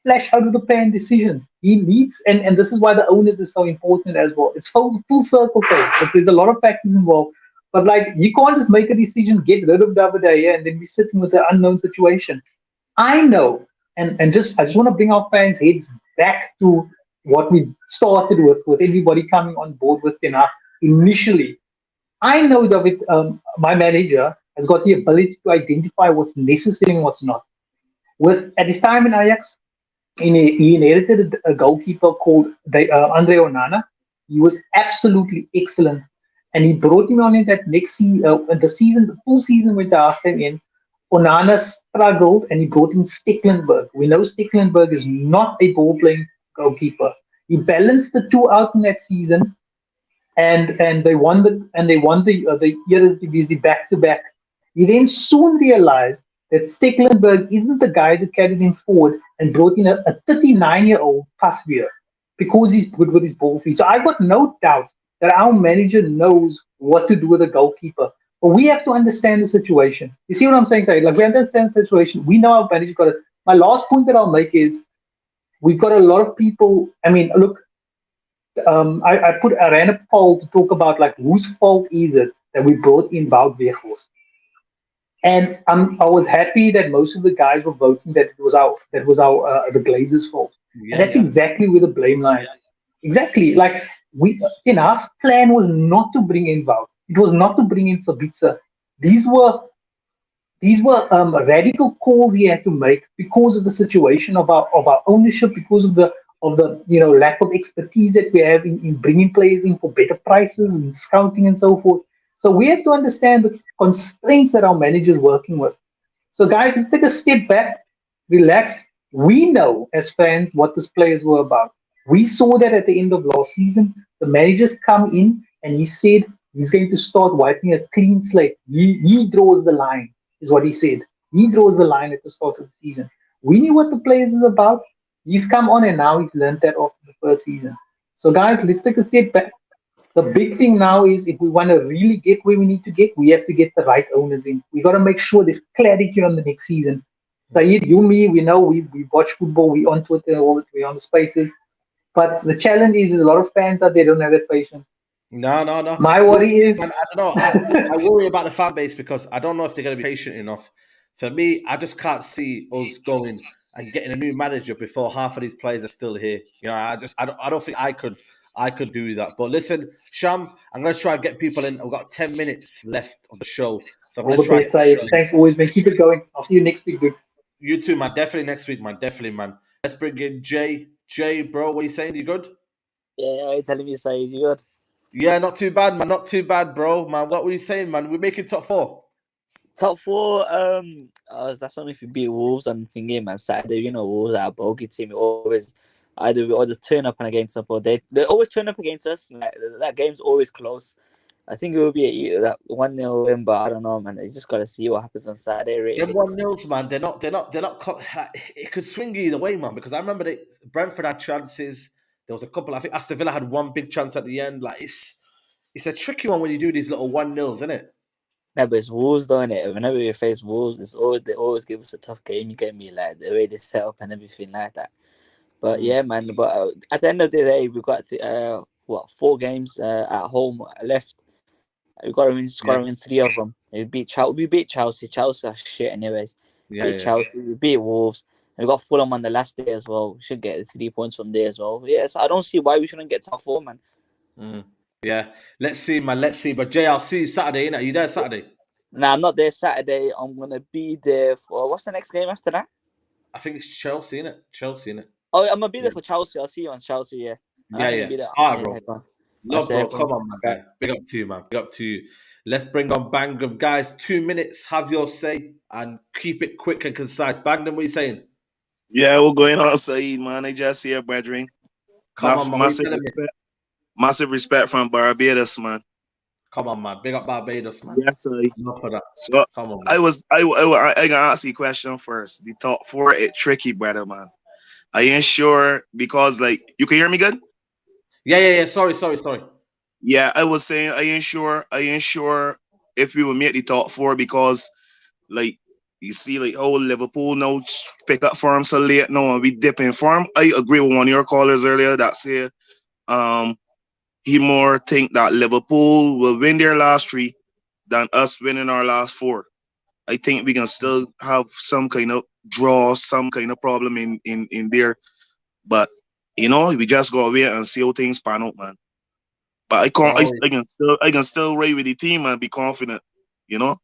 flash out of the pan decisions. He needs, and this is why the owners is so important as well. It's full circle thing. There's a lot of factors involved. But you can't just make a decision, get rid of David De Gea, and then be sitting with the unknown situation. I know, and I just want to bring our fans' heads back to what we started with everybody coming on board with Ten Hag initially. I know that my manager has got the ability to identify what's necessary and what's not. At his time in Ajax, he inherited a goalkeeper called Andre Onana. He was absolutely excellent, and he brought him on in that next season. The full season with the came in, Onana struggled, and he brought in Stecklenburg. We know Stecklenburg is not a ball-playing goalkeeper. He balanced the two out in that season, and they won the Eredivisie back to back. He then soon realized that Stecklenburg isn't the guy that carried him forward and brought in a 39-year-old Pasveer because he's good with his ball feet. So I've got no doubt that our manager knows what to do with a goalkeeper. But we have to understand the situation. You see what I'm saying, Saeed? We understand the situation. We know our manager got it. My last point that I'll make is we've got a lot of people. I mean, look, I ran a poll to talk about whose fault is it that we brought in Wout Weghorst. And I was happy that most of the guys were voting that it was the Glazers' fault. And that's exactly where the blame lies. Exactly. Ten Hag's plan was not to bring in Wout. It was not to bring in Sabitzer. These were radical calls he had to make because of the situation of our ownership, because of the lack of expertise that we have in bringing players in for better prices and scouting and so forth. So we have to understand the constraints that our manager is working with. So guys, let's take a step back, relax. We know as fans what these players were about. We saw that at the end of last season. The managers come in and he said he's going to start wiping a clean slate. He draws the line, is what he said. He draws the line at the start of the season. We knew what the players is about. He's come on and now he's learned that after the first season. So guys, let's take a step back. The big thing now is if we want to really get where we need to get, we have to get the right owners in. We got to make sure there's clarity on the next season. Saeed, you, me, we know we watch football, we on Twitter, we on the spaces. But the challenge is a lot of fans that they don't have that patience. No. My worry is, man, I don't know. I worry about the fan base because I don't know if they're going to be patient enough. For me, I just can't see us going and getting a new manager before half of these players are still here. I don't think I could do that. But listen, Sham, I'm going to try and get people in. We've got 10 minutes left of the show. So I'm going to try. Thanks for always, man. Keep it going. I'll see you next week, dude. You too, man. Definitely next week, man. Definitely, man. Let's bring in Jay. Jay, bro, what are you saying? You good? Yeah, you're telling me, Saeed, you good? Yeah, not too bad, man. Not too bad, bro. Man, what were you saying, man? We're making top four. Top four, that's only if you beat Wolves and thinking, man. Saturday, Wolves are a bogey team. We either turn up and against us, or they always turn up against us. That game's always close. I think it will be that 1-0 win, but I don't know, man. You just gotta see what happens on Saturday. Really. Them 1-0s, man. They're not. It could swing either way, man. Because I remember that Brentford had chances. There was a couple. I think Aston Villa had one big chance at the end. Like it's a tricky one when you do these little 1-0s, isn't it? Yeah, but it's Wolves, though, innit? Whenever we face Wolves, they always give us a tough game. You get me, like the way they set up and everything like that. But yeah, man. But at the end of the day, we've got 4 games at home left. We've got to win 3 of them. We beat Chelsea. Chelsea are shit, anyways. Chelsea. We beat Wolves. And we got Fulham on the last day as well. We should get the 3 points from there as well. Yes, I don't see why we shouldn't get top 4, man. Yeah, let's see, man. Let's see. But Jay, I'll see you Saturday. Innit? Are you there Saturday? Nah, I'm not there Saturday. I'm gonna be there for what's the next game after that? I think it's Chelsea, innit? Chelsea, innit? Oh, I'm gonna be there for Chelsea. I'll see you on Chelsea. Yeah. Yeah. All right, bro. Love, bro. Come on, my guy. Big up to you, man. Big up to you. Let's bring on Bangham, guys. 2 minutes. Have your say and keep it quick and concise. Bangham, what are you saying? Yeah, we're going on, Saeed, man. I just here, brethren. Come on, man. Massive respect from Barbados, man. Come on, man. Big up Barbados, man. Yes, sir. Enough for that. So come on. I gonna ask you a question first. The top 4 it tricky, brother, man. I ain't sure because like you can hear me good? Yeah. Sorry. Yeah, I was saying I ain't sure if we will make the top 4 because like you see like Liverpool now pick up form so late now and we dip in form. I agree with one of your callers earlier that said he more think that Liverpool will win their last 3 than us winning our last 4. I think we can still have some kind of draw, some kind of problem in there. But you know, we just go away and see how things pan out, man. But I can still ride with the team and be confident, you know.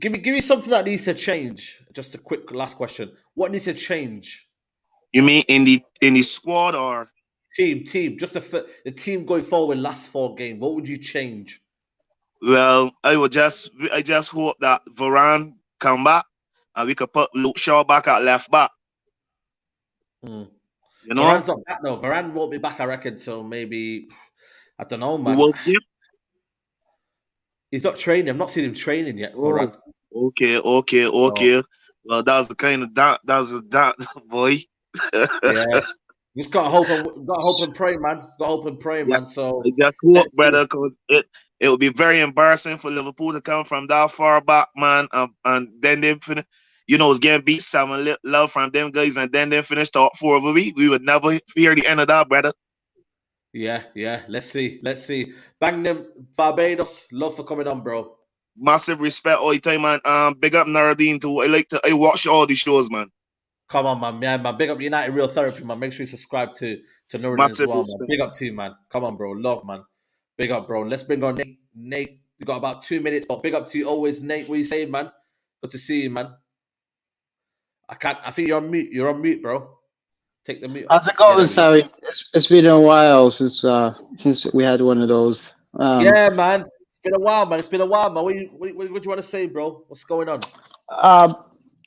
Give me something that needs to change. Just a quick last question. What needs to change? You mean in the squad or team? Just the team going forward. Last 4 games. What would you change? Well, I just hope that Varane come back and we could put Luke Shaw back at left back. You know, Varane's not back though. Varane won't be back, I reckon, till maybe I don't know, man. He's not training. I'm not seeing him training yet. Varane. Okay. Well, that's the kind of that boy. Yeah. Just gotta hope and pray, man. Gotta hope and pray, man. So I just hope, brother, because it would be very embarrassing for Liverpool to come from that far back, man, and then they finish. You know, it's getting beat 7-0 from them guys, and then they finish top 4 of a week. We would never hear the end of that, brother. Yeah. Let's see. Bang them, Barbados. Love for coming on, bro. Massive respect all the time, man. Big up Naradine too. I watch all the shows, man. Come on, man. Yeah, man. Big up United Real Therapy, man. Make sure you subscribe to Nuruddin as well, man. Big up to you, man. Come on, bro. Love, man. Big up, bro. Let's bring on Nate. Nate, you got about 2 minutes, but big up to you always, Nate. What are you saying, man? Good to see you, man. I think you're on mute. You're on mute, bro. Take the mute. How's it going, Saeed? It's been a while since we had one of those. Yeah, man. It's been a while, man. What do you want to say, bro? What's going on?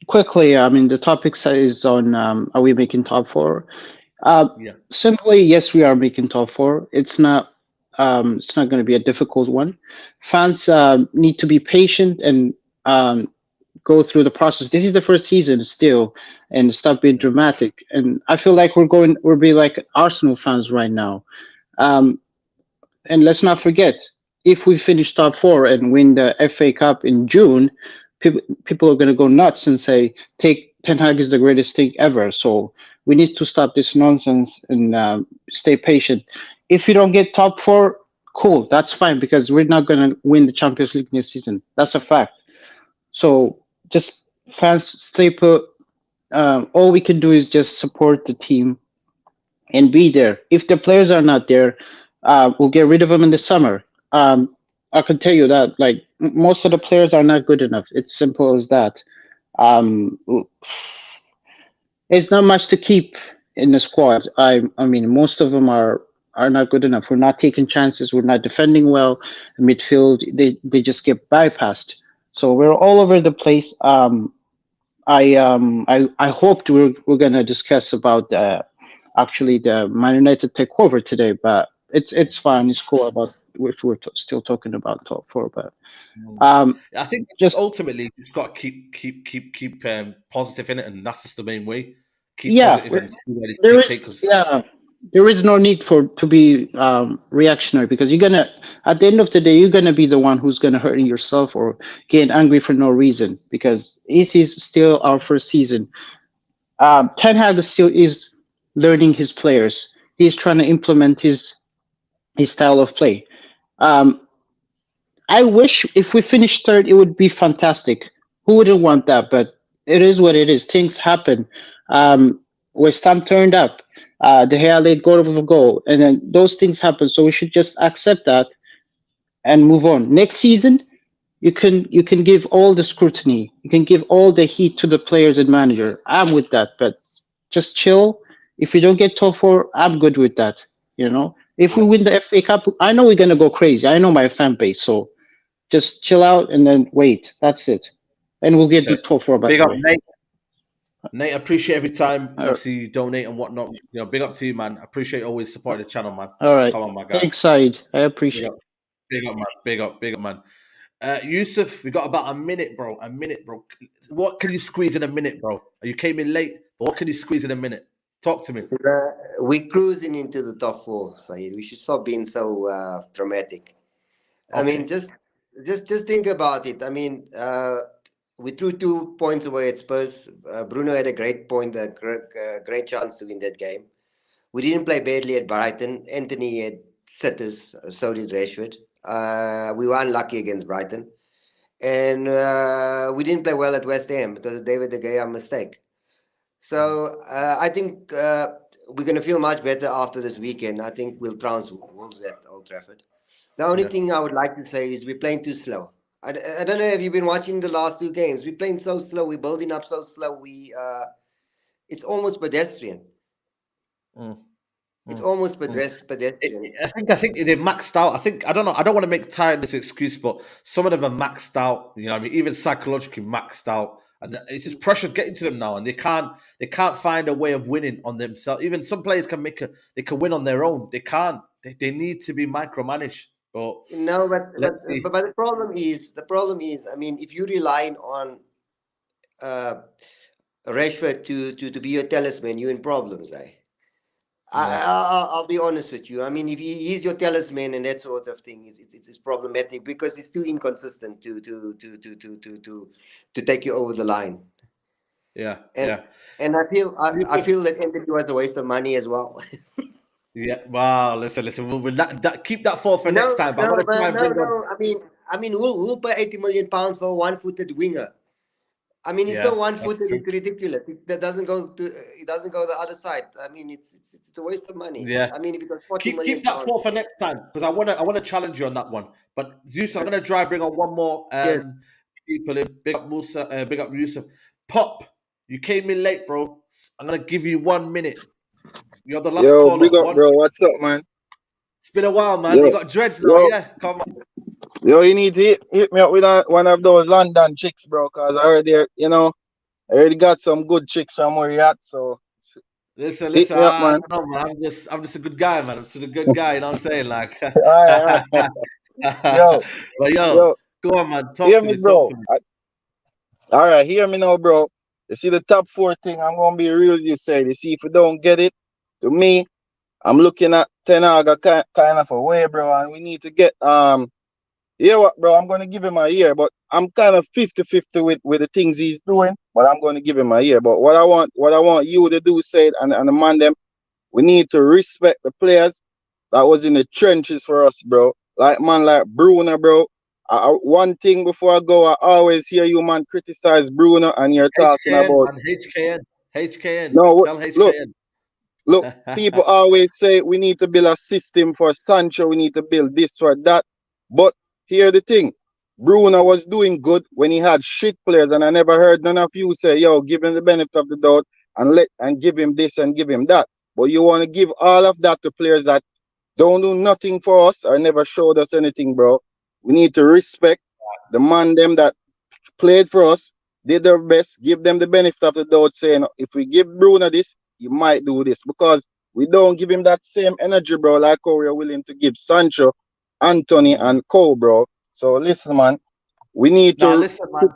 Quickly, I mean, the topic is on are we making top 4? Simply, yes, we are making top 4. It's not going to be a difficult one. Fans need to be patient and go through the process. This is the first season still, and stop being dramatic. And I feel like we're being like Arsenal fans right now. And let's not forget, if we finish top 4 and win the FA Cup in June, people are going to go nuts and say, Ten Hag is the greatest thing ever. So we need to stop this nonsense and stay patient. If you don't get top 4, cool, that's fine, because we're not going to win the Champions League this season. That's a fact. So just fans, stay put. All we can do is just support the team and be there. If the players are not there, we'll get rid of them in the summer. I can tell you that, like, most of the players are not good enough. It's simple as that. It's not much to keep in the squad. I mean, most of them are not good enough. We're not taking chances. We're not defending well. Midfield, they just get bypassed. So we're all over the place. I hoped we're gonna discuss about actually the Man United takeover today, but it's fine. It's cool. if we're still talking about top four. But I think just ultimately just got to keep positive in it, and that's just the main way. Keep yeah, positive and see where this there is take us. there is no need to be reactionary, because you're gonna, at the end of the day, you're gonna be the one who's gonna hurt yourself or get angry for no reason, because this is still our first season. Ten Hag still is learning his players. He's trying to implement his style of play. I wish if we finished third, it would be fantastic. Who wouldn't want that? But it is what it is. Things happen. West Ham turned up. De Gea late goal of a goal, and then those things happen. So we should just accept that and move on. Next season, you can give all the scrutiny. You can give all the heat to the players and manager. I'm with that, but just chill. If we don't get top four, I'm good with that. You know, if we win the FA Cup, I know we're gonna go crazy. I know my fan base, so just chill out and then wait. That's it, and we'll get the top four. By Big the up, way. Nate. Nate, I appreciate every time obviously you donate and whatnot. You know, big up to you, man. I appreciate always supporting the channel, man. All right. Come on, my guy. Thanks, Saeed. I appreciate it. Big up, man. Big up, man. Yusuf, we got about a minute, bro. A minute, bro. What can you squeeze in a minute, bro? You came in late, but what can you squeeze in a minute? Talk to me. We're cruising into the top four, Saeed. We should stop being so dramatic. I mean, just think about it. I mean, we threw 2 points away at Spurs. Bruno had a great point, great chance to win that game. We didn't play badly at Brighton. Anthony had sitters, so did Rashford. We were unlucky against Brighton. And we didn't play well at West Ham. It was a David De Gea mistake. So I think we're going to feel much better after this weekend. I think we'll trounce Wolves at Old Trafford. The only thing I would like to say is we're playing too slow. I don't know if you've been watching the last 2 games. We're playing so slow. We're building up so slow. It's almost pedestrian. It's almost pedestrian. I think they've maxed out. I don't know. I don't want to make tiredness an excuse, but some of them are maxed out. You know what I mean? Even psychologically maxed out. And it's just pressure's getting to them now, and they can't find a way of winning on themselves. Even some players can win on their own. They can't. They need to be micromanaged. But no, but the problem is, I mean, if you're relying on Rashford to be your talisman, you're in problems, eh? I'll be honest with you. I mean, if he's your talisman and that sort of thing, it's problematic because he's too inconsistent to take you over the line. Yeah, And I feel that Anthony was a waste of money as well. Yeah. Wow. Listen. We'll keep that thought for next time. But I'm gonna try and bring on. I mean, we'll pay £80 million for a one-footed winger. I mean, he's still one-footed. It's ridiculous. It doesn't go the other side. I mean, it's a waste of money. Yeah. I mean, if it was 40 million keep that thought for next time, because I want to challenge you on that one. But Yusuf, I'm gonna try and bring on one more people in. Big up Musa. Big up Yusuf. Pop, you came in late, bro. I'm gonna give you 1 minute. You're the last caller. Big up, bro. What's up, man? It's been a while, man. You got dreads now, yeah? Come on. Yo, you need to hit me up with one of those London chicks, bro, because I already got some good chicks from where you at, so listen, hit me up, man. No, man. I'm just a good guy, man. I'm just a good guy, you know what I'm saying? Like all right. Yo, go on, man. Talk hear to me, me, bro. talk to me. All right, hear me now, bro. You see the top 4 thing, I'm gonna be real, you said. You see, if you don't get it, to me, I'm looking at Ten Hag kind of a way, bro, and we need to get yeah, what, bro? I'm gonna give him a year, but I'm kind of 50-50 with the things he's doing. But I'm gonna give him a year. But what I want you to do, Said, and the man them, we need to respect the players that was in the trenches for us, bro. Like Bruno, bro. One thing before I go, I always hear you, man, criticize Bruno, and you're talking about HKN. No, tell HKN. Look, people always say we need to build a system for Sancho. We need to build this for that, but here's the thing. Bruno was doing good when he had shit players, and I never heard none of you say, yo, give him the benefit of the doubt and give him this and give him that. But you want to give all of that to players that don't do nothing for us or never showed us anything, bro. We need to respect the man them that played for us, did their best, give them the benefit of the doubt, saying if we give Bruno this, he might do this, because we don't give him that same energy, bro, like how we're willing to give Sancho Anthony, and Cole, bro. So listen, man, we need Now to listen, man.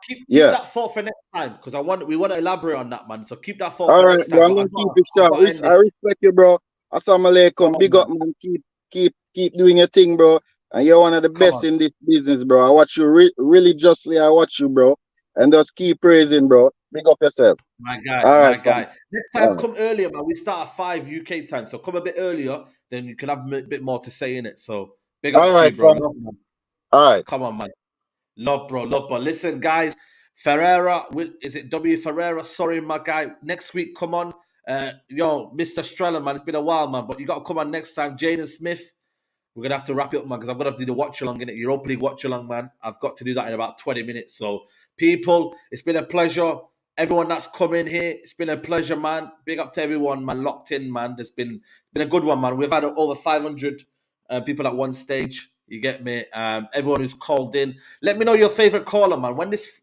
Keep yeah. that thought for next time because we want to elaborate on that, man. So keep that thought All for right, next bro. time. I'm But gonna keep it short. I respect you, bro. Assalamu alaikum. Big up, man. Keep doing your thing, bro. And you're one of the best in this business, bro. I watch you religiously. I watch you, bro. And just keep praising, bro. Big up yourself. My guy, All right, my guy. fam. Next All time, right. come earlier, man. We start at 5 UK time, so come a bit earlier. Then you can have a bit more to say in it. So big up All to you, right, bro. fam. Love, man. All right. Come on, man. Love, bro. Love, bro. Listen, guys. Ferreira, is it W Ferreira? Sorry, my guy. Next week, come on. Yo, Mr. Strellan, man. It's been a while, man. But you got to come on next time. Jaden Smith. We're going to have to wrap it up, man, because I'm going to have to do the watch-along in it. Europa League watch-along, man. I've got to do that in about 20 minutes. So, people, it's been a pleasure. Everyone that's come in here, it's been a pleasure, man. Big up to everyone, man. Locked in, man. It's been a good one, man. We've had over 500 people at one stage. You get me? Everyone who's called in. Let me know your favorite caller, man. When this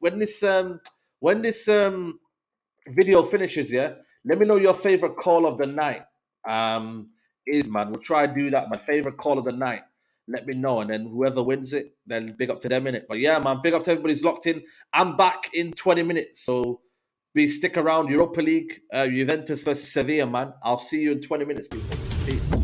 video finishes, yeah, let me know your favorite call of the night. Man. We'll try to do that. My favorite call of the night. Let me know, and then whoever wins it, then big up to them in it. But yeah, man, big up to everybody who's locked in. I'm back in 20 minutes, so stick around. Europa League, Juventus versus Sevilla, man. I'll see you in 20 minutes, people. Peace.